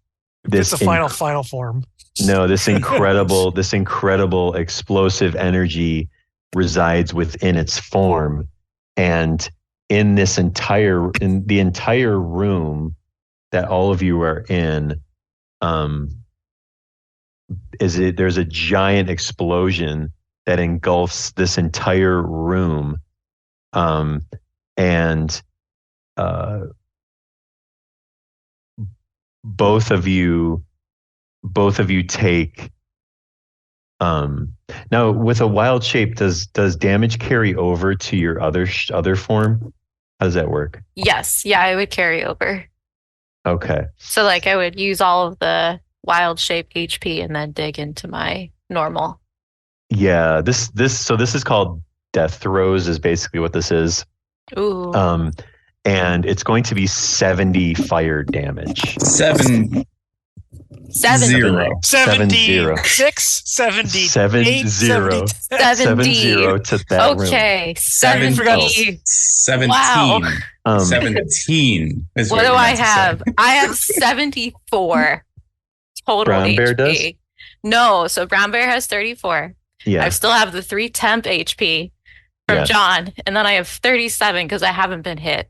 Speaker 3: It's a final form.
Speaker 2: No, this incredible explosive energy resides within its form, and in the entire room that all of you are in, there's a giant explosion that engulfs this entire room, and both of you take. Now, with a wild shape, does damage carry over to your other form? How does that work?
Speaker 7: Yes. Yeah, I would carry over.
Speaker 2: Okay.
Speaker 7: So like I would use all of the wild shape HP and then dig into my normal.
Speaker 2: Yeah, this is called Death Throes is basically what this is.
Speaker 7: Ooh.
Speaker 2: And it's going to be 70 fire damage.
Speaker 5: 7 0.
Speaker 3: 76, 70,
Speaker 2: 70
Speaker 3: 8,
Speaker 2: 0 to that room.
Speaker 7: Okay,
Speaker 5: 17.
Speaker 7: 17. Wow.
Speaker 5: 17 is
Speaker 7: What do
Speaker 5: you
Speaker 7: I
Speaker 5: meant to say.
Speaker 7: have? I have 74 total
Speaker 2: Brown
Speaker 7: HP.
Speaker 2: Bear does?
Speaker 7: No, so Brown Bear has 34.
Speaker 2: Yeah.
Speaker 7: I still have the 3 temp HP from
Speaker 2: Yes.
Speaker 7: John, and then I have 37 because I haven't been hit.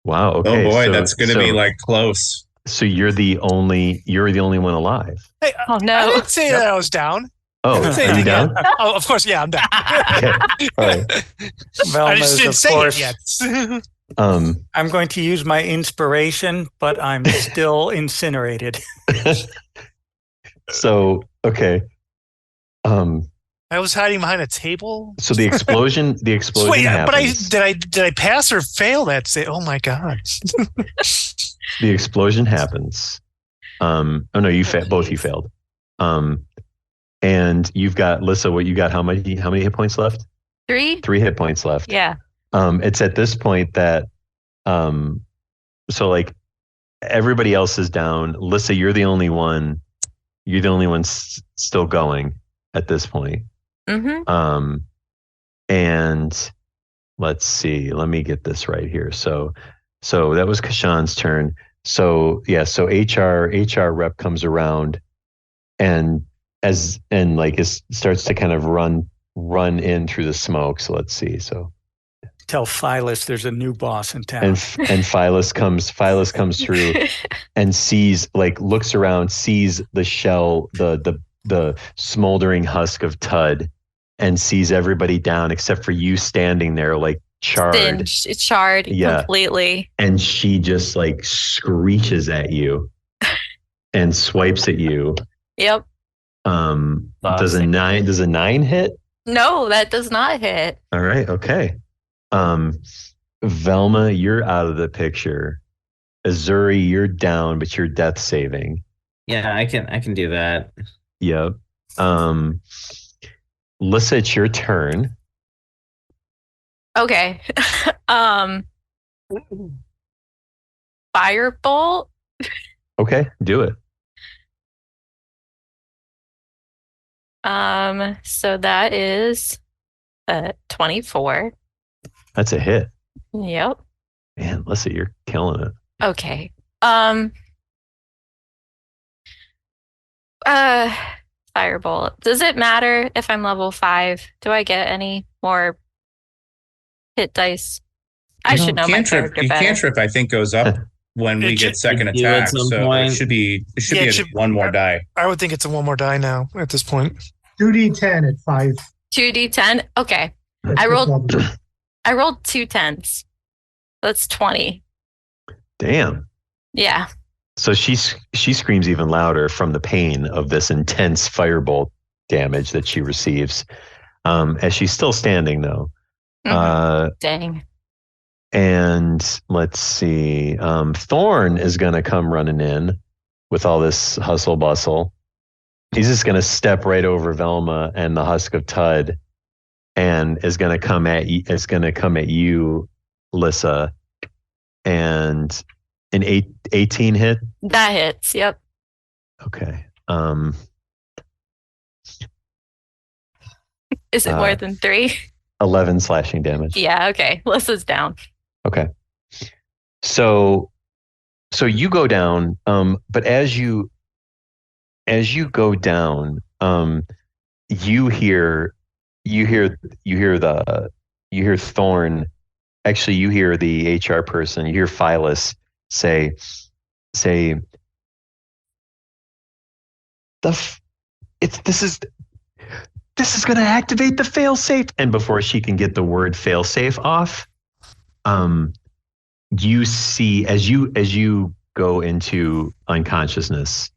Speaker 2: Wow. Okay.
Speaker 5: Oh boy,
Speaker 2: so,
Speaker 5: that's going to be like close.
Speaker 2: So you're the only one alive.
Speaker 3: Hey,
Speaker 7: Oh no.
Speaker 3: I didn't say that I was down.
Speaker 2: Oh,
Speaker 3: Didn't say
Speaker 2: are you
Speaker 3: anything
Speaker 2: down?
Speaker 3: yet. Oh, of course, yeah, I'm down.
Speaker 2: Okay. All right.
Speaker 3: I just didn't
Speaker 4: of
Speaker 3: say
Speaker 4: course,
Speaker 3: it yet.
Speaker 4: I'm going to use my inspiration, but I'm still incinerated.
Speaker 2: So okay.
Speaker 3: I was hiding behind a table.
Speaker 2: So the explosion
Speaker 3: Wait, but
Speaker 2: happens.
Speaker 3: did I pass or fail that? Say, oh my god.
Speaker 2: The explosion happens. Oh no, both you failed. And you've got Lissa. What you got? How many hit points left?
Speaker 7: 3?
Speaker 2: 3 hit points left.
Speaker 7: Yeah.
Speaker 2: It's at this point that, so like everybody else is down. Lissa, you're the only one. You're the only one still going at this point.
Speaker 7: Mm-hmm.
Speaker 2: And let's see. Let me get this right here. So that was Kashan's turn. So yeah. So HR rep comes around, and starts to kind of run in through the smoke. So let's see. So
Speaker 4: Tell Phyllis there's a new boss in town.
Speaker 2: and Phyllis comes through and looks around, sees the shell, the smoldering husk of Tud, and sees everybody down except for you standing there like charred.
Speaker 7: It's charred completely.
Speaker 2: And she just like screeches at you and swipes at you.
Speaker 7: Yep.
Speaker 2: Does a 9 hit?
Speaker 7: No, that does not hit.
Speaker 2: All right, okay. Velma, you're out of the picture. Azuri, you're down, but you're death saving.
Speaker 8: Yeah, I can do that.
Speaker 2: Yep. Lissa, it's your turn.
Speaker 7: Okay. Firebolt.
Speaker 2: Okay, do it.
Speaker 7: So that is 24.
Speaker 2: That's a hit.
Speaker 7: Yep.
Speaker 2: Man, Lissa, you're killing it.
Speaker 7: Okay. Firebolt. Does it matter if I'm level 5? Do I get any more hit dice? I should know my character better.
Speaker 5: Cantrip, I think, goes up when we get second
Speaker 8: you
Speaker 5: attack.
Speaker 8: at some
Speaker 5: So
Speaker 8: point.
Speaker 5: it should be one more die.
Speaker 3: I would think it's a one more die now at this point.
Speaker 6: 2d10 at 5.
Speaker 7: 2d10. Okay.
Speaker 6: That's
Speaker 7: I
Speaker 6: the
Speaker 7: rolled
Speaker 6: problem.
Speaker 7: I rolled 2 10s. That's 20.
Speaker 2: Damn.
Speaker 7: Yeah.
Speaker 2: So she screams even louder from the pain of this intense firebolt damage that she receives. As she's still standing though.
Speaker 7: Dang.
Speaker 2: And let's see. Thorn is gonna come running in with all this hustle bustle. He's just gonna step right over Velma and the husk of Tud, and is gonna come at you, Lissa, and an 18 hit.
Speaker 7: That hits. Yep.
Speaker 2: Okay.
Speaker 7: Is it more than 3?
Speaker 2: 11 slashing damage.
Speaker 7: Yeah. Okay. Lissa's down.
Speaker 2: Okay. So you go down, but as you as you go down, you hear Thorn. Actually, you hear the HR person. You hear Phyllis say, this is going to activate the failsafe. And before she can get the word failsafe off, you see as you go into unconsciousness,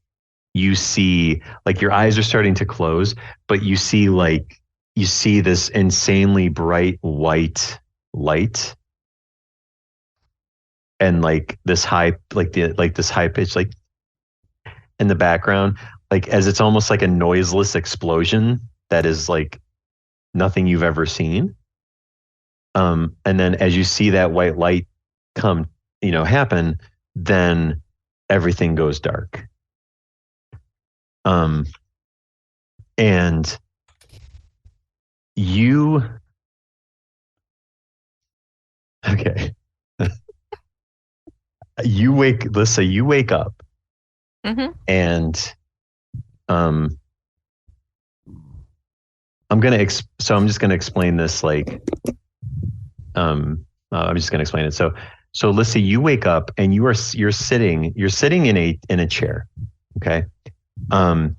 Speaker 2: you see like your eyes are starting to close, but you see this insanely bright white light and like this high pitch like in the background, like as it's almost like a noiseless explosion that is like nothing you've ever seen. And then as you see that white light happen, then everything goes dark. And you, okay. You wake up,
Speaker 7: Mm-hmm.
Speaker 2: and I'm just gonna explain this like I'm just gonna explain it. So Lissa, you wake up and you're sitting in a chair, okay, and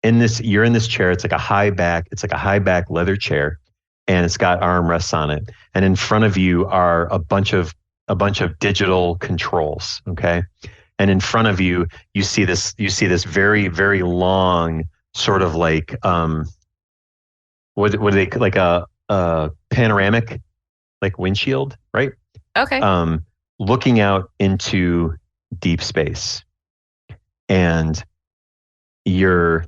Speaker 2: you're in this chair. It's like a high back leather chair, and it's got armrests on it, and in front of you are a bunch of digital controls, okay? And in front of you, you see this very, very long sort of like what are they, like a panoramic like windshield, right?
Speaker 7: Okay.
Speaker 2: Looking out into deep space. And you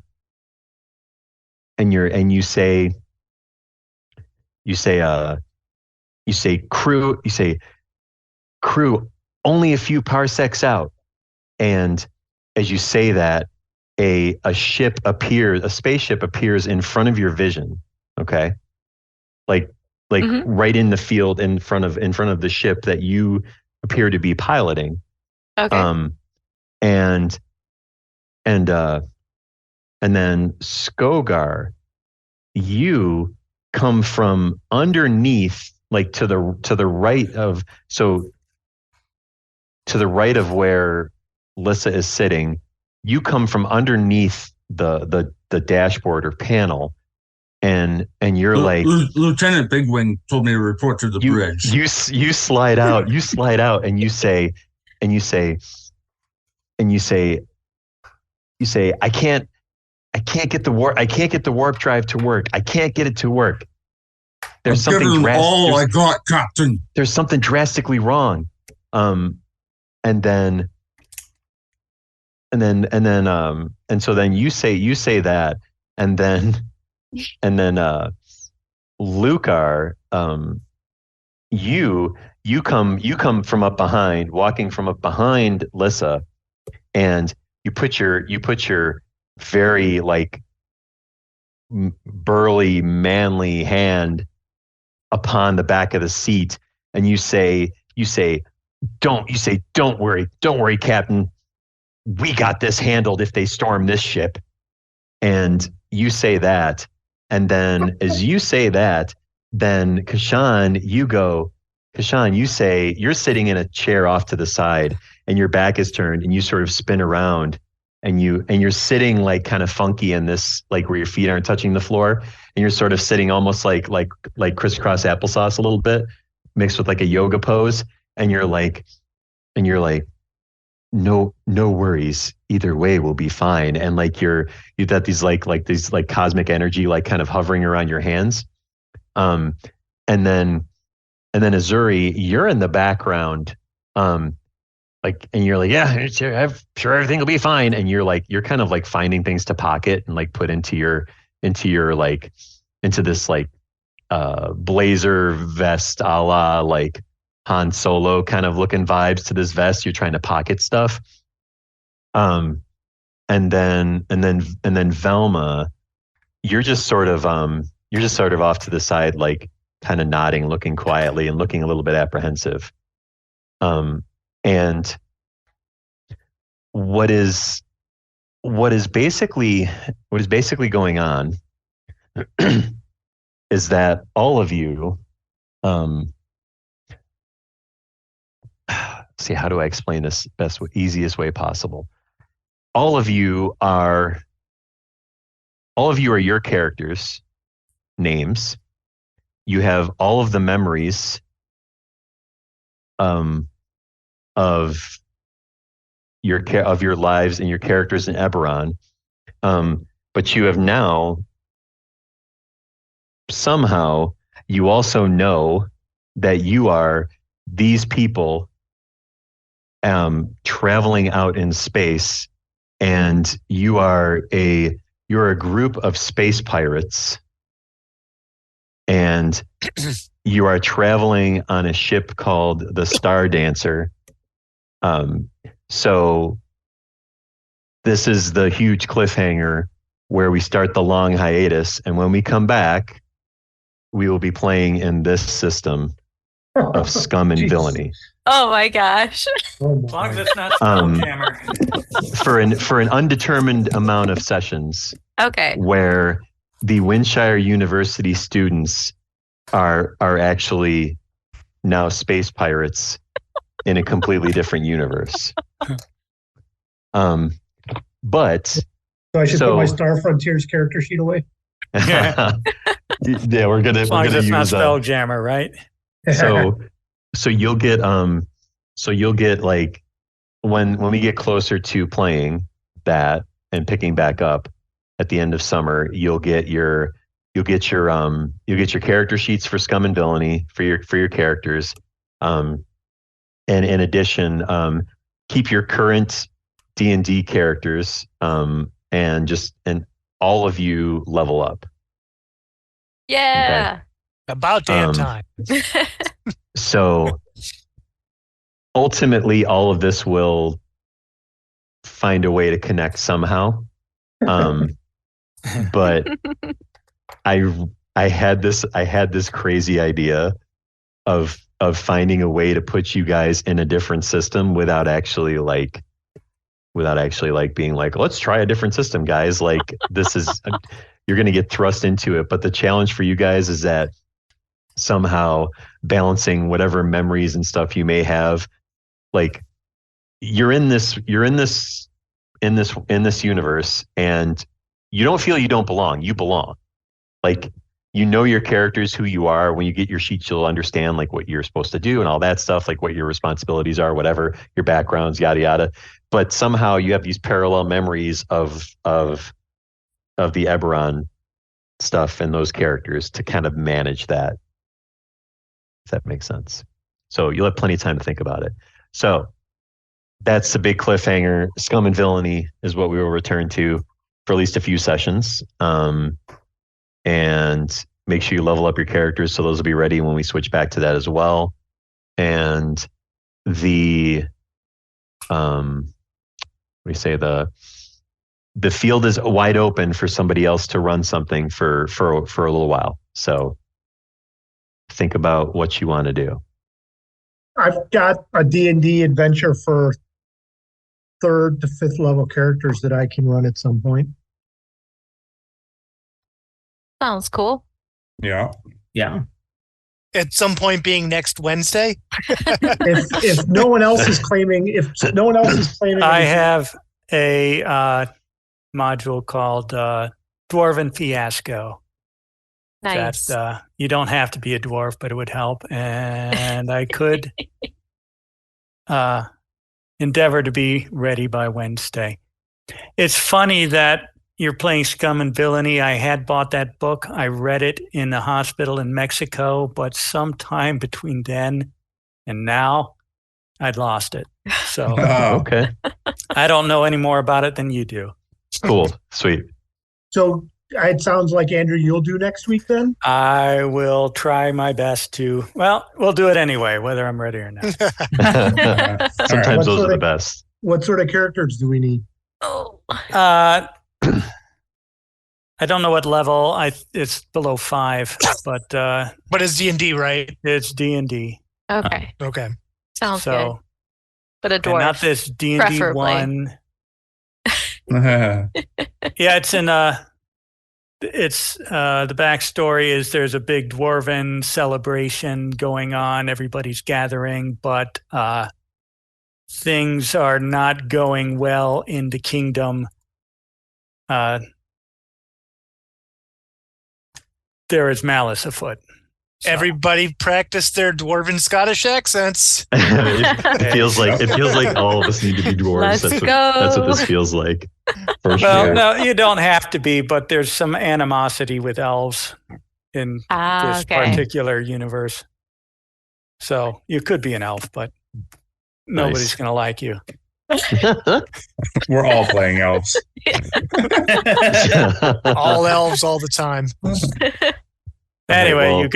Speaker 2: say crew only a few parsecs out. And as you say that, a spaceship appears in front of your vision. Okay. Like
Speaker 7: Mm-hmm.
Speaker 2: right in the field in front of the ship that you appear to be piloting.
Speaker 7: Okay.
Speaker 2: And then Skogar, you come from underneath, like to the right of where Lissa is sitting. You come from underneath the dashboard or panel, and you're like,
Speaker 5: Lieutenant Bigwing told me to report to the bridge.
Speaker 2: You slide out, and you say, I can't get the warp drive to work. I can't get it to work. There's something
Speaker 5: I got, Captain.
Speaker 2: There's something drastically wrong. And so then you say that, and then Lucar, you come from up behind, walking from up behind Lissa, and you put your very like burly, manly hand upon the back of the seat, and you say, don't worry, Captain. We got this handled if they storm this ship. And you say that, and then as you say that, then Kashan, you say, you're sitting in a chair off to the side, and your back is turned, and you sort of spin around, and you're sitting like kind of funky in this, like where your feet aren't touching the floor, and you're sort of sitting almost like crisscross applesauce a little bit, mixed with like a yoga pose, and you're like, no worries. Either way will be fine. And like you've got these like these cosmic energy, like kind of hovering around your hands. And then Azuri, you're in the background. And you're like, yeah, I'm sure everything will be fine. And you're kind of like finding things to pocket and like put into this like blazer vest, a la like Han Solo kind of looking vibes to this vest. You're trying to pocket stuff. And then Velma, you're just sort of off to the side, like kind of nodding, looking quietly and looking a little bit apprehensive. And what is what is basically going on is that all of you, see, how do I explain this easiest way possible? All of you are your characters' names. You have all of the memories of your lives and your characters in Eberron, but you have now somehow you also know that you are these people traveling out in space, and you're a group of space pirates, and you are traveling on a ship called the Star Dancer. So this is the huge cliffhanger where we start the long hiatus, and when we come back, we will be playing in this system of Scum and Villainy.
Speaker 7: Oh my gosh.
Speaker 4: As long as it's not Spelljammer.
Speaker 2: For an undetermined amount of sessions.
Speaker 7: Okay.
Speaker 2: Where the Windshire University students are actually now space pirates in a completely different universe. But
Speaker 6: so I should put my Star Frontiers character sheet away.
Speaker 2: Yeah, we're gonna
Speaker 4: as long as it's
Speaker 2: use
Speaker 4: not Spelljammer, right?
Speaker 2: So you'll get like when we get closer to playing that and picking back up at the end of summer, you'll get your character sheets for Scum and Villainy for your characters. And in addition, keep your current D&D characters, and all of you level up.
Speaker 7: Yeah.
Speaker 2: Okay?
Speaker 3: About damn time.
Speaker 2: So ultimately, all of this will find a way to connect somehow. But I had this crazy idea of finding a way to put you guys in a different system without actually being like, let's try a different system, guys. Like, this is you're going to get thrust into it. But the challenge for you guys is that somehow balancing whatever memories and stuff you may have, like you're in this universe, and you don't feel you don't belong. You belong. Like, you know your characters, who you are. When you get your sheets, you'll understand like what you're supposed to do and all that stuff, like what your responsibilities are, whatever your backgrounds, yada yada. But somehow you have these parallel memories of the Eberron stuff and those characters to kind of manage that. If that makes sense. So you'll have plenty of time to think about it. So that's the big cliffhanger. Scum and Villainy is what we will return to for at least a few sessions. And make sure you level up your characters, so those will be ready when we switch back to that as well. And the the field is wide open for somebody else to run something for a little while. So think about what you want to do.
Speaker 6: I've got a D&D adventure for 3rd to 5th level characters that I can run at some point.
Speaker 7: Sounds cool.
Speaker 5: Yeah.
Speaker 8: Yeah.
Speaker 3: At some point being next Wednesday.
Speaker 6: If no one else is claiming,
Speaker 4: I have a module called Dwarven Fiasco.
Speaker 7: Nice.
Speaker 4: That you don't have to be a dwarf, but it would help. And I could endeavor to be ready by Wednesday. It's funny that you're playing Scum and Villainy. I had bought that book. I read it in the hospital in Mexico, but sometime between then and now, I'd lost it. So
Speaker 2: Okay.
Speaker 4: I don't know any more about it than you do.
Speaker 2: Cool. Sweet.
Speaker 6: So it sounds like, Andrew, you'll do next week then?
Speaker 4: I will try my best to. Well, we'll do it anyway, whether I'm ready or not.
Speaker 2: Sometimes those are the best.
Speaker 6: What sort of characters do we need?
Speaker 7: Oh.
Speaker 4: I don't know what level. It's below 5, but
Speaker 3: it's D&D, right?
Speaker 4: It's D&D.
Speaker 7: Okay.
Speaker 3: Okay.
Speaker 7: Sounds good. But a dwarf.
Speaker 4: Not this D&D
Speaker 7: preferably.
Speaker 4: 1. Yeah, it's in the backstory is there's a big dwarven celebration going on. Everybody's gathering, but things are not going well in the kingdom. There is malice afoot. So.
Speaker 3: Everybody practice their dwarven Scottish accents.
Speaker 2: it feels like all of us need to be dwarves.
Speaker 7: Let's go.
Speaker 2: That's what this feels like. For
Speaker 4: Well,
Speaker 2: sure.
Speaker 4: no, you don't have to be, but there's some animosity with elves in this particular universe. So you could be an elf, but nobody's going to like you.
Speaker 5: We're all playing elves.
Speaker 3: All elves all the time.
Speaker 4: Anyway,
Speaker 2: well,
Speaker 4: you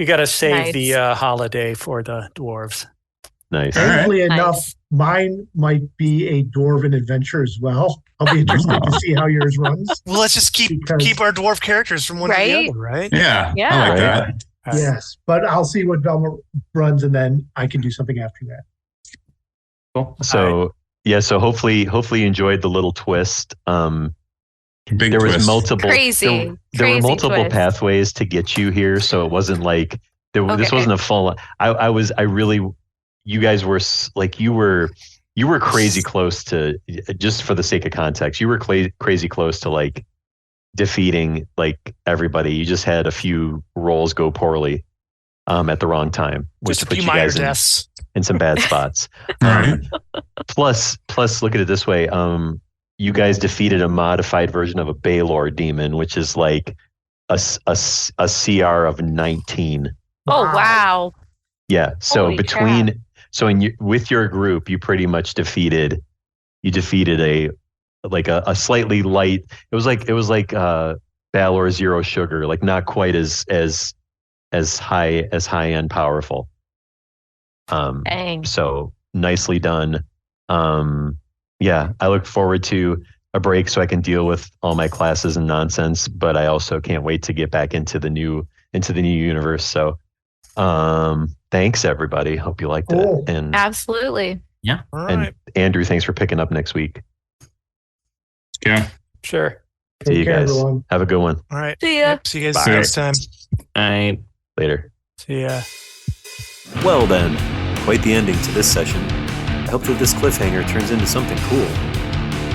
Speaker 4: gotta save
Speaker 7: Nice.
Speaker 4: the holiday for the dwarves.
Speaker 2: Nice.
Speaker 6: Thankfully
Speaker 7: Nice.
Speaker 6: enough, mine might be a dwarven adventure as well. I'll be interested to see how yours runs.
Speaker 3: Well, let's just keep our dwarf characters from one to
Speaker 7: Right?
Speaker 3: the other, right?
Speaker 5: Yeah.
Speaker 7: Yeah.
Speaker 5: I like
Speaker 2: Right.
Speaker 5: that.
Speaker 4: All right.
Speaker 6: Yes, but I'll see what Velma runs, and then I can do something after that.
Speaker 5: Cool.
Speaker 2: So so hopefully you enjoyed the little twist.
Speaker 5: Big
Speaker 2: there
Speaker 5: twist.
Speaker 2: was multiple
Speaker 7: Crazy.
Speaker 2: there were
Speaker 7: Crazy
Speaker 2: multiple
Speaker 7: twist.
Speaker 2: pathways to get you here, so it wasn't like this
Speaker 7: Okay.
Speaker 2: wasn't a full. You guys were like you were crazy close to, just for the sake of context, you were crazy close to like defeating like everybody. You just had a few rolls go poorly at the wrong time, which
Speaker 3: Just a
Speaker 2: put
Speaker 3: few
Speaker 2: you
Speaker 3: minor
Speaker 2: guys
Speaker 3: deaths.
Speaker 2: in some bad spots.
Speaker 5: Right.
Speaker 2: Plus, look at it this way. You guys defeated a modified version of a Baylor demon, which is like a CR of 19.
Speaker 7: Oh, wow.
Speaker 2: Yeah. So
Speaker 7: Holy crap.
Speaker 2: with your group, you pretty much defeated a slightly light. It was like Balor Zero Sugar, like not quite as high end powerful.
Speaker 7: Dang.
Speaker 2: So nicely done. Yeah, I look forward to a break so I can deal with all my classes and nonsense, but I also can't wait to get back into the new universe. So, thanks everybody. Hope you liked
Speaker 6: Cool.
Speaker 2: it. And
Speaker 7: Absolutely.
Speaker 3: All right.
Speaker 2: Andrew, thanks for picking up next week.
Speaker 5: Yeah.
Speaker 4: Sure.
Speaker 2: See you
Speaker 6: Take care,
Speaker 2: guys.
Speaker 6: everyone.
Speaker 2: Have a good one.
Speaker 3: All right.
Speaker 7: See ya.
Speaker 3: Yep, see you guys
Speaker 4: Bye.
Speaker 3: next time.
Speaker 8: All right.
Speaker 2: Later.
Speaker 4: See ya.
Speaker 1: Well then, quite the ending to this session. I hope that this cliffhanger turns into something cool.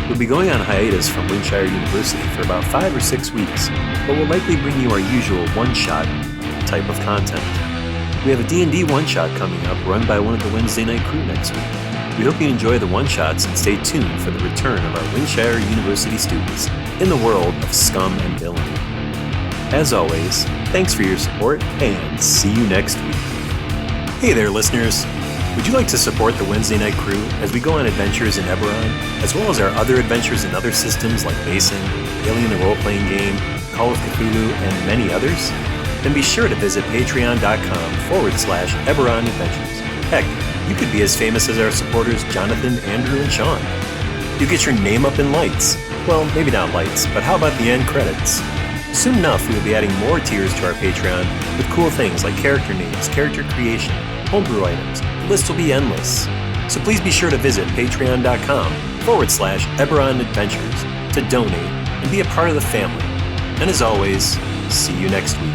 Speaker 1: We'll be going on hiatus from Windshire University for about 5 or 6 weeks, but we'll likely bring you our usual one-shot type of content. We have a D&D one-shot coming up run by one of the Wednesday night crew next week. We hope you enjoy the one-shots and stay tuned for the return of our Windshire University students in the world of scum and villainy. As always, thanks for your support and see you next week. Hey there, listeners. Would you like to support the Wednesday Night Crew as we go on adventures in Eberron, as well as our other adventures in other systems like Mason, Alien the Role-Playing Game, Call of Cthulhu, and many others? Then be sure to visit patreon.com/Eberron Adventures. Heck, you could be as famous as our supporters Jonathan, Andrew, and Sean. You get your name up in lights. Well, maybe not lights, but how about the end credits? Soon enough, we will be adding more tiers to our Patreon with cool things like character names, character creation, homebrew items. The list will be endless. So please be sure to visit patreon.com/Eberron Adventures to donate and be a part of the family. And as always, see you next week.